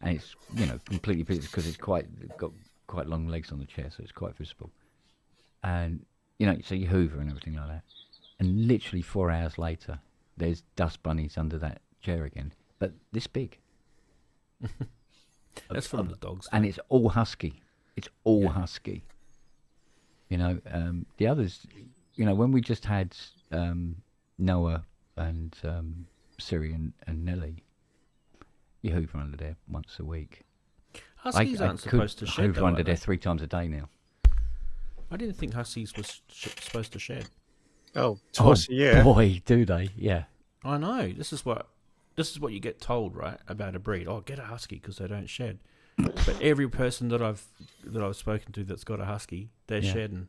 and it's completely visible because it's got quite long legs on the chair, so it's quite visible. And so you hoover and everything like that, and literally 4 hours later, there's dust bunnies under that chair again, but this big. That's from the dogs, and it's all husky. It's all husky. The others, when we just had Noah and Siri and Nelly, you hoover under there once a week. Huskies aren't supposed to shed. I hoover under there 3 times a day now. I didn't think huskies was supposed to shed. Oh, twice a year. Boy, do they? Yeah. I know. This is what this is what you get told, right, about a breed. Oh, get a husky because they don't shed. But every person that I've spoken to that's got a husky, they're shedding.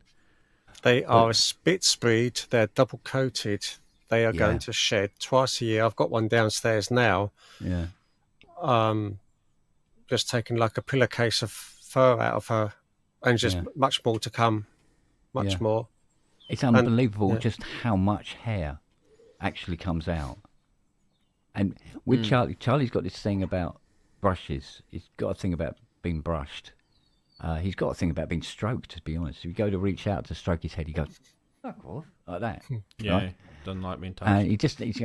They are a Spitz breed. They're double coated. They are going to shed twice a year. I've got one downstairs now. Yeah. Just taking like a pillowcase of fur out of her, and just much more to come. Much more. It's unbelievable just how much hair actually comes out. And with Charlie's got this thing about brushes. He's got a thing about being brushed. He's got a thing about being stroked, to be honest. If you go to reach out to stroke his head, he goes, fuck off, like that. Yeah, right? doesn't like being touched. And he's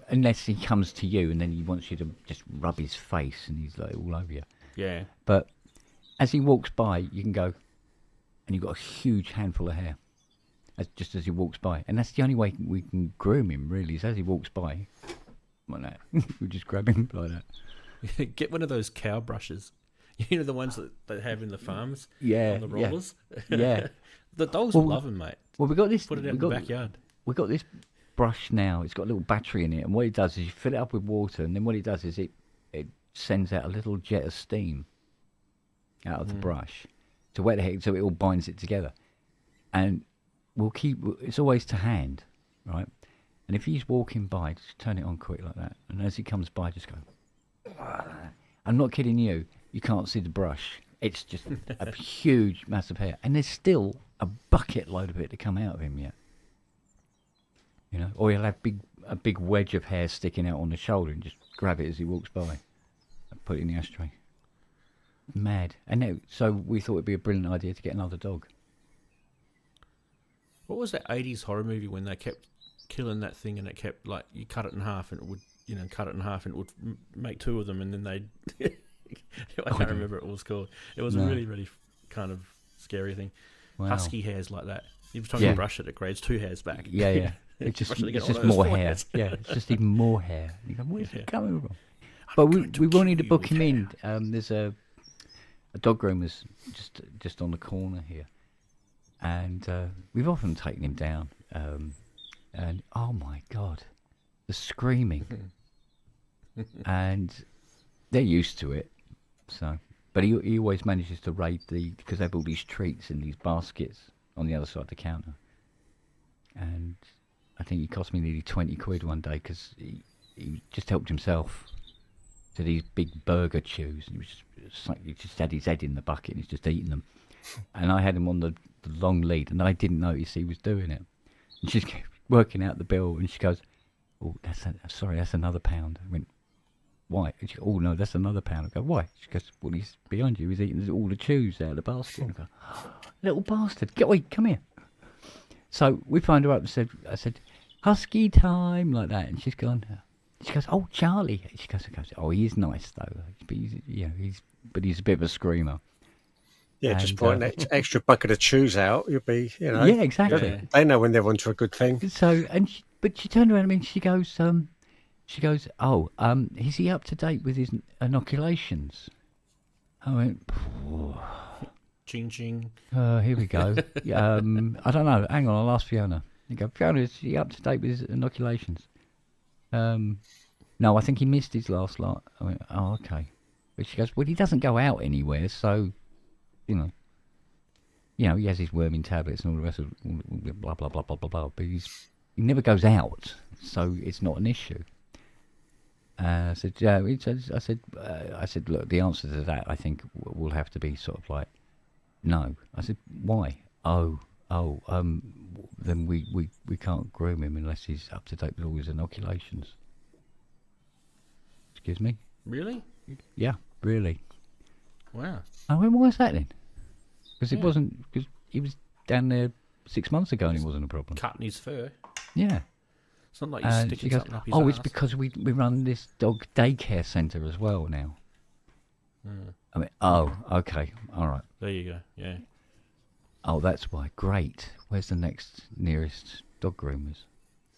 unless he comes to you and then he wants you to just rub his face and he's like all over you. Yeah. But as he walks by, you can go, and you've got a huge handful of hair. Just as he walks by. And that's the only way we can groom him, really, is as he walks by. Like that. We just grab him like that. Get one of those cow brushes. You know, the ones that they have in the farms? Yeah. On the rollers? Yeah. The dogs will love them, mate. Well, we got this. Put it out in the backyard. We've got this brush now. It's got a little battery in it. And what it does is you fill it up with water. And then what it does is it sends out a little jet of steam out of the brush to wet the hair, so it all binds it together. And it's always to hand, right? And if he's walking by, just turn it on quick like that. And as he comes by, just go. I'm not kidding you. You can't see the brush. It's just a huge mass of hair. And there's still a bucket load of it to come out of him yet. You know, or he'll have a big wedge of hair sticking out on the shoulder and just grab it as he walks by and put it in the ashtray. Mad. And so we thought it'd be a brilliant idea to get another dog. What was that 80s horror movie when they kept killing that thing and it kept, like, you cut it in half and it would, cut it in half and it would make two of them and then they'd... I can't remember what it was called. It was a really, really kind of scary thing. Wow. Husky hairs like that. He was trying to brush it grades 2 hairs back. Yeah. It's just more hair. Yeah, it's just even more hair. You go, where's it coming from? But we wanted to book him in. There's a dog groomer's just on the corner here. And we've often taken him down. And oh my God, the screaming. And they're used to it. So, but he always manages to raid because they have all these treats in these baskets on the other side of the counter. And I think he cost me nearly 20 quid one day because he just helped himself to these big burger chews. He just had his head in the bucket and he's just eating them. And I had him on the long lead and I didn't notice he was doing it. And she's working out the bill and she goes, "Oh, that's another £1." I went, "Why?" And she goes, "Oh no, that's another £1." I go, "Why?" She goes, "Well, he's behind you. He's eating all the chews out of the basket." I go, "Oh, little bastard, come here." So we phoned her up and I said, "Husky time," like that, and she's gone. She goes, "Oh, Charlie." She goes, "Oh, he is nice though, but he's a bit of a screamer." Yeah, and just putting an extra bucket of chews out, you'll be, Yeah, exactly. They know when they're onto a good thing. So, but she turned around to me and she goes, "Oh, is he up to date with his inoculations?" I went, Ching ching. Here we go. I don't know. Hang on, I'll ask Fiona. You go, "Fiona, is he up to date with his inoculations?" No, I think he missed his last lot. I went, "Oh, okay." But she goes, "Well, he doesn't go out anywhere, so he has his worming tablets and all the rest of blah blah blah blah blah blah. But he never goes out, so it's not an issue." I said, "Look, the answer to that, I think, will have to be sort of like, no." I said, "Why?" Then we can't groom him unless he's up to date with all his inoculations. Excuse me? Really? Yeah, really. Wow. I went, "Why is that then?" Because it wasn't, because he was down there 6 months ago and it wasn't a problem. Cutting his fur. Yeah. It's not like you're sticking something up his ass. It's because we run this dog daycare centre as well now. I mean, okay, all right. There you go, yeah. Oh, that's why. Great. Where's the nearest dog groomers?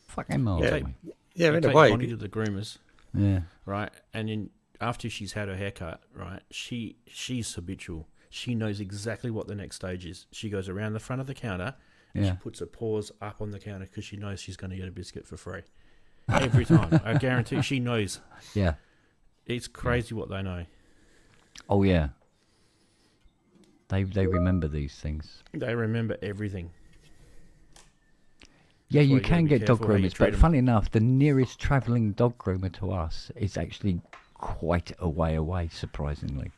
Fucking miles away. Yeah, in a way. Bonnie to the groomers. Yeah. Right, and then after she's had her haircut, right, she's habitual. She knows exactly what the next stage is. She goes around the front of the counter and she puts her paws up on the counter because she knows she's going to get a biscuit for free. Every time. I guarantee she knows. Yeah. It's crazy what they know. Oh, yeah. They remember these things. They remember everything. Yeah, That's why you you gotta can be get dog careful how you groomers, treat but 'em. funny enough, the nearest travelling dog groomer to us is actually quite a way away, surprisingly.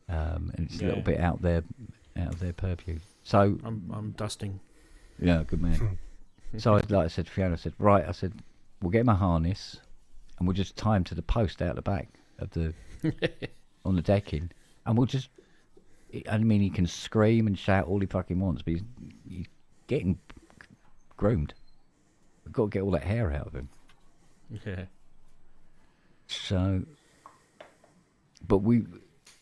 And it's a little bit out of their purview. So I'm dusting. yeah, good man. So like I said to Fiona, I said, right, I said, we'll get him a harness and we'll just tie him to the post out the back of the on the decking, and we'll just. I mean, he can scream and shout all he fucking wants, but he's getting groomed. We've got to get all that hair out of him. Yeah. So, but we,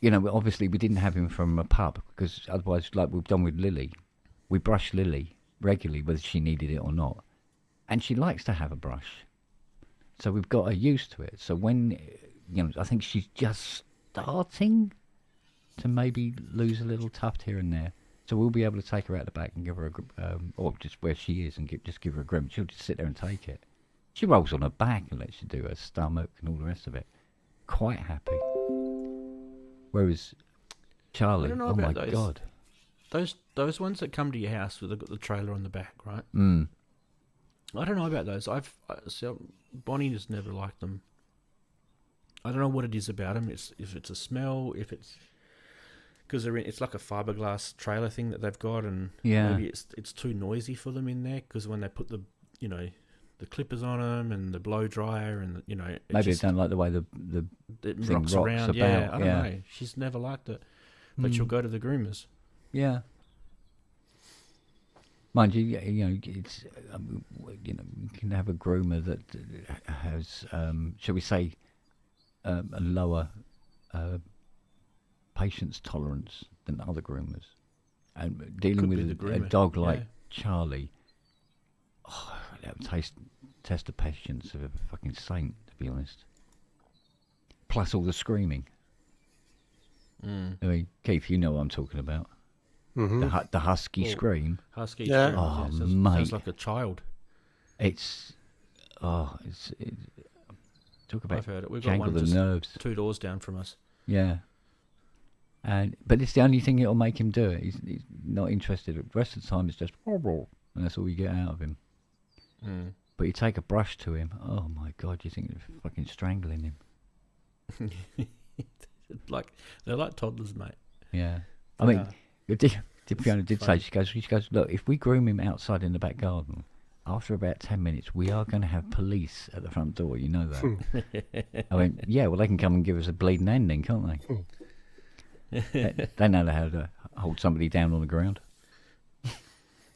obviously we didn't have him from a pup, because otherwise, like we've done with Lily, we brush Lily regularly whether she needed it or not, and she likes to have a brush. So we've got her used to it. So when, I think she's just starting to maybe lose a little tuft here and there. So we'll be able to take her out the back and give her or just where she is and just give her a groom. She'll just sit there and take it. She rolls on her back and lets you do her stomach and all the rest of it. Quite happy. Whereas Charlie, oh my God. Those ones that come to your house with the trailer on the back, right? Mm. I don't know about those. Bonnie has never liked them. I don't know what it is about them. If it's a smell, if it's because it's like a fiberglass trailer thing that they've got, and maybe it's too noisy for them in there, because when they put the clippers on them and the blow dryer and maybe they don't like the way the it thing rocks around. about. Yeah, I don't know. She's never liked it, but she'll go to the groomers. Yeah. Mind you, it's you can have a groomer that has, shall we say, a lower patience tolerance than other groomers, and dealing with a dog like Charlie, that would test the patience of a fucking saint, to be honest. Plus all the screaming. I mean, Keith, you know what I'm talking about. Mm-hmm. The husky scream. Husky scream. Oh, mate. Sounds like a child. It's talk about I've heard it. We've got jangle one the just nerves. 2 doors down from us. Yeah. But it's the only thing that'll make him do it. He's not interested. The rest of the time it's just and that's all you get out of him. Mm. But you take a brush to him, oh my God, you think you're fucking strangling him. They're like toddlers, mate. Yeah. I mean, Fiona did say, she goes, look, if we groom him outside in the back garden, after about 10 minutes, we are going to have police at the front door. You know that. I went, yeah, well, they can come and give us a bleeding ending, can't they? They know how to hold somebody down on the ground.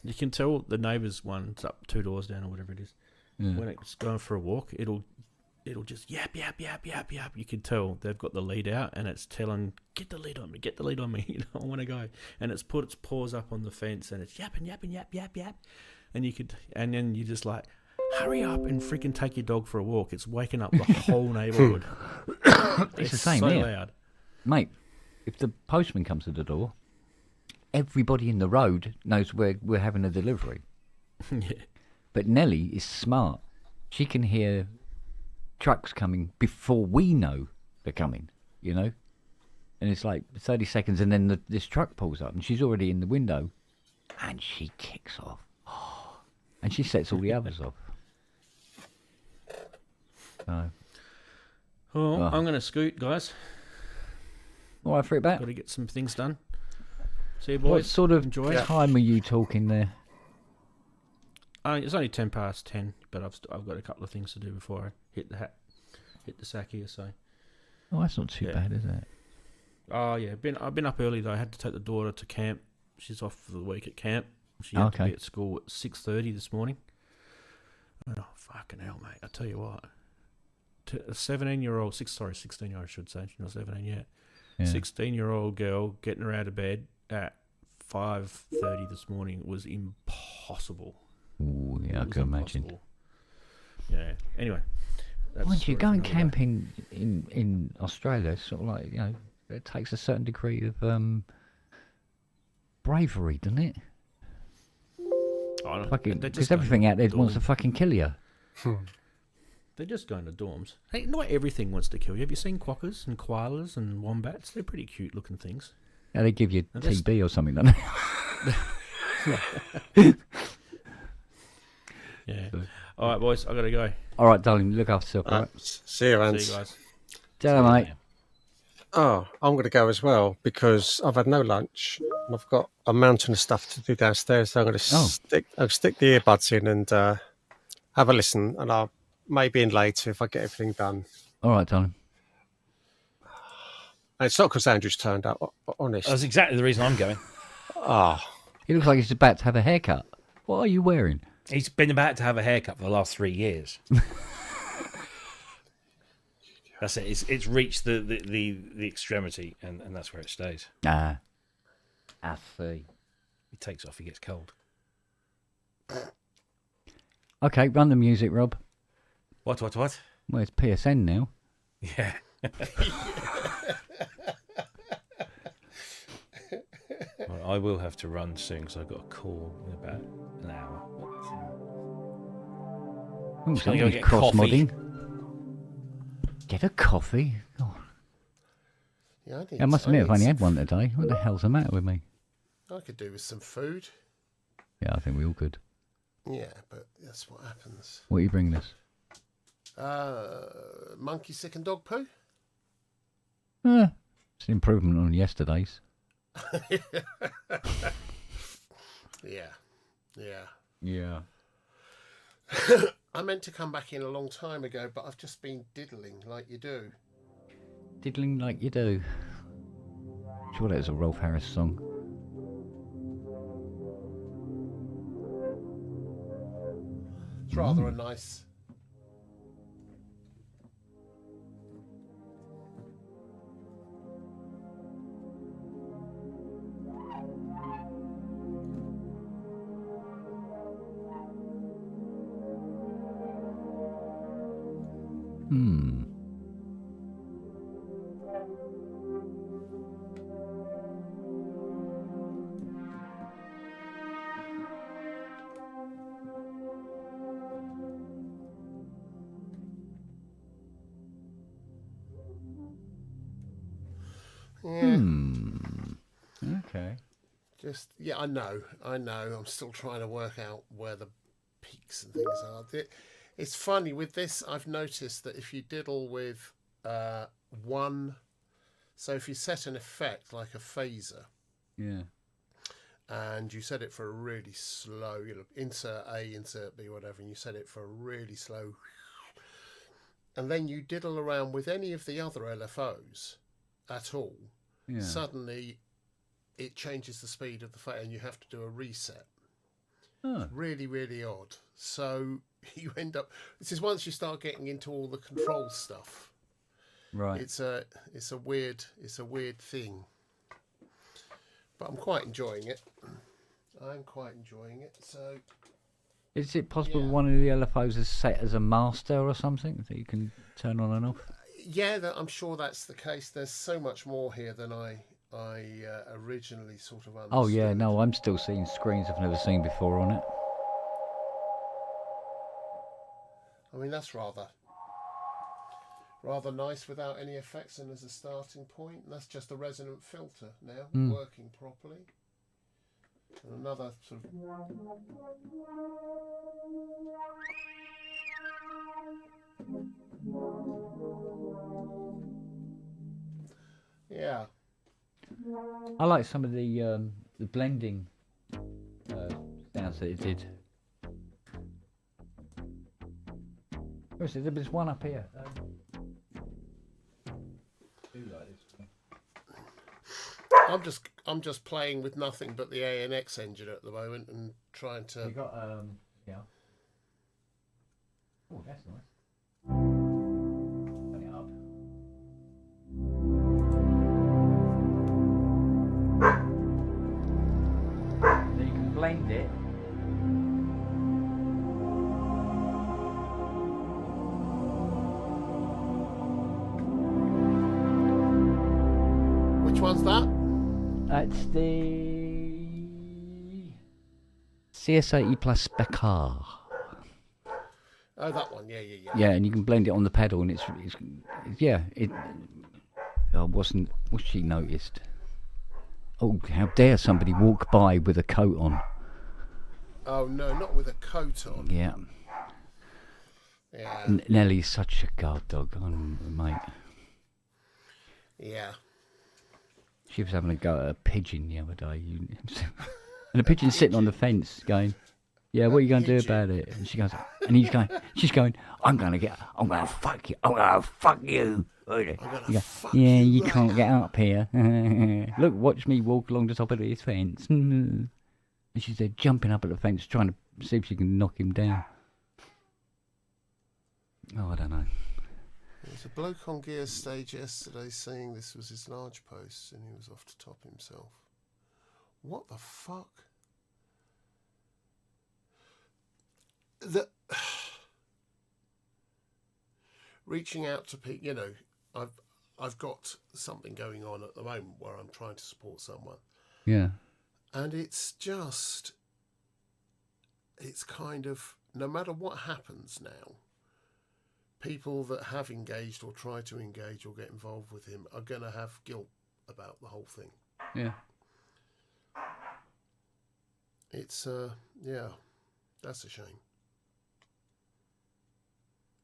You can tell the neighbour's one's up 2 doors down or whatever it is. Yeah. When it's going for a walk, it'll just yap, yap, yap, yap, yap. You can tell they've got the lead out, and it's telling, get the lead on me. I want to go. And it's put its paws up on the fence, and it's yapping, yapping, yap, yap, yap. And then you just like, hurry up and freaking take your dog for a walk. It's waking up the whole neighbourhood. It's the same so here. loud. Mate, if the postman comes to the door, everybody in the road knows we're having a delivery. Yeah. But Nellie is smart. She can hear trucks coming before we know they're coming, And it's like 30 seconds, and then this truck pulls up, and she's already in the window, and she kicks off. And she sets all the others off. I'm going to scoot, guys. All right, for it back. Got to get some things done. See you, boys. What sort of Enjoy. time are you talking there? It's only 10:10, but I've got a couple of things to do before I hit the sack here. So. Oh, that's not too bad, is it? Oh yeah, I've been up early though. I had to take the daughter to camp. She's off for the week at camp. She had to be at school at 6:30 this morning. Oh fucking hell, mate! I tell you what, a 16-year-old, I should say. She's not 17 yet. 16-year-old girl getting her out of bed at 5:30 this morning was impossible. Ooh, yeah, I can imagine. Yeah. Anyway. Once you going camping in Australia, it's sort of like, it takes a certain degree of bravery, doesn't it? Because everything out there wants to fucking kill you. They're just going to dorms. Hey, not everything wants to kill you. Have you seen quokkas and koalas and wombats? They're pretty cute looking things. Yeah, they give you TB or something, don't they? Yeah. All right, boys, I gotta go. All right, darling, look after yourself. All right. See you, Ants. See you guys. Ciao, mate. Oh, I'm going to go as well because I've had no lunch and I've got a mountain of stuff to do downstairs. So I'm going to stick the earbuds in and have a listen, and I'll maybe in later if I get everything done. All right, darling. And it's not because Andrew's turned up, honest. That's exactly the reason I'm going. He looks like he's about to have a haircut. What are you wearing? He's been about to have a haircut for the last 3 years. That's it. It's reached the extremity, and that's where it stays. I see. He takes off. He gets cold. Okay, run the music, Rob. What? Well, it's PSN now. Yeah. Well, I will have to run soon because I've got a call in about an hour. Oh, Gonna go somebody's get cross-modding. Get a coffee? Oh. Yeah, I must admit, I've only had one today. What the hell's the matter with me? I could do with some food. Yeah, I think we all could. Yeah, but that's what happens. What are you bringing us? Monkey sick and dog poo. It's an improvement on yesterday's. Yeah. I meant to come back in a long time ago, but I've just been diddling like you do. Diddling like you do. Sure, that was a Rolf Harris song. It's rather a nice. Okay. Just I know. I'm still trying to work out where the peaks and things are. It's funny with this. I've noticed that if you diddle with one, so if you set an effect like a phaser, and you set it for a really slow, insert A, insert B, whatever, and you set it for a really slow, and then you diddle around with any of the other LFOs at all, suddenly it changes the speed of the phaser and you have to do a reset. It's really, really odd. So you end up, this is once you start getting into all the control stuff. Right. It's a weird thing. But I'm quite enjoying it. So is it possible one of the LFOs is set as a master or something that you can turn on and off? Yeah, I'm sure that's the case. There's so much more here than I originally sort of understood. Oh yeah, no, I'm still seeing screens I've never seen before on it. I mean, that's rather nice without any effects and as a starting point. And that's just a resonant filter now working properly. And another sort of I like some of the blending sounds that it did. Where's it? There's one up here. I'm just playing with nothing but the ANX engine at the moment and trying to. You got Oh, that's nice. Turn it up. Then you can blend it. Which one's that? That's the CS80 plus Spec R. Oh, that one. Yeah, yeah, yeah. Yeah, and you can blend it on the pedal, and it's yeah. It was she noticed? Oh, how dare somebody walk by with a coat on? Oh no, not with a coat on. Yeah. Yeah. Nellie's such a guard dog, mate. Yeah. She was having a go at a pigeon the other day, and the pigeon's sitting on the fence going, "Yeah, what are you going to do about it?" And she goes, she's going, "I'm going to fuck you. I'm going to fuck you." Yeah, you can't get up here. Look, watch me walk along the top of this fence. And she's there jumping up at the fence, trying to see if she can knock him down. Oh, I don't know. There's a bloke on Gear stage yesterday saying this was his large post and he was off to top himself. What the fuck? Reaching out to people, you know, I've got something going on at the moment where I'm trying to support someone. Yeah. And it's kind of, no matter what happens now, people that have engaged or try to engage or get involved with him are going to have guilt about the whole thing. Yeah. It's, yeah, that's a shame.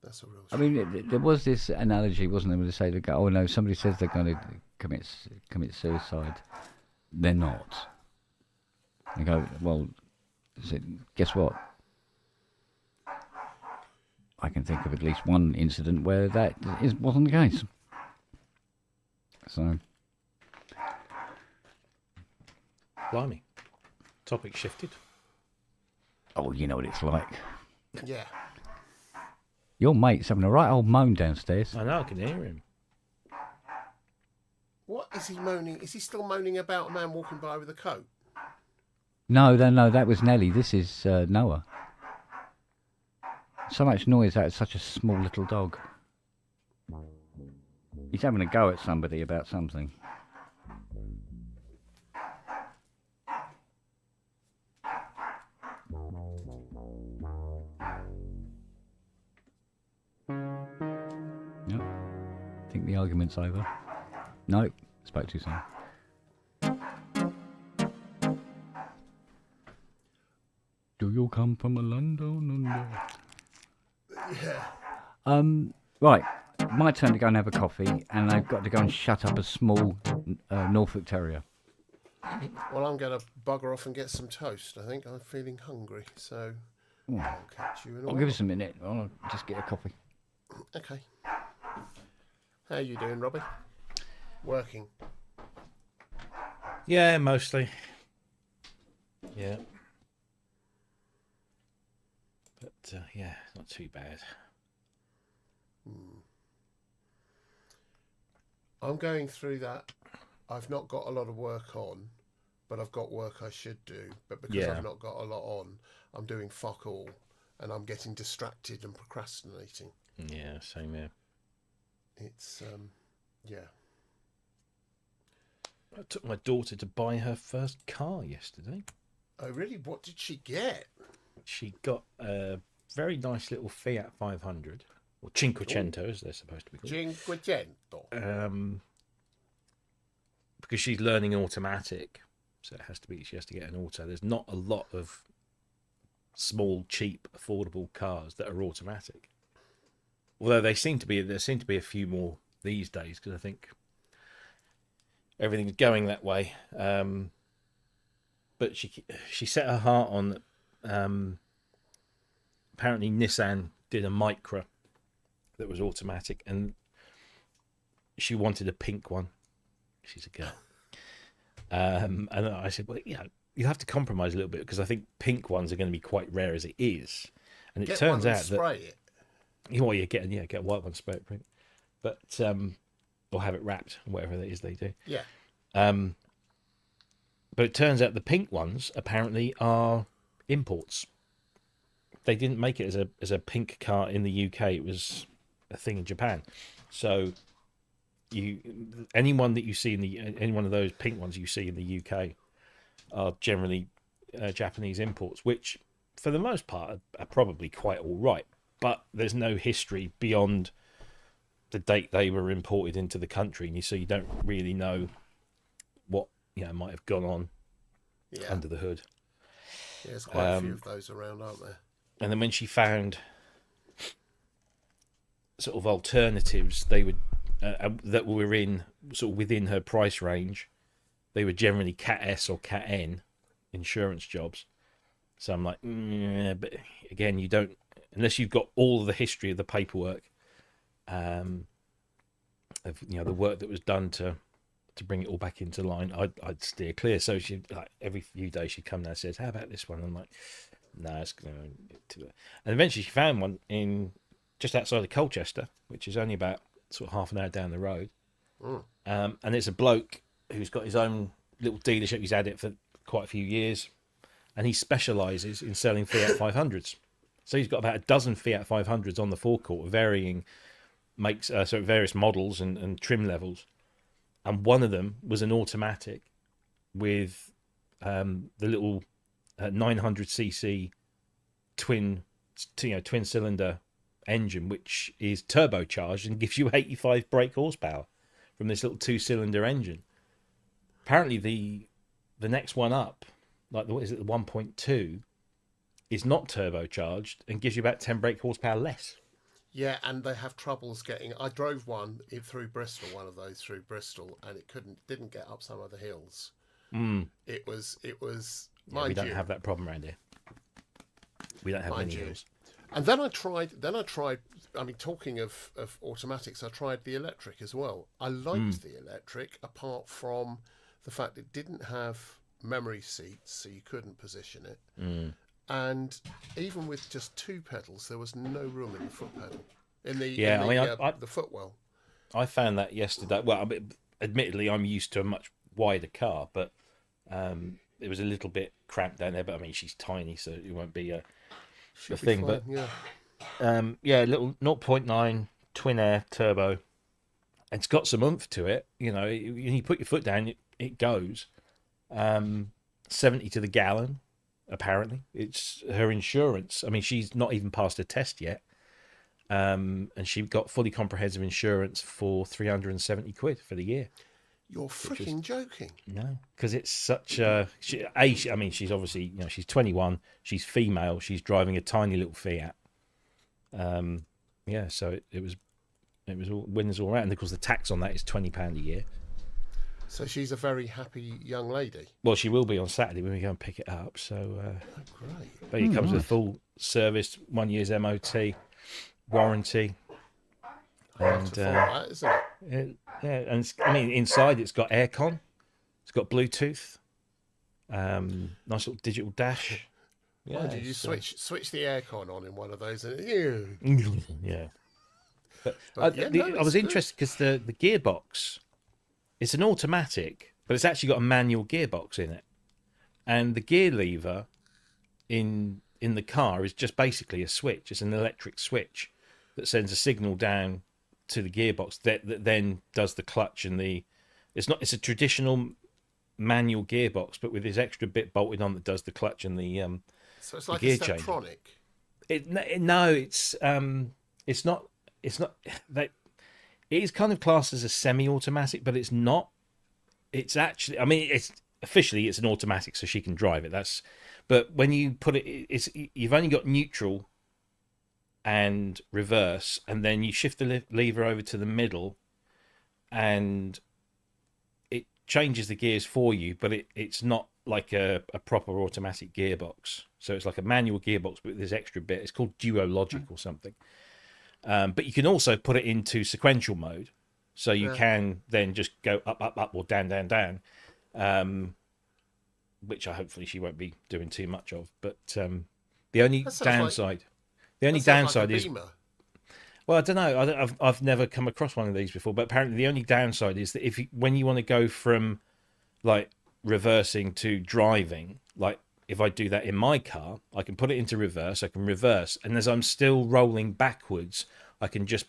That's a real shame. I mean, there was this analogy, wasn't there, where they say, "Oh no, somebody says they're going to commit suicide, they're not." You go, well, guess what? I can think of at least one incident where that wasn't the case. So, blimey, topic shifted. Oh, you know what it's like. Yeah. Your mate's having a right old moan downstairs. I know, I can hear him. What is he moaning? Is he still moaning about a man walking by with a coat? No, that was Nelly. This is Noah. So much noise out of such a small little dog. He's having a go at somebody about something. Yep. Think the argument's over. No, spoke too soon. Do you come from a London? Yeah. Right. My turn to go and have a coffee, and I've got to go and shut up a small Norfolk Terrier. Well, I'm going to bugger off and get some toast. I think I'm feeling hungry, so I'll catch you in a while. Give us a minute. I'll just get a coffee. Okay. How you doing, Robbie? Working. Yeah, mostly. Yeah. But, yeah, not too bad. I'm going through that. I've not got a lot of work on, but I've got work I should do. But because I've not got a lot on, I'm doing fuck all, and I'm getting distracted and procrastinating. Yeah, same here. It's, yeah. I took my daughter to buy her first car yesterday. Oh, really? What did she get? She got a very nice little Fiat 500, or Cinquecento, as they're supposed to be called. Cinquecento. Because she's learning automatic, so she has to get an auto. There's not a lot of small, cheap, affordable cars that are automatic. Although there seem to be a few more these days, because I think everything's going that way. But she set her heart on. Apparently, Nissan did a Micra that was automatic, and she wanted a pink one. She's a girl. And I said, well, you have to compromise a little bit, because I think pink ones are going to be quite rare as it is. And it turns out that spray it. Well, get a white one, spray it pink, but or have it wrapped, whatever it is they do. Yeah. But it turns out the pink ones apparently are imports. They didn't make it as a pink car in the UK. It was a thing in Japan. So anyone that you see any one of those pink ones you see in the UK are generally Japanese imports, which for the most part are probably quite all right. but there's no history beyond the date they were imported into the country, and so you don't really know what might have gone on under the hood. Yeah, there's quite a few of those around, aren't there? And then when she found sort of alternatives, they would that were in sort of within her price range, they were generally Cat S or Cat N insurance jobs. So I'm like, but again, you don't, unless you've got all of the history of the paperwork, of the work that was done to bring it all back into line, I'd steer clear. So she, like, every few days she'd come down and says, "How about this one?" I'm like, "No, it's going to." And eventually she found one in just outside of Colchester, which is only about sort of half an hour down the road. And it's a bloke who's got his own little dealership. He's had it for quite a few years, and he specialises in selling Fiat 500s. So he's got about a dozen Fiat 500s on the forecourt, varying makes, various models and trim levels. And one of them was an automatic with the little 900cc twin cylinder engine, which is turbocharged and gives you 85 brake horsepower from this little 2-cylinder engine. Apparently the next one up, like the 1.2, is not turbocharged and gives you about 10 brake horsepower less. Yeah, and they have troubles getting. I drove one through Bristol, one of those through Bristol, and it didn't get up some of the hills. It was. Yeah, we don't have that problem around here. We don't have any hills. And then I tried. I mean, talking of automatics, I tried the electric as well. I liked the electric, apart from the fact it didn't have memory seats, so you couldn't position it. And even with just 2 pedals, there was no room in the foot pedal. The footwell. I found that yesterday. Well, admittedly, I'm used to a much wider car, but it was a little bit cramped down there. But I mean, she's tiny, so it won't be a thing. Fine, but little 0.9 twin air turbo. It's got some oomph to it. You put your foot down, it goes 70 to the gallon. Apparently, it's her insurance. I mean, she's not even passed a test yet, and she got fully comprehensive insurance for 370 quid for the year. You're freaking joking! No, because it's such a. I mean, she's obviously she's 21. She's female. She's driving a tiny little Fiat. So it was all winners all around. And of course, the tax on that is £20 a year. So she's a very happy young lady. Well, she will be on Saturday when we go and pick it up. So, great. But it comes with full service, 1 year's MOT, warranty, and that, isn't it? And inside it's got aircon, it's got Bluetooth, nice little digital dash. Yeah, did you switch the aircon on in one of those? Yeah. But I was interested because the gearbox. It's an automatic, but it's actually got a manual gearbox in it. And the gear lever in the car is just basically a switch. It's an electric switch that sends a signal down to the gearbox that then does the clutch and it's a traditional manual gearbox, but with this extra bit bolted on that does the clutch and the so it's like gear a Steptronic. It's not that. It is kind of classed as a semi-automatic, but it's not. It's actually, I mean, it's an automatic, so she can drive it. But when you put it, you've only got neutral and reverse, and then you shift the lever over to the middle, and it changes the gears for you. But it's not like a proper automatic gearbox. So it's like a manual gearbox, but with this extra bit. It's called Duo Logic or something. But you can also put it into sequential mode, so you can then just go up, or down, which hopefully she won't be doing too much of. But the only downside is, well, I don't know. I've never come across one of these before, but apparently the only downside is that when you want to go from like reversing to driving, like if I do that in my car, I can put it into reverse, I can reverse, and as I'm still rolling backwards, I can just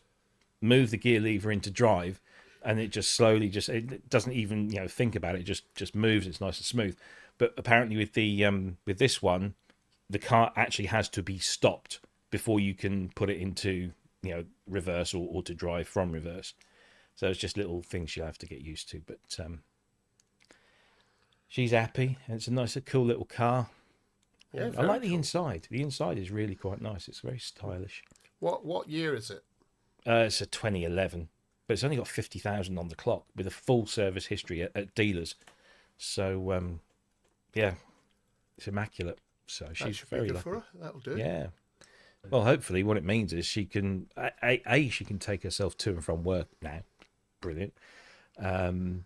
move the gear lever into drive, and it just slowly it doesn't even think about it, just moves. It's nice and smooth. But apparently with the with this one, the car actually has to be stopped before you can put it into, reverse or to drive from reverse. So it's just little things she'll have to get used to. But she's happy, and it's a cool little car. Yeah, I like the inside. The inside is really quite nice. It's very stylish. What year is it? It's a 2011, but it's only got 50,000 on the clock with a full service history at dealers. So, yeah, it's immaculate. So she's very lucky. For her. That'll do. Yeah. Well, hopefully, what it means is she can she can take herself to and from work now. Brilliant. And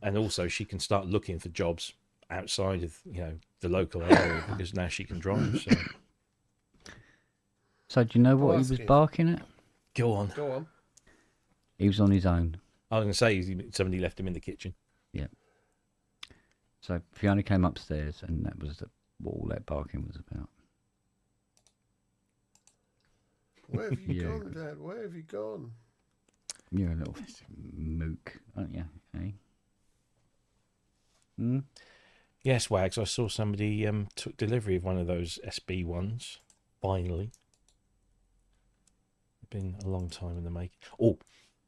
also she can start looking for jobs outside of the local area because now she can drive. So do you know what he was barking at? Go on. He was on his own. I was going to say somebody left him in the kitchen. Yeah. So Fiona came upstairs, and that was what all that barking was about. Where have you gone, Dad? Where have you gone? You're a little mook, aren't you? Eh? Hmm? Yes, Wags. I saw somebody took delivery of one of those SB ones. Finally. Been a long time in the making. Oh,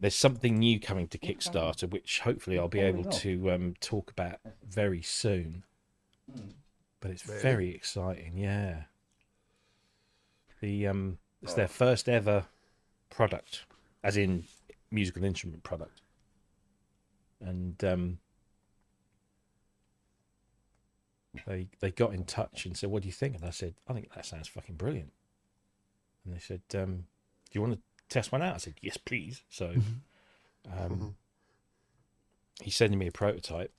there's something new coming to Kickstarter, which hopefully I'll be able to talk about very soon. But it's very exciting, yeah. It's their first ever product, as in musical instrument product, and they got in touch and said, "What do you think?" And I said, "I think that sounds fucking brilliant." And they said, "Do you want to test one out?" I said, "Yes, please." So he's sending me a prototype,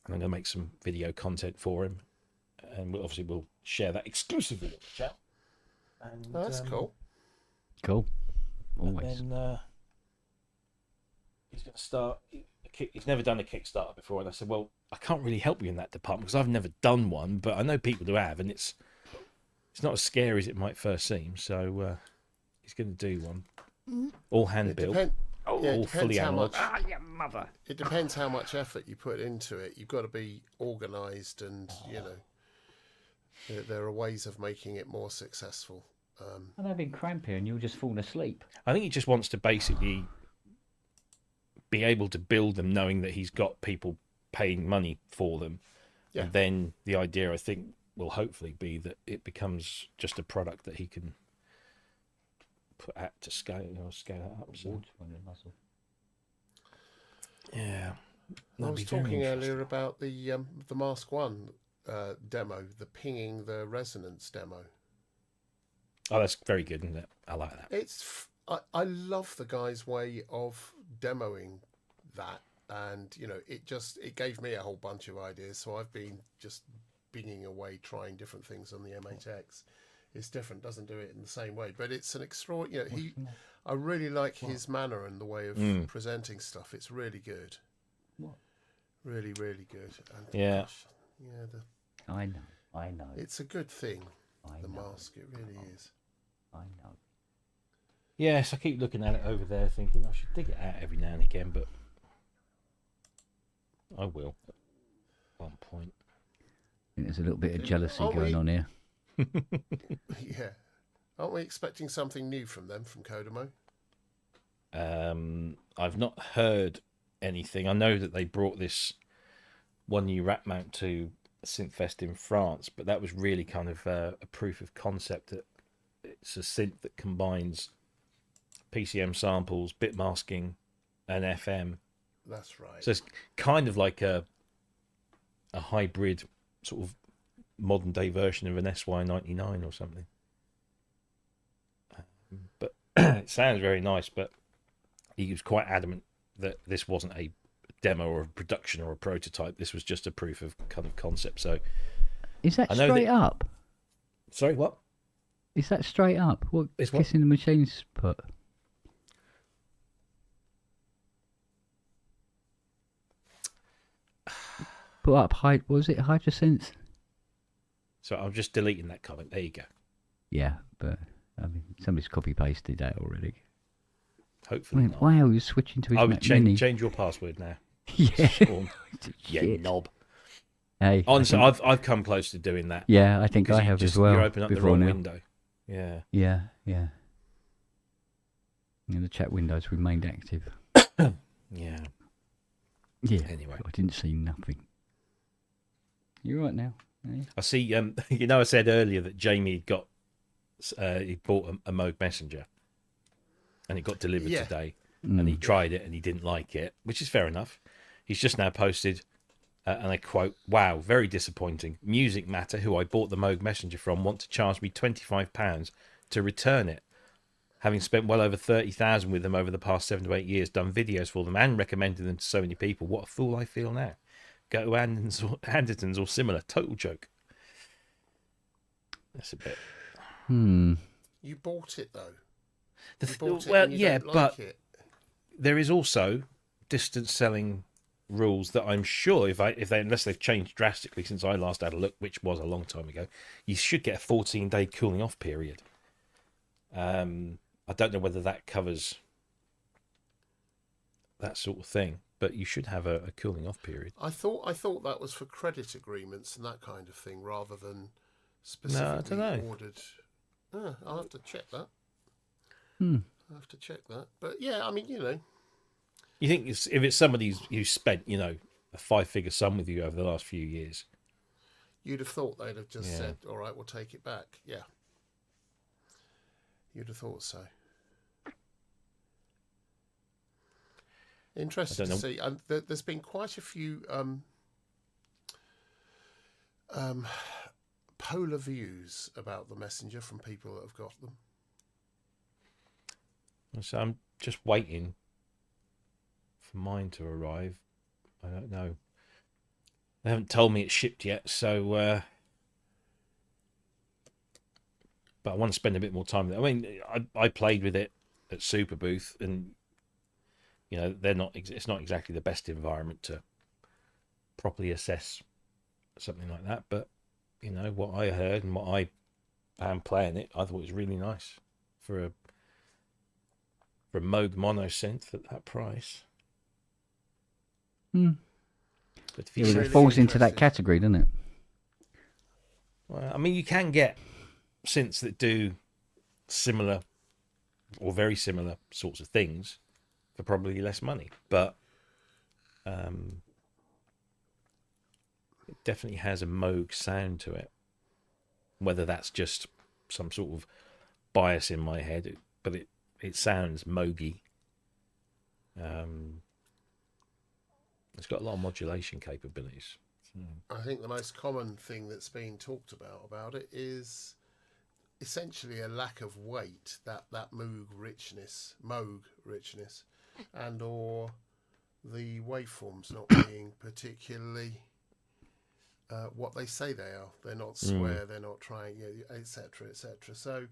and I'm going to make some video content for him, and we'll share that exclusively on the chat. And, that's cool. Cool. Always. And then he's going to start. He's never done a Kickstarter before, and I said, "Well, I can't really help you in that department because I've never done one, but I know people who have, and it's not as scary as it might first seem." So he's going to do one, all hand built, all fully analog. Your mother. It depends how much effort you put into it. You've got to be organised, and there are ways of making it more successful. And I've been crampy, and you'll just fall asleep. I think he just wants to basically be able to build them, knowing that he's got people paying money for them. Yeah. And then the idea, I think, will hopefully be that it becomes just a product that he can put out to scale it up. So. Yeah. I was talking earlier about the Mask One demo, the pinging the resonance demo. Oh, that's very good, isn't it? I like that. I love the guy's way of demoing that, and it gave me a whole bunch of ideas. So I've been just binging away, trying different things on the M8X. It's different, doesn't do it in the same way, but it's an extraordinary. I really like his manner and the way of presenting stuff. It's really good. Really, really good. And yeah. I know. It's a good thing. The mask, it really is. I know. Yes, I keep looking at it over there, thinking I should dig it out every now and again, but I will at one point. I think there's a little bit of jealousy going on here. Yeah. Aren't we expecting something new from them, from Kodomo? I've not heard anything. I know that they brought this one new rack mount to Synthfest in France, but that was really kind of a proof of concept that it's a synth that combines PCM samples, bit masking, and FM. That's right. So it's kind of like a hybrid sort of modern day version of an SY99 or something. But it sounds very nice, but he was quite adamant that this wasn't a demo or a production or a prototype. This was just a proof of kind of concept. So is that straight up? Sorry, what? Is that straight up? What It's Kissing the Machines put? Put up was it Hydrosense? So I'm just deleting that comment. There you go. Yeah, but I mean somebody's copy pasted that already. Hopefully not. Wow, you're switching to his I would Mini. change your password now. Yeah. Yeah, knob. Hey, Honestly, I've come close to doing that. Yeah, I think I have just, as well. You open up the wrong window. Yeah. Yeah. And the chat windows remained active. Yeah. Yeah. Anyway. I didn't see nothing. You're right now. Yeah. I see. I said earlier that Jamie got he bought a Moog Messenger, and it got delivered today, and he tried it and he didn't like it, which is fair enough. He's just now posted, and I quote, "Wow, very disappointing. Music Matter, who I bought the Moog Messenger from, want to charge me £25 to return it. Having spent well over 30,000 with them over the past 7 to 8 years, done videos for them and recommended them to so many people. What a fool I feel now. Go to Anderton's or similar. Total joke." That's a bit. You bought it though. But there is also distance selling rules that I'm sure unless they've changed drastically since I last had a look, which was a long time ago, you should get a 14-day cooling off period. I don't know whether that covers that sort of thing, but you should have a cooling off period. I thought that was for credit agreements and that kind of thing, rather than specifically ordered. I'll have to check that. I'll have to check that. But yeah, I mean, You think if it's somebody who's spent, a 5-figure sum with you over the last few years, you'd have thought they'd have just said, "All right, we'll take it back." Yeah, you'd have thought so. Interesting to see. There's been quite a few polar views about the Messenger from people that have got them. So I'm just waiting for mine to arrive. I don't know. They haven't told me it's shipped yet, so. But I want to spend a bit more time with it. I mean, I played with it at Super Booth, and it's not exactly the best environment to properly assess something like that. But what I heard and what I am playing it, I thought it was really nice for a Moog mono synth at that price. But it falls into that category, doesn't it? Well, I mean, you can get synths that do similar or very similar sorts of things for probably less money, but it definitely has a Moog sound to it. Whether that's just some sort of bias in my head, but it sounds Moogy. It's got a lot of modulation capabilities. I think the most common thing that's being talked about it is essentially a lack of weight, that Moog richness, and or the waveforms not being particularly what they say they are. They're not square, they're not triangle, etc., etc. So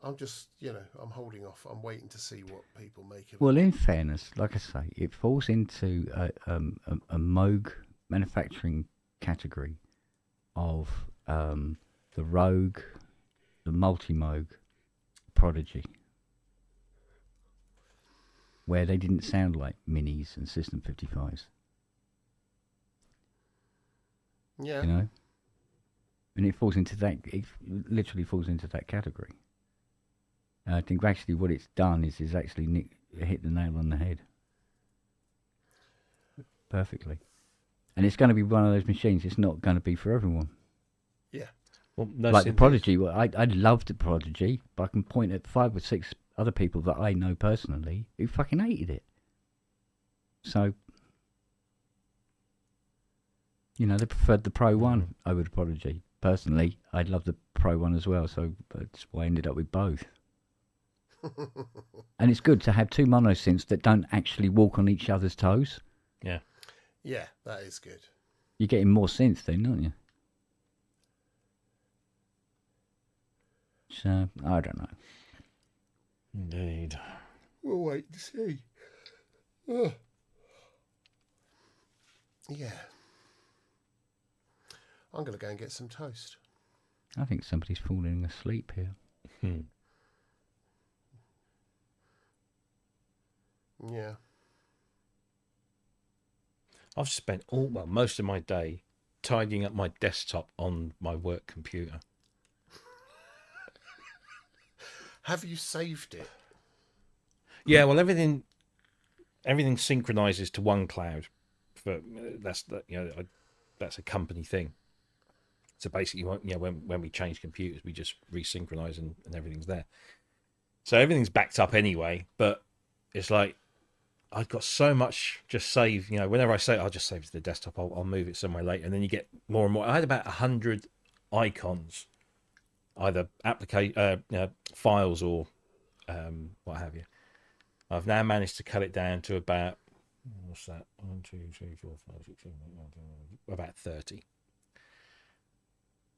I'm just, I'm holding off. I'm waiting to see what people make of it. Well, in fairness, like I say, it falls into a Moog manufacturing category of the Rogue, the Multi-Moog, Prodigy, where they didn't sound like Minis and System 55s. Yeah. And it falls into that. It literally falls into that category. I think actually what it's done is actually hit the nail on the head perfectly. And it's going to be one of those machines. It's not going to be for everyone. Yeah. Well, like the Prodigy. Well, I loved the Prodigy, but I can point at 5 or 6 other people that I know personally who fucking hated it. So, they preferred the Pro 1 over the Prodigy. Personally, I love the Pro 1 as well, so that's why I ended up with both. And it's good to have 2 mono synths that don't actually walk on each other's toes. Yeah. Yeah, that is good. You're getting more synth then, aren't you? So, I don't know. Indeed. We'll wait and see. Oh. Yeah. I'm going to go and get some toast. I think somebody's falling asleep here. Yeah. I've spent most of my day tidying up my desktop on my work computer. Have you saved it? Yeah, well, everything synchronizes to one cloud. That's a company thing. So basically, when we change computers, we just resynchronize and everything's there. So everything's backed up anyway. But it's like I've got so much just saved. Whenever I say I'll just save it to the desktop, I'll move it somewhere later, and then you get more and more. I had about 100 icons, either files or what have you. I've now managed to cut it down to about, what's that? 1, 2, 3, 4, 5, 6, 7, 8, 9, 10, about 30.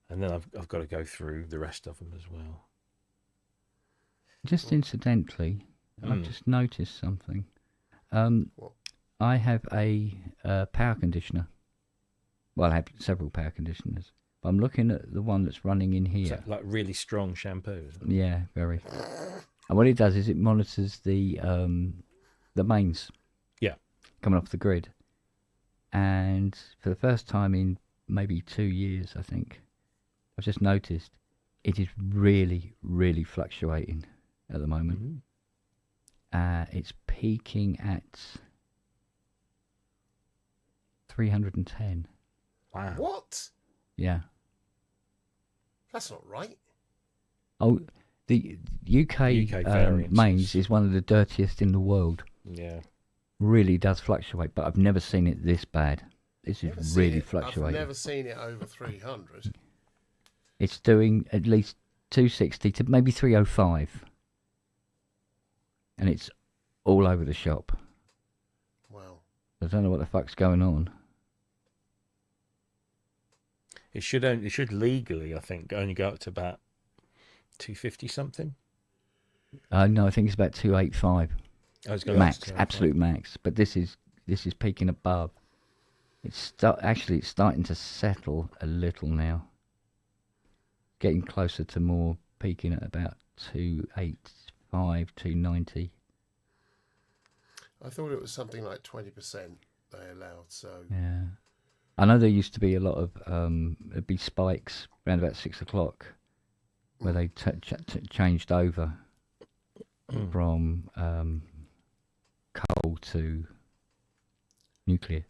And then I've got to go through the rest of them as well. Just incidentally, I've just noticed something. I have a power conditioner. Well, I have several power conditioners. But I'm looking at the one that's running in here. Is that like really strong shampoo? Is it? Yeah, very. And what it does is it monitors the mains. Yeah. Coming off the grid. And for the first time in maybe 2 years, I think, I've just noticed it is really, really fluctuating at the moment. It's peaking at 310. Wow. What? Yeah. That's not right. Oh, the UK mains is one of the dirtiest in the world. Yeah. Really does fluctuate, but I've never seen it this bad. This is really fluctuating. I've never seen it over 300. It's doing at least 260 to maybe 305. And it's all over the shop. Wow. I don't know what the fuck's going on. It should legally, I think, only go up to about 250 something. No, I think it's about 285. Oh, it's max, absolute max. But this is peaking above. It's starting to settle a little now. Getting closer to more peaking at about 285, 290. I thought it was something like 20% they allowed. So yeah, I know there used to be a lot of there'd be spikes around about 6 o'clock where they changed over from coal to nuclear.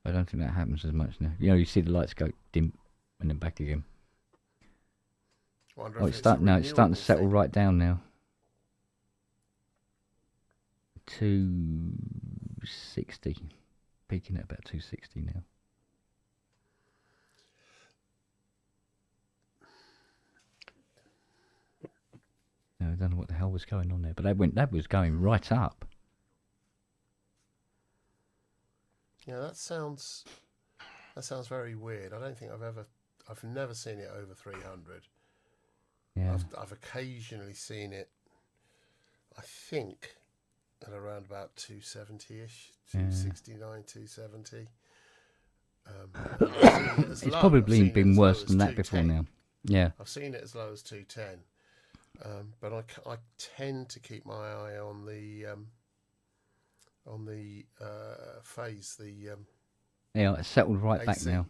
I don't think that happens as much now. You see the lights go dim and then back again. It's starting to settle right down now. 260, peaking at about 260 now. No, I don't know what the hell was going on there, but that was going right up. Yeah, that sounds very weird. I don't think I've never seen it over 300. Yeah. I've occasionally seen it, I think, at around about 270-ish, 269, 270. It's probably been worse than that before now. Yeah. I've seen it as low as 210. But I tend to keep my eye on the phase. Yeah, it's settled right AC. Back now.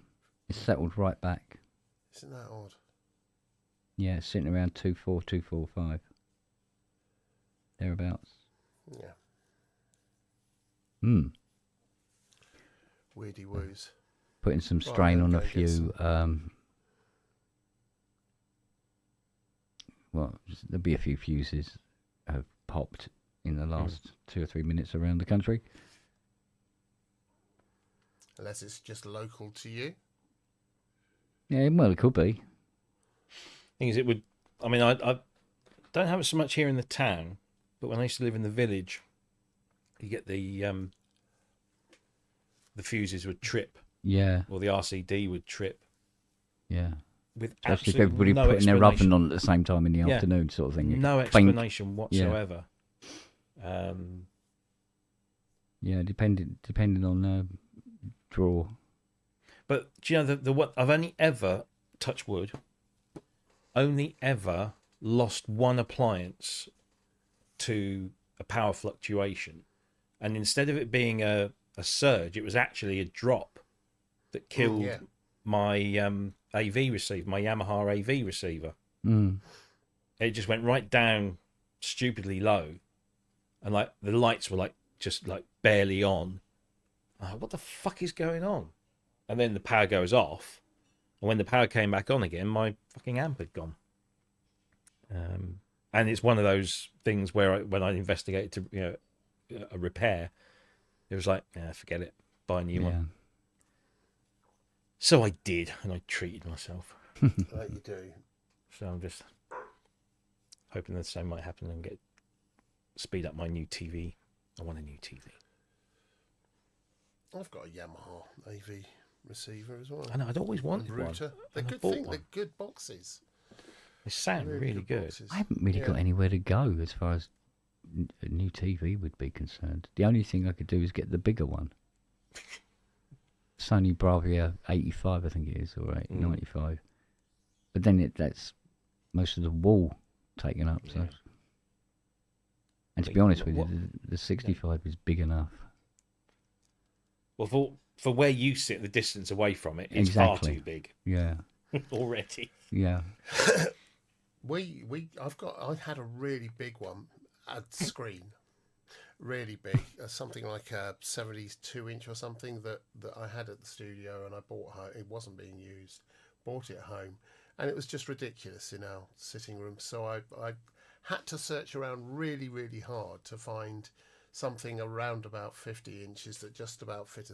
It's settled right back. Isn't that odd? Yeah, it's sitting around 2.4, 2.45. Thereabouts. Yeah. Weirdy woos. Putting some strain on a few. Well, there'll be a few fuses have popped in the last 2 or 3 minutes around the country. Unless it's just local to you. Yeah, well, it could be. Thing is, I don't have it so much here in the town, but when I used to live in the village, you get the fuses would trip. Yeah. Or the RCD would trip. Yeah. With especially if everybody putting their oven on at the same time in the afternoon, sort of thing. No explanation whatsoever. Yeah, depending on draw. But do you know the what I've only ever, touch wood, lost one appliance to a power fluctuation, and instead of it being a surge, it was actually a drop that killed my AV receiver, my Yamaha AV receiver. It just went right down stupidly low, and like the lights were like just like barely on. What the fuck is going on? And then the power goes off, and when the power came back on again, my fucking amp had gone. And it's one of those things where when I investigated to a repair, it was like, forget it, buy a new one. So I did, and I treated myself. Like you do. So I'm just hoping the same might happen and speed up my new TV. I want a new TV. I've got a Yamaha AV receiver as well. I know, I'd always wanted one. They're good thing. They're good boxes. They sound really good. Boxes. I haven't really got anywhere to go as far as a new TV would be concerned. The only thing I could do is get the bigger one. Sony Bravia 85, I think it is, or 95. But then that's most of the wall taken up. So, and to be honest with you, the 65 is big enough. Well, for where you sit, the distance away from it is far too big. Yeah. Already. Yeah. I had a really big one, a screen, really big, something like a 72-inch or something that I had at the studio, and I bought home. It wasn't being used. Bought it home, and it was just ridiculous in our sitting room. So I had to search around really, really hard to find something around about 50 inches that just about fit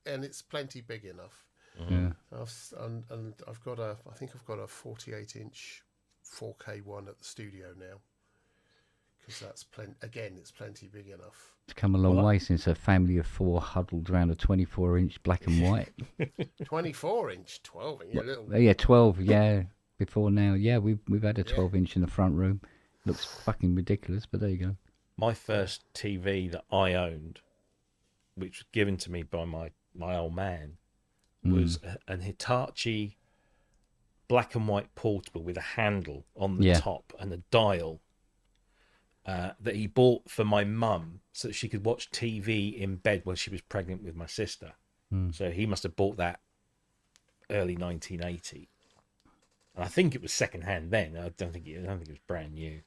and it's plenty big enough. Yeah. I've got a 48-inch 4K one at the studio now, because that's it's plenty big enough. It's come a long way since a family of four huddled around a 24-inch black and white. 24-inch, 12-inch, Yeah, 12. Yeah, before now. Yeah, we've had a 12-inch in the front room. Looks fucking ridiculous, but there you go. My first TV that I owned, which was given to me by my old man, was an Hitachi black and white portable with a handle on the top and a dial that he bought for my mum so that she could watch TV in bed when she was pregnant with my sister. So he must have bought that early 1980, and I think it was second hand then. I don't think it was brand new.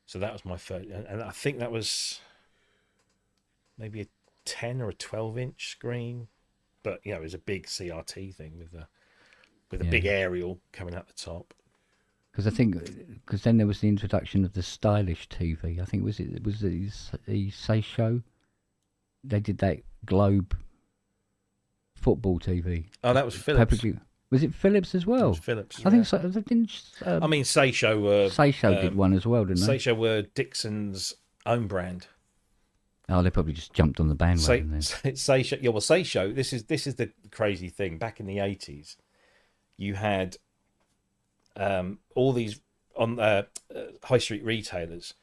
So that was my first, and I think that was maybe a 10 or a 12-inch screen, but it was a big CRT thing with a big aerial coming out the top. Because then there was the introduction of the stylish TV. I think it was the Seisho. They did that globe football TV. Oh, that was Philips. Was it Philips as well? It was Philips. I think so. They didn't. I mean, Seisho did one as well, didn't they? Seisho were Dixon's own brand. Oh, they probably just jumped on the bandwagon then. Seisho, yeah. Well, Seisho. This is the crazy thing. Back in the 80s, you had all these on high street retailers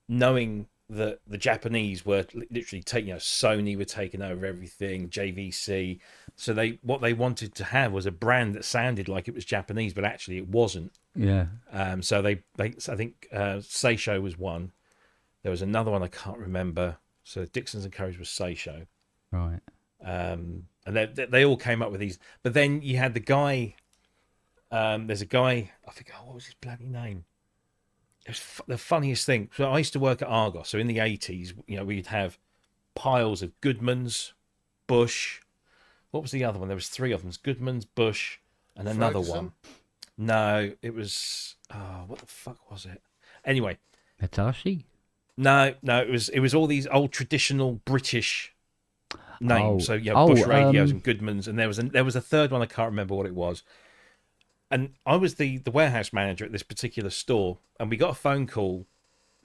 knowing that the Japanese were literally taking, Sony were taking over everything, JVC. So what they wanted to have was a brand that sounded like it was Japanese, but actually it wasn't. Yeah. So I think Seisho was one. There was another one I can't remember. So Dixon's and Curry's was Seisho. Right. And they all came up with these. But then you had the guy. There's a guy. I think. What was his bloody name? It was the funniest thing. So I used to work at Argos. So in the 80s, we'd have piles of Goodmans, Bush. What was the other one? There was three of them. Goodmans, Bush, and another one. No, it was. What the fuck was it? Anyway, Hitachi. No, it was all these old traditional British names. So Bush radios and Goodmans, and there was a third one. I can't remember what it was. And I was the warehouse manager at this particular store, and we got a phone call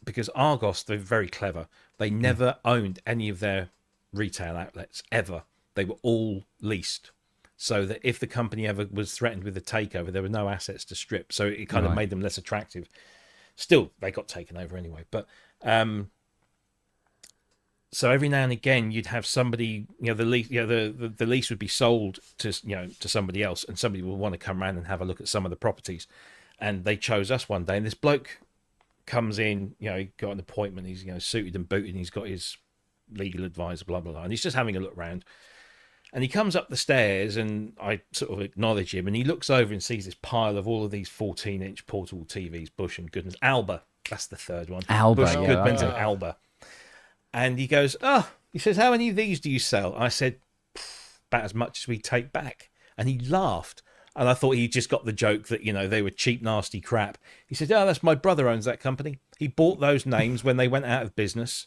because Argos, they're very clever. They never owned any of their retail outlets, ever. They were all leased. So that if the company ever was threatened with a takeover, there were no assets to strip. So it kind of made them less attractive. Still, they got taken over anyway. But so every now and again, you'd have somebody, the lease, the lease would be sold to somebody else, and somebody would want to come around and have a look at some of the properties, and they chose us one day. And this bloke comes in, he got an appointment. He's suited and booted, and he's got his legal advisor, blah blah blah, and he's just having a look around. And he comes up the stairs, and I sort of acknowledge him, and he looks over and sees this pile of all of these 14-inch portable TVs, Bush and Goodman's. Alba, that's the third one. Alba, Bush, yeah, Goodman's, okay. and Alba. And he goes, he says, how many of these do you sell? I said, about as much as we take back. And he laughed. And I thought he just got the joke that, they were cheap, nasty crap. He said, that's my brother owns that company. He bought those names when they went out of business.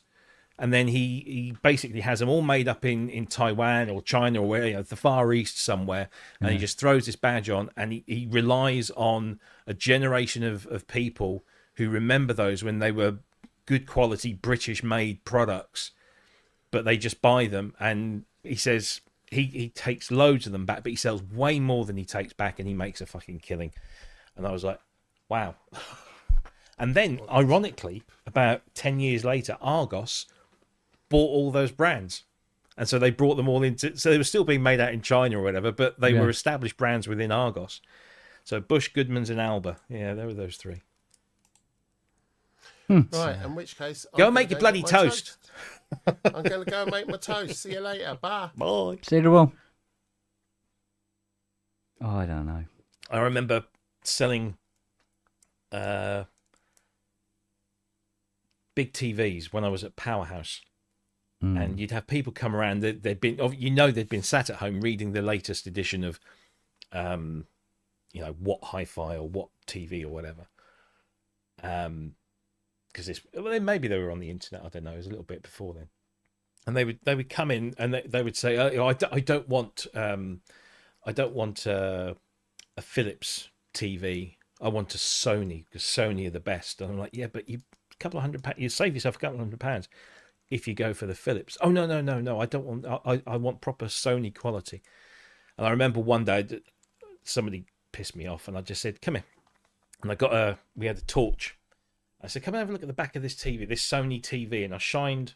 And then he basically has them all made up in Taiwan or China or where, the Far East somewhere. And he just throws this badge on, and he relies on a generation of people who remember those when they were good quality British made products, but they just buy them. And he says he takes loads of them back, but he sells way more than he takes back, and he makes a fucking killing. And I was like, wow. And then, ironically, about 10 years later, Argos bought all those brands. And so they brought them all into... So they were still being made out in China or whatever, but they were established brands within Argos. So Bush, Goodman's and Alba. Yeah, there were those three. Right, in which case... Go and make your bloody toast. I'm going to go and make my toast. See you later. Bye. Bye. See you tomorrow. Oh, I don't know. I remember selling big TVs when I was at Powerhouse. And you'd have people come around. They'd been sat at home reading the latest edition of, What Hi-Fi or What TV or whatever. Because maybe they were on the internet. I don't know. It was a little bit before then. And they would come in and they would say, I don't want a Philips TV. I want a Sony, because Sony are the best. And I'm like, yeah, but you save yourself a couple of £100 if you go for the Philips. Oh, no. I don't want, I want proper Sony quality. And I remember one day somebody pissed me off, and I just said, come here. And we had a torch. I said, come and have a look at the back of this TV, this Sony TV. And I shone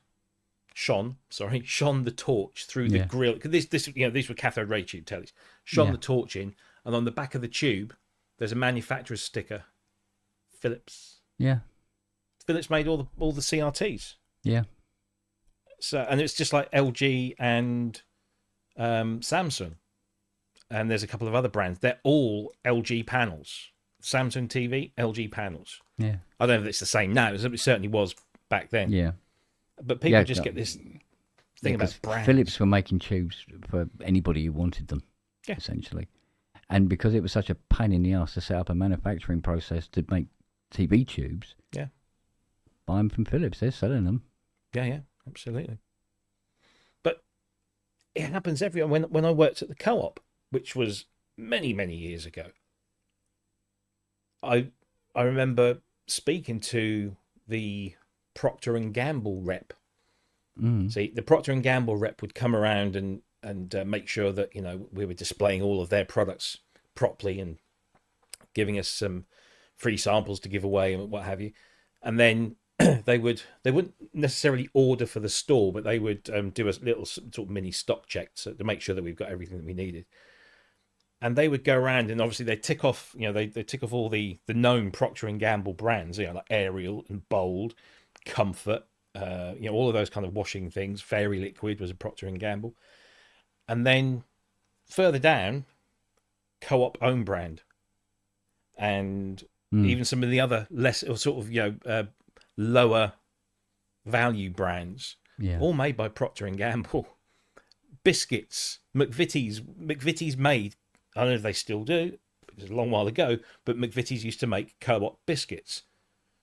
the torch through the grill. These were cathode ray tube tellies. Shone the torch in, and on the back of the tube, there's a manufacturer's sticker. Philips. Yeah. Philips made all the CRTs. Yeah. So, and it's just like LG and Samsung, and there's a couple of other brands. They're all LG panels. Samsung TV, LG panels. Yeah. I don't know if it's the same now. It certainly was back then. Yeah. But people just get this thing about brands. Philips were making tubes for anybody who wanted them, essentially. And because it was such a pain in the ass to set up a manufacturing process to make TV tubes, buy them from Philips. They're selling them. Yeah, absolutely. But it happens everywhere. When I worked at the Co-op, which was many, many years ago, I remember speaking to the Procter & Gamble rep. See, the Procter & Gamble rep would come around and make sure that we were displaying all of their products properly and giving us some free samples to give away and what have you. And then they wouldn't necessarily order for the store, but they would do a little sort of mini stock check to make sure that we've got everything that we needed. And they would go around and obviously they tick off, they tick off all the known Procter & Gamble brands, like Ariel and Bold, Comfort, all of those kind of washing things. Fairy Liquid was a Procter & Gamble. And then further down, Co-op own brand. And even some of the other less or sort of, lower value brands, all made by Procter & Gamble. Biscuits, McVitie's made, I don't know if they still do, it was a long while ago, but McVitie's used to make Co-op biscuits.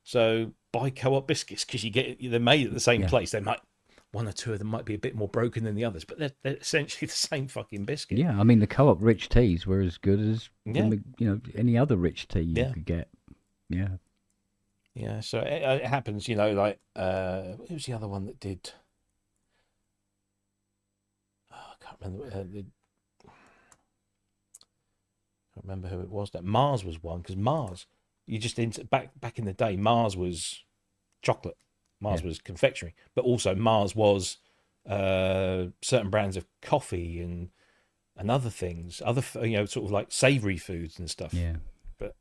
So buy Co-op biscuits because they're made at the same place. They might, one or two of them might be a bit more broken than the others, but they're essentially the same fucking biscuit. Yeah, I mean the Co-op rich teas were as good as any other rich tea you could get. Yeah. Yeah, so it happens, like who was the other one that did? Oh, I can't remember. I can't remember who it was. That Mars was one, because Mars, back in the day, Mars was chocolate, Mars was confectionery, but also Mars was certain brands of coffee and other things, other sort of like savoury foods and stuff. Yeah, but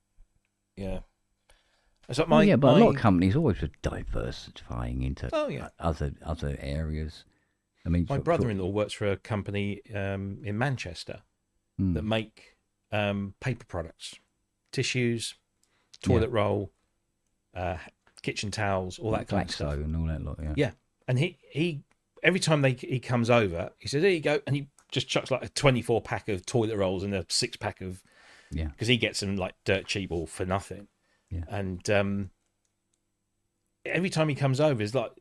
so but a lot of companies always were diversifying into other areas. I mean, my brother-in-law works for a company in Manchester that make paper products, tissues, toilet roll, kitchen towels, all that kind of stuff, and all that lot. Yeah. Yeah, and he every time he comes over, he says, "Here you go," and he just chucks like a 24 pack of toilet rolls and a 6 pack of because he gets them like dirt cheap or for nothing. Yeah, and every time he comes over, it's like.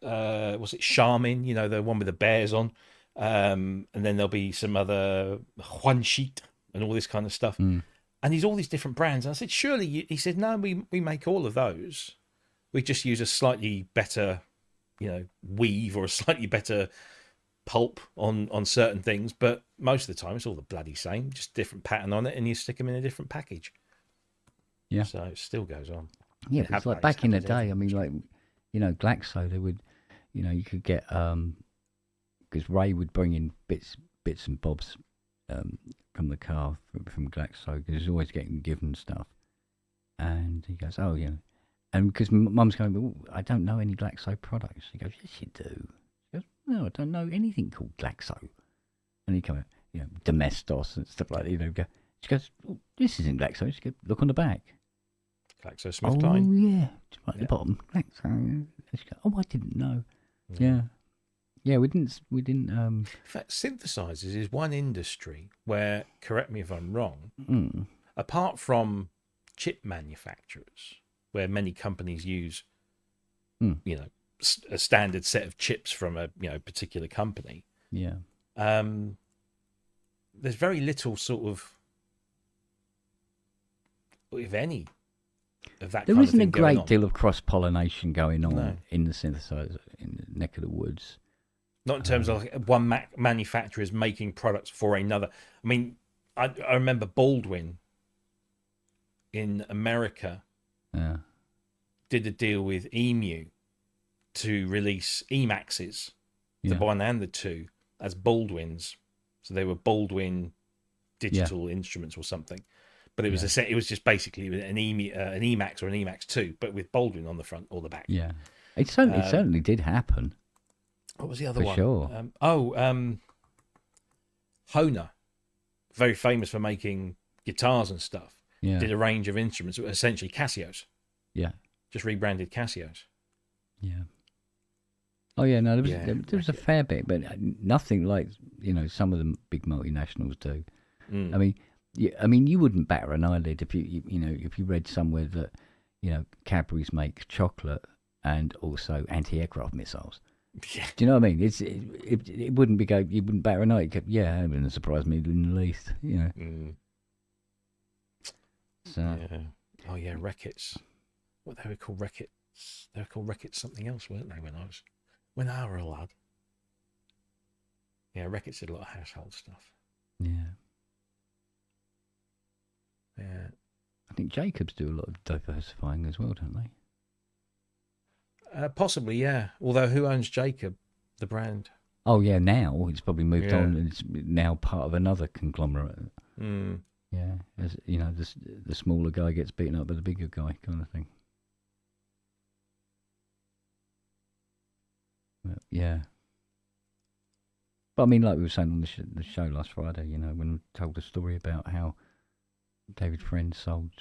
Was it Charmin? You know, the one with the bears on, and then there'll be some other Juan Sheet and all this kind of stuff. And he's all these different brands. And I said, surely he said, no, we make all of those. We just use a slightly better, weave or a slightly better pulp on certain things. But most of the time, it's all the bloody same, just different pattern on it, and you stick them in a different package. Yeah. So it still goes on. Yeah, it's like back in the day. I mean, like, Glaxo, they would. You could get because Ray would bring in bits and bobs from the car from Glaxo because he's always getting given stuff, and he goes, "Oh, yeah," and because Mum's going, "Oh, I don't know any Glaxo products." He goes, "Yes, you do." She goes, "No, I don't know anything called Glaxo," and he comes, Domestos and stuff like that. She goes, oh, "This isn't Glaxo." She goes, "Look on the back." GlaxoSmithKline. Oh yeah, just right at the bottom. Glaxo. She goes, "Oh, I didn't know." Yeah, we didn't. In fact, synthesizers is one industry where, correct me if I'm wrong, apart from chip manufacturers, where many companies use, a standard set of chips from a particular company. Yeah. There's very little sort of, if any, of that. There isn't a great deal of cross-pollination going on in the synthesizer in the neck of the woods. Not in terms of one manufacturer is making products for another. I mean, I remember Baldwin in America did a deal with EMU to release Emaxes, the 1 and the 2, as Baldwins. So they were Baldwin digital instruments or something. But it was it was just basically an Emax or an Emax 2, but with Baldwin on the front or the back. Yeah, it certainly did happen. What was the other one? For sure. Hohner, very famous for making guitars and stuff. Yeah. Did a range of instruments, essentially Casios. Yeah. Just rebranded Casios. Yeah. Oh yeah, no, there was a fair bit, but nothing like some of the big multinationals do. I mean, you wouldn't batter an eyelid if if you read somewhere that Cadbury's make chocolate and also anti-aircraft missiles. Yeah. Do you know what I mean? It wouldn't be you wouldn't batter an eye. Yeah, it wouldn't surprise me in the least. So. Yeah. Oh yeah, Reckitt's. What they were called Reckitt's? They were called Reckitt's something else, weren't they? When I were a lad. Yeah, Reckitt's did a lot of household stuff. Yeah. Yeah. I think Jacobs do a lot of diversifying as well, don't they? Possibly, yeah. Although, who owns Jacob, the brand? Oh, yeah, now it's probably moved on and it's now part of another conglomerate. Yeah, as the smaller guy gets beaten up by the bigger guy, kind of thing. But, yeah. But I mean, like we were saying on the show last Friday, when we told the story about how David Friend sold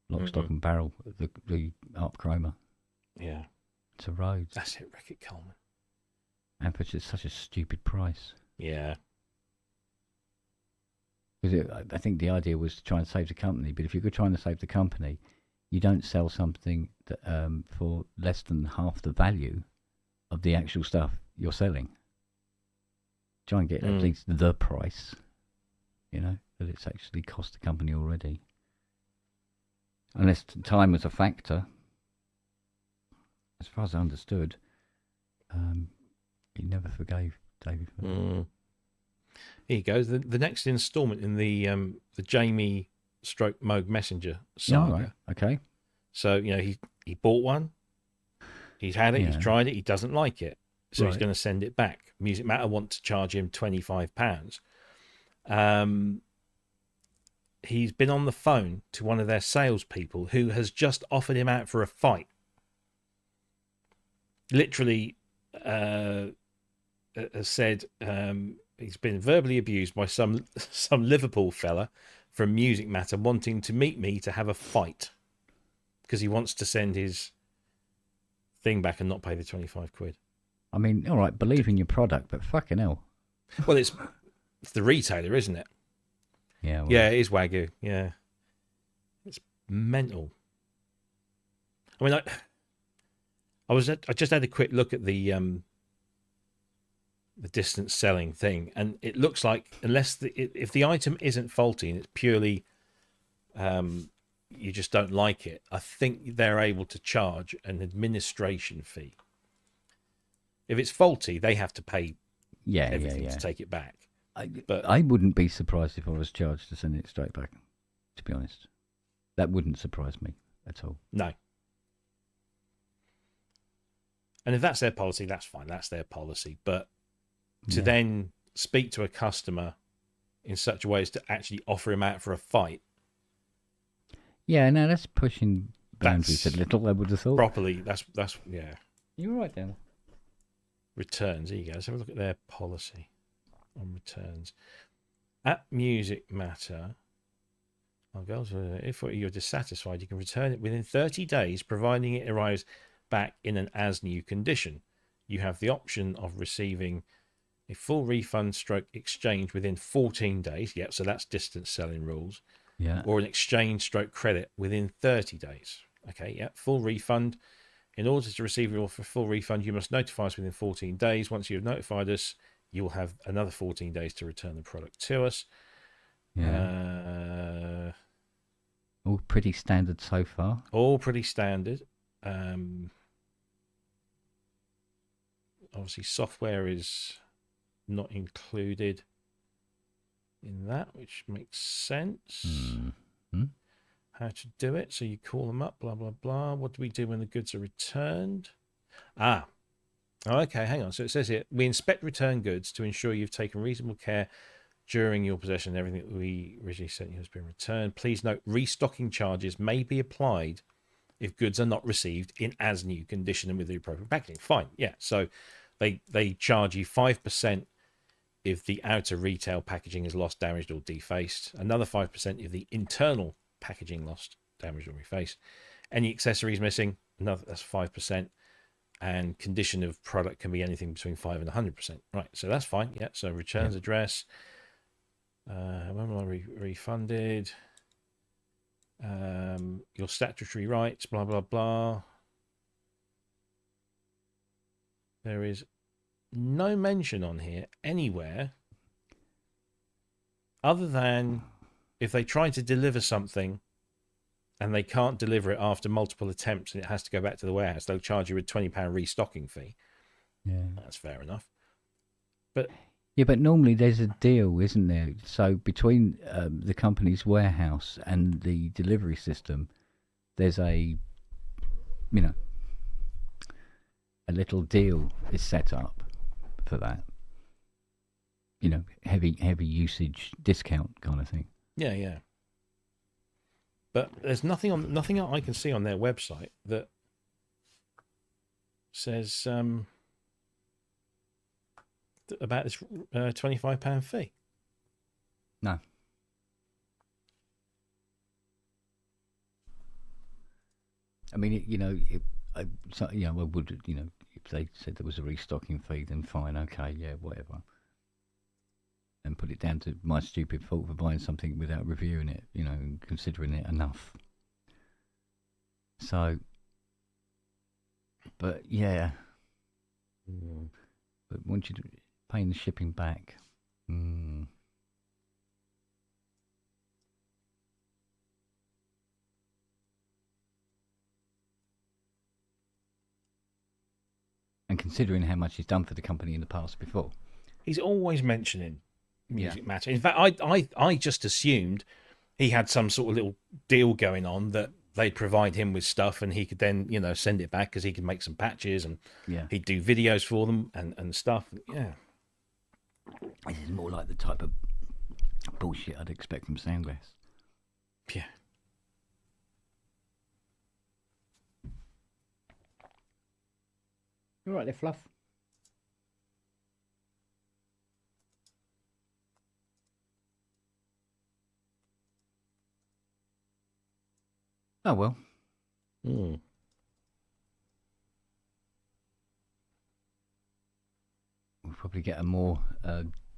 Lock, Stock and Barrel, the Arp Chroma. Yeah. To Rhodes. That's it, Reckitt Coleman. And for just such a stupid price. Yeah. Because I think the idea was to try and save the company, but if you're trying to save the company, you don't sell something that, for less than half the value of the actual stuff you're selling. Try and get at least the price, that it's actually cost the company already. Unless time was a factor. As far as I understood, he never forgave David. Here you go. The next instalment in the Jamie / Moog Messenger saga. Oh, right. Okay. So he bought one. He's had it. He's tried it. He doesn't like it, so he's going to send it back. Music Matter want to charge him £25. He's been on the phone to one of their salespeople who has just offered him out for a fight. Literally, has said he's been verbally abused by some Liverpool fella from Music Matter wanting to meet me to have a fight because he wants to send his thing back and not pay the 25 quid. I mean, all right, believe in your product, but fucking hell. Well, it's the retailer, isn't it? Yeah. Well, yeah, it is Wagyu. Yeah, it's mental. I mean, I just had a quick look at the distance selling thing, and it looks like if the item isn't faulty and it's purely you just don't like it, I think they're able to charge an administration fee. If it's faulty, they have to pay everything to take it back. But I wouldn't be surprised if I was charged to send it straight back, to be honest. That wouldn't surprise me at all. No. And if that's their policy, that's fine. That's their policy. But to then speak to a customer in such a way as to actually offer him out for a fight. Yeah, no, that's pushing boundaries a little, I would have thought. Properly, that's yeah. You're right, Dan. Returns, there you go. Let's have a look at their policy on returns. At Music Matter, if you're dissatisfied, you can return it within 30 days, providing it arrives back in an as-new condition. You have the option of receiving a full refund stroke exchange within 14 days. Yep, so that's distance selling rules. Yeah. Or an exchange stroke credit within 30 days. Okay, yeah, full refund. In order to receive your full refund, you must notify us within 14 days. Once you have notified us, you will have another 14 days to return the product to us. Yeah. All pretty standard so far. All pretty standard. Obviously, software is not included in that, which makes sense. Mm-hmm. How to do it. So you call them up, blah, blah, blah. What do we do when the goods are returned? Okay, hang on. So it says here, we inspect return goods to ensure you've taken reasonable care during your possession. Everything that we originally sent you has been returned. Please note, restocking charges may be applied if goods are not received in as new condition and with the appropriate packaging. Fine, yeah. So they charge you 5% if the outer retail packaging is lost, damaged, or defaced. Another 5% if the internal packaging lost, damaged, or refaced. Any accessories missing, that's 5%. And condition of product can be anything between 5 and 100%. Right, so that's fine. Yeah, so returns address. When will I refunded? Your statutory rights, blah, blah, blah. There is no mention on here anywhere other than if they try to deliver something and they can't deliver it after multiple attempts and it has to go back to the warehouse, they'll charge you a £20 restocking fee. Yeah. That's fair enough. But yeah, but normally there's a deal, isn't there? So between the company's warehouse and the delivery system, there's a little deal is set up for that. Heavy usage discount kind of thing. Yeah. But there's nothing I can see on their website that says about this £25 fee. No. I mean, I would, if they said there was a restocking fee, then fine, okay, yeah, whatever. And put it down to my stupid fault for buying something without reviewing it, and considering it enough. So, but yeah. But once you're paying the shipping back, and considering how much he's done for the company in the past before. He's always mentioning Music Matter. In fact, I just assumed he had some sort of little deal going on that they'd provide him with stuff and he could then, send it back because he could make some patches and he'd do videos for them and stuff. Yeah. This is more like the type of bullshit I'd expect from Soundglass. Yeah. You all right there, Fluff? Oh well. Hmm. We'll probably get a more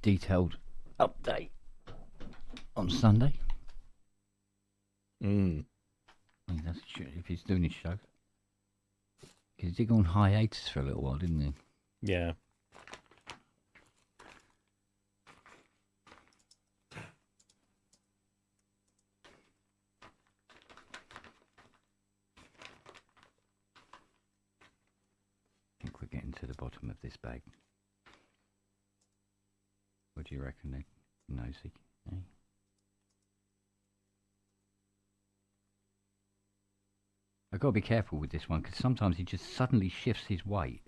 detailed update on Sunday. Mm. I mean, that's if he's doing his show. He did go on hiatus for a little while, didn't he? Yeah. I think we're getting to the bottom of this bag. What do you reckon, then? Nosy, eh? I've got to be careful with this one because sometimes he just suddenly shifts his weight.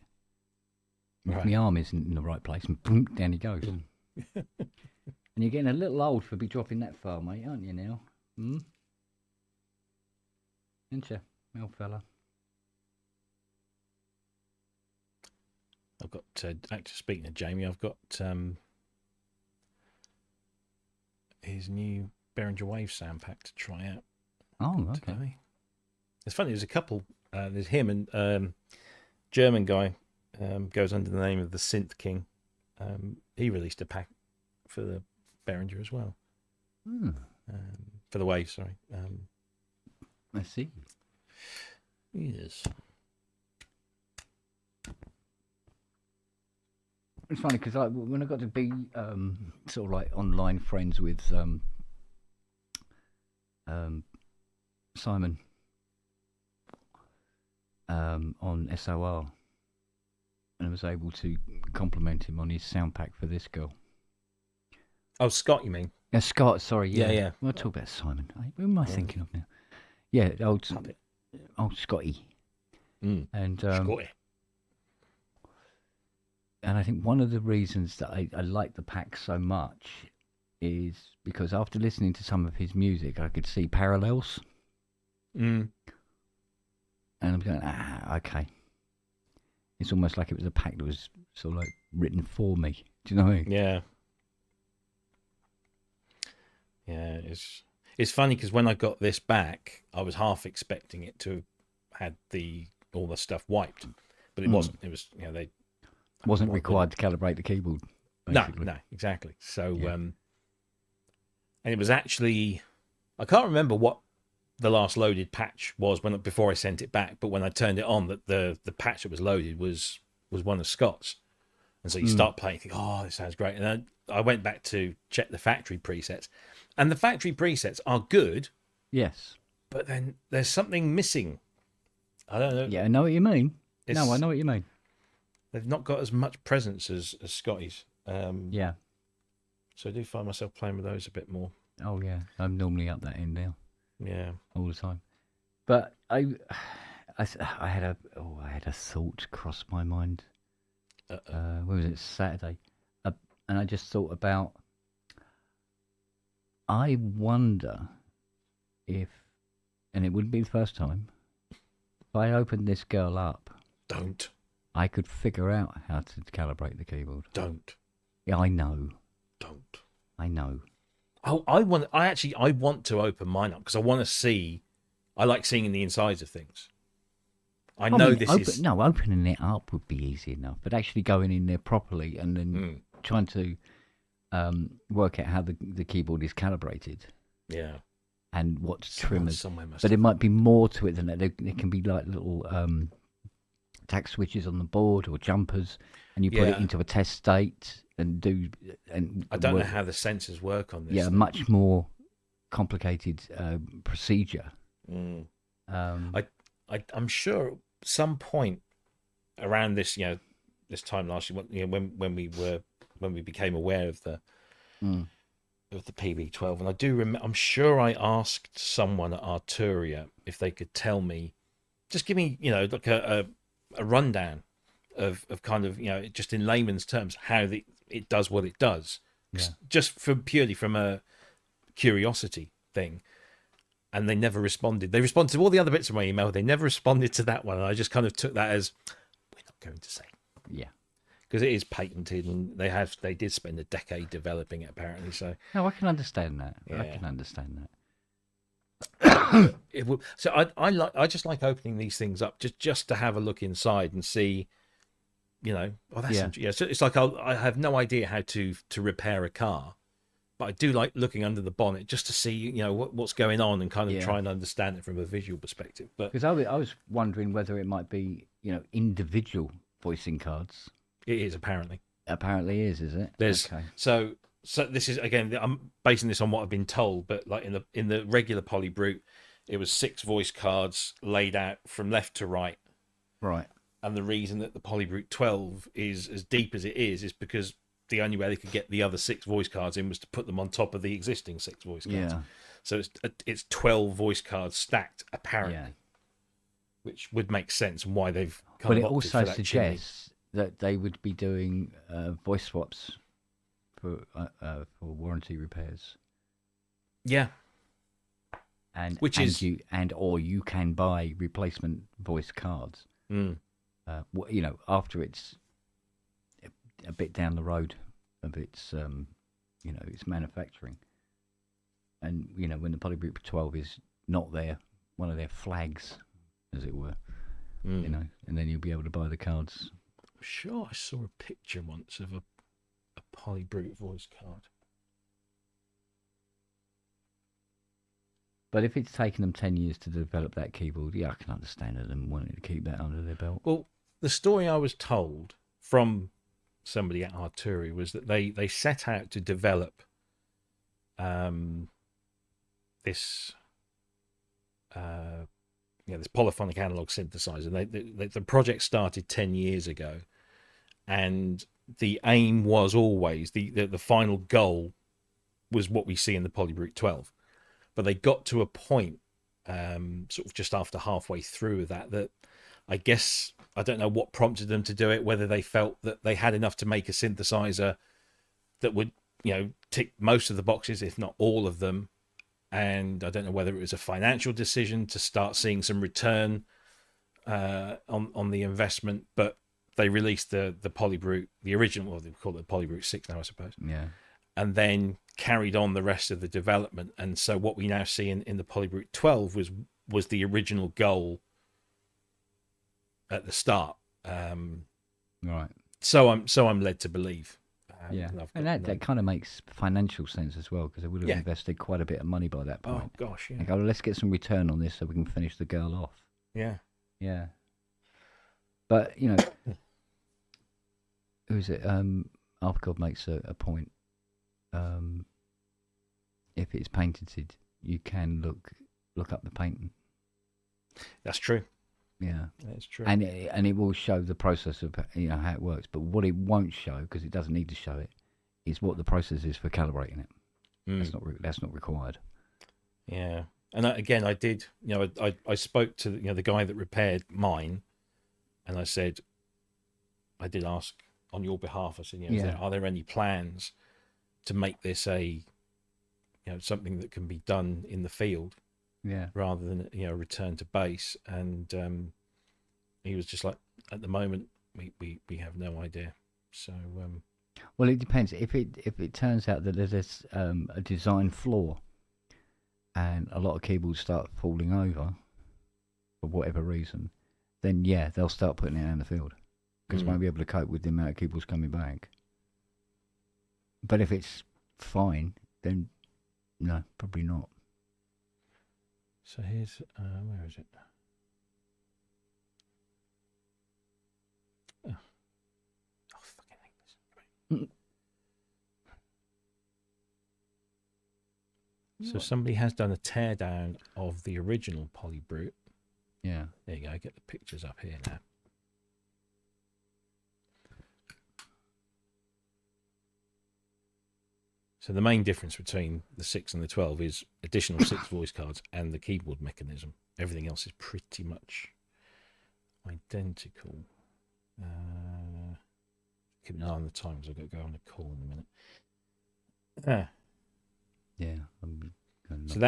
Right. If my arm isn't in the right place, and boom, down he goes. And you're getting a little old for be dropping that far, mate, aren't you now? Hmm? Ain't you, old fella? I've got, actually speaking of Jamie, I've got his new Behringer Wave sound pack to try out. Oh, okay. Today. It's funny, there's a couple, there's him and German guy, goes under the name of the Synth King. He released a pack for the Behringer as well. For the Wave, sorry. I see. Yes. It's funny because when I got to be sort of like online friends with Simon on SOR, and I was able to compliment him on his sound pack for this girl. Oh, Scott, you mean? Yeah, Scott. Sorry, yeah. Yeah. We'll talk about Simon. Who am I thinking of now? Yeah, old Scotty. And Scotty. And I think one of the reasons that I like the pack so much is because after listening to some of his music, I could see parallels. And I'm going, okay. It's almost like it was a pack that was sort of like written for me. Do you know what I mean? Yeah. Yeah, it's funny because when I got this back, I was half expecting it to have had all the stuff wiped, but it wasn't. It was, they wasn't required to calibrate the keyboard. Basically. No, exactly. So, and it was actually, I can't remember what the last loaded patch was before I sent it back, but when I turned it on, that the patch that was loaded was one of Scott's, and so you start playing, you think, oh, this sounds great, and then I went back to check the factory presets, and the factory presets are good, yes, but then there's something missing. I don't know. Yeah, I know what you mean. I know what you mean. They've not got as much presence as Scotty's. Yeah. So I do find myself playing with those a bit more. Oh yeah, I'm normally up that end now. Yeah. All the time. But I had a thought cross my mind. When was it? Saturday, and I just thought about. I wonder if, and it wouldn't be the first time, if I opened this girl up. Don't. I could figure out how to calibrate the keyboard. Don't. Yeah, I know. Don't. I know. Oh, I want to open mine up because I want to see. I like seeing the insides of things. I know opening it up would be easy enough, but actually going in there properly and then trying to work out how the keyboard is calibrated. Yeah. And what trimmers. But it might be more to it than that. There can be like little tack switches on the board or jumpers, and you put it into a test state and do. And I don't know how the sensors work on this. Yeah, much more complicated procedure. I'm sure at some point around this, this time last year, when we became aware of the PB12, and I do remember, I'm sure I asked someone at Arturia if they could tell me, just give me, like a rundown of kind of, just in layman's terms, how it does what it does, just purely from a curiosity thing. And they never responded. They responded to all the other bits of my email. They never responded to that one. And I just kind of took that as, we're not going to say. Yeah. Because it is patented, and they did spend a decade developing it, apparently. So no, I can understand that. Yeah. I can understand that. So I just like opening these things up just to have a look inside and see, oh, that's So it's like I have no idea how to repair a car, but I do like looking under the bonnet just to see, what's going on and kind of try and understand it from a visual perspective. But because I was wondering whether it might be, individual voicing cards. It is apparently. Apparently is it? There's okay. So this is, again, I'm basing this on what I've been told, but like in the regular Polybrute, it was 6 voice cards laid out from left to right. Right. And the reason that the Polybrute 12 is as deep as it is because the only way they could get the other 6 voice cards in was to put them on top of the existing 6 voice cards. Yeah. So it's 12 voice cards stacked, apparently, which would make sense and why they've kind of opted also for that suggests that they would be doing voice swaps for warranty repairs. Yeah. Or you can buy replacement voice cards. After it's a bit down the road of its its manufacturing, and when the Polybrute 12 is not one of their flags, as it were, and then you'll be able to buy the cards. I'm sure I saw a picture once of a Polybrute voice card. But if it's taken them 10 years to develop that keyboard, I can understand them wanting to keep that under their belt. Well, the story I was told from somebody at Arturi was that they set out to develop this this polyphonic analog synthesizer. The project started 10 years ago, and the aim was always the final goal was what we see in the Polybrute 12. But they got to a point, sort of just after halfway through that I guess, I don't know what prompted them to do it, whether they felt that they had enough to make a synthesizer that would, tick most of the boxes, if not all of them. And I don't know whether it was a financial decision to start seeing some return on the investment, but they released the Polybrute, the original, well, they call it the Polybrute 6 now, I suppose. Yeah. And then carried on the rest of the development. And so what we now see in the Polybrute 12 was the original goal at the start. Right. So I'm led to believe. And that kind of makes financial sense as well, because they would have invested quite a bit of money by that point. Oh gosh, yeah. Like, let's get some return on this so we can finish the girl off. Yeah. Yeah. But who's it? Alpgod makes a point. If it's patented, you can look up the patent. That's true. Yeah, that's true. And it will show the process of how it works. But what it won't show, because it doesn't need to show it, is what the process is for calibrating it. That's not required. Yeah, and again, I did. I spoke to the guy that repaired mine, and I said, I did ask on your behalf. I said, are there any plans to make this a something that can be done in the field, rather than return to base? And he was just like, at the moment we have no idea. So well, it depends. If it turns out that there's a design flaw and a lot of keyboards start falling over for whatever reason, then they'll start putting it out in the field, because they won't be able to cope with the amount of keyboards coming back. But if it's fine, then no, probably not. So here's where is it? Oh, fucking hate this. So somebody has done a teardown of the original Polybrute. Yeah. There you go. Get the pictures up here now. So the main difference between the 6 and the 12 is additional 6 voice cards and the keyboard mechanism. Everything else is pretty much identical. Keep an eye on the times. I've got to go on a call in a minute. Yeah. I'm gonna so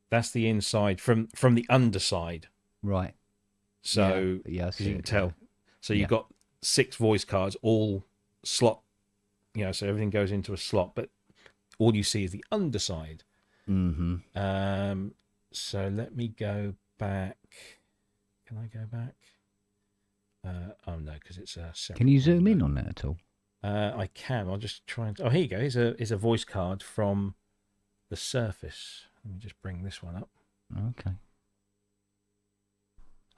that's the inside from the underside. Right. So you can tell. So you've got 6 voice cards, all slot. So everything goes into a slot, but all you see is the underside. Mm-hmm. So let me go back. Can I go back? Oh no, because it's a separate. Can you zoom in on that at all? I can. I'll just try and. Oh, here you go. Here's a voice card from the Surface. Let me just bring this one up. Okay.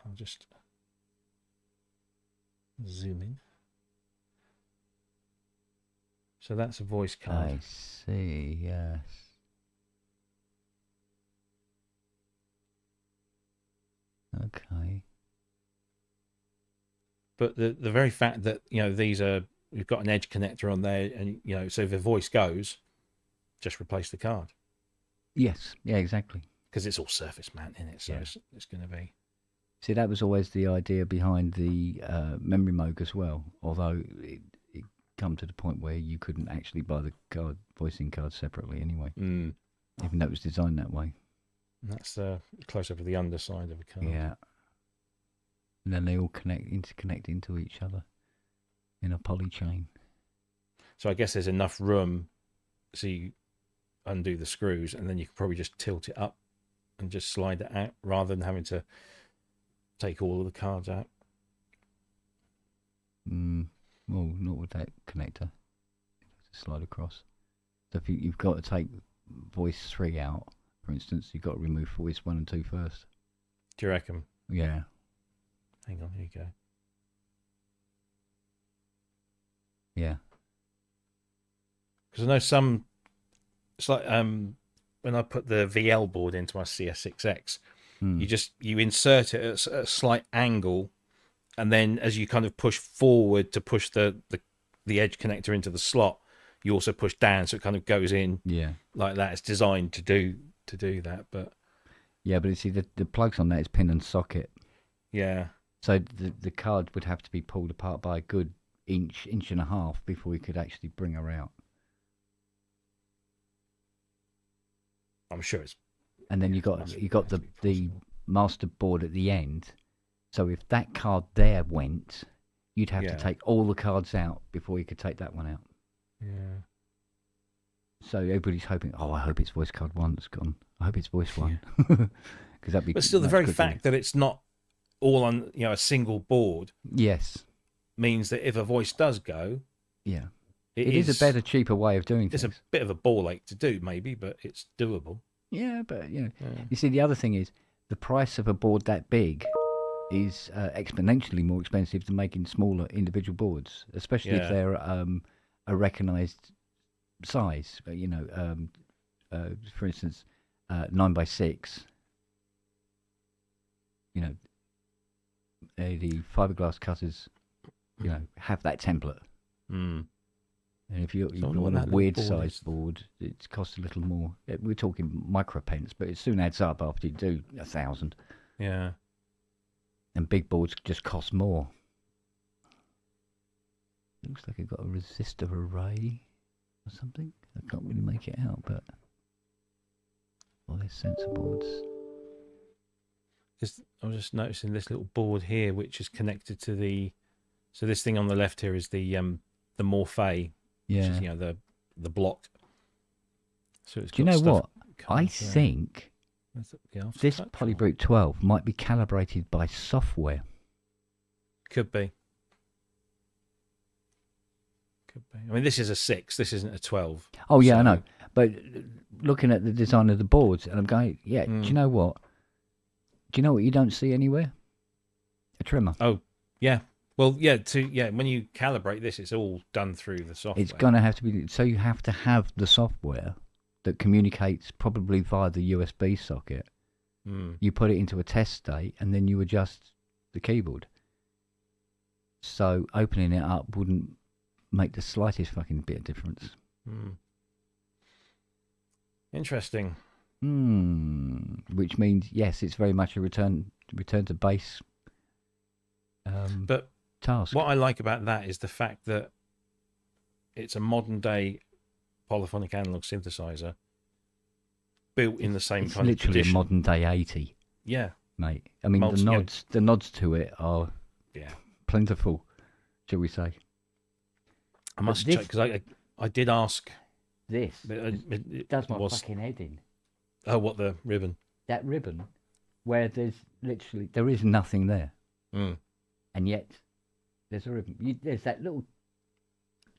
I'll just zoom in. So that's a voice card. I see. Yes. Okay. But the very fact that these are, we've got an edge connector on there, and so if the voice goes, just replace the card. Yes. Yeah. Exactly. Because it's all surface mount in it, so Yeah. it's going to be. See, that was always the idea behind the memory moog as well. Although it come to the point where you couldn't actually buy the voicing card separately anyway, even though it was designed that way. And that's a close up of the underside of a card. Yeah. And then they all interconnect into each other in a poly chain. So I guess there's enough room, so you undo the screws, and then you can probably just tilt it up and just slide it out, rather than having to take all of the cards out. Well, not with that connector. Slide across. So if you've got to take voice 3 out, for instance, you've got to remove voice 1 and 2 first. Do you reckon? Yeah. Hang on, here you go. Yeah. Because I know some, it's like when I put the VL board into my CS6X, you insert it at a slight angle, and then as you kind of push forward to push the edge connector into the slot, you also push down, so it kind of goes in. Yeah. Like that. It's designed to do that, but yeah, but you see the plugs on that is pin and socket. Yeah. So the card would have to be pulled apart by a good inch and a half before you could actually bring her out. I'm sure it's. And then you got the master board at the end. So if that card there went, you'd have to take all the cards out before you could take that one out. Yeah. So everybody's hoping. Oh, I hope it's voice card 1 that's gone. I hope it's voice 1, because that'd be. But still, the very fact that it's not all on a single board. Yes. Means that if a voice does go. Yeah. It is a better, cheaper way of doing things. It's a bit of a ball ache to do, maybe, but it's doable. Yeah, but you see, the other thing is the price of a board that big is exponentially more expensive than making smaller individual boards, especially if they're a recognised size. For instance, 9x6. The fiberglass cutters, have that template. And if you want a weird sized board, it costs a little more. We're talking micro pence, but it soon adds up after you do 1,000. Yeah. And big boards just cost more. Looks like it's got a resistor array or something. I can't really make it out, but there's sensor boards. I was just noticing this little board here, which is connected to the. So this thing on the left here is the Morphe. Yeah. Which is, the block. So it's. Do you know what? I think this Polybrute 12 might be calibrated by software. Could be. I mean, this is a 6. This isn't a 12. Oh yeah, I know. But looking at the design of the boards, and I'm going, do you know what? Do you know what you don't see anywhere? A trimmer. Oh, yeah. Well, when you calibrate this, it's all done through the software. It's going to have to be, so you have to have the software that communicates probably via the USB socket. You put it into a test state, and then you adjust the keyboard. So opening it up wouldn't make the slightest fucking bit of difference. Interesting. Which means, yes, it's very much a return to base. But task. What I like about that is the fact that it's a modern day polyphonic analog synthesizer built in the same kind of tradition. Literally a modern day 80. Yeah, mate. I mean, the nods to it are plentiful, shall we say? I must check, because I did ask. This does my fucking head in. Oh, what, the ribbon? that ribbon where there is nothing there, and yet there's a ribbon. There's that little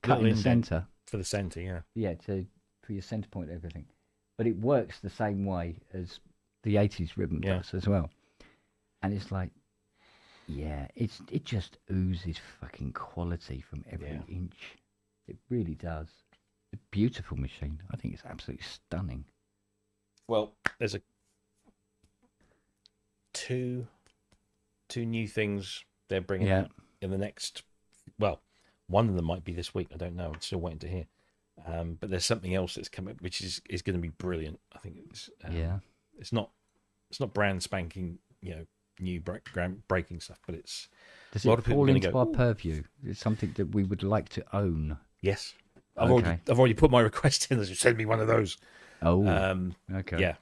cut in the centre for the centre, yeah, for your centre point, everything. But it works the same way as the 80s ribbon does as well, and it's like, it just oozes fucking quality from every inch. It really does. It's a beautiful machine. I think it's absolutely stunning. Well, there's two new things they're bringing out in the next. Well, one of them might be this week. I don't know. I'm still waiting to hear. But there's something else that's coming, which is going to be brilliant. I think it's It's not brand spanking, new breaking stuff, but it's. Does it fall into our purview? It's something that we would like to own. Yes, I've already put my request in. Send me one of those. Oh, okay. Yeah.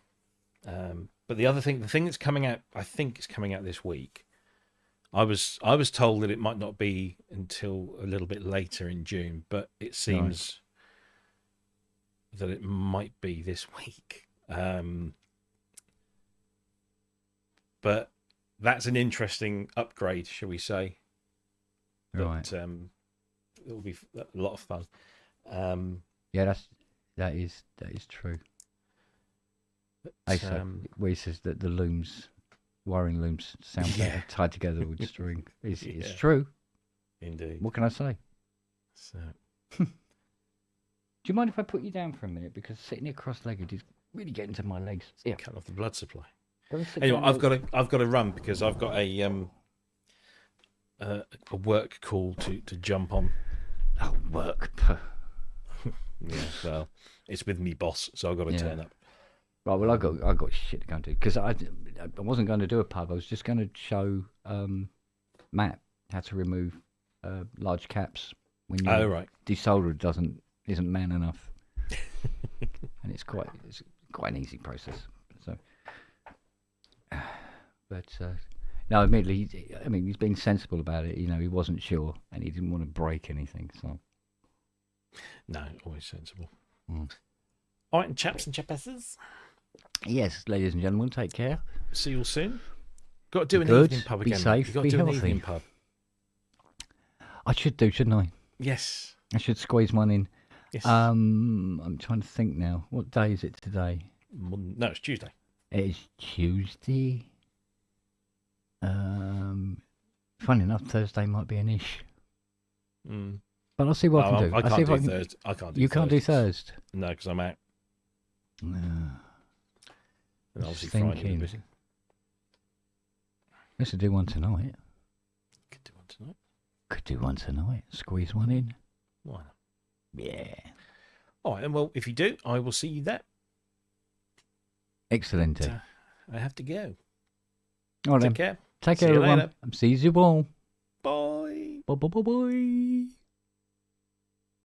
But the thing that's coming out, I think it's coming out this week. I was told that it might not be until a little bit later in June, but it seems that it might be this week. But that's an interesting upgrade, shall we say? Right. It'll be a lot of fun. That is true. Where he says that the wiring looms sound better tied together with string. It's true. Indeed. What can I say? So, do you mind if I put you down for a minute, because sitting here cross-legged is really getting to my legs. Yeah. Cut off the blood supply. Anyway, I've got to run because I've got a work call to jump on. Oh, work. Yeah, well, it's with me boss, so I've got to turn up. Right, well, I got shit to go and do, because I wasn't going to do a pub. I was just going to show Matt how to remove large caps when you desolder isn't man enough, and it's quite an easy process. So, but no, admittedly, he's been sensible about it. He wasn't sure, and he didn't want to break anything. So, no, always sensible. All right, and chaps and chapesses. Yes, ladies and gentlemen, take care. See you all soon. Got to do an evening pub again. Be safe. Got be to do healthy. An evening pub. I should do, shouldn't I? Yes. I should squeeze one in. Yes. I'm trying to think now. What day is it today? No, it's Tuesday. It is Tuesday. Funny enough, Thursday might be an ish. But I'll see what I can do. I can't do Thursday. I can't do. You can't do Thursday. No, because I'm out. And obviously Friday. busy. Let's do one tonight. Could do one tonight. Could do one tonight. Squeeze one in. Why not? Yeah. All right, and well, if you do, I will see you there. Excellent. I have to go. All right, Take care. Take See care, you everyone. later. See you all. Bye. Bye.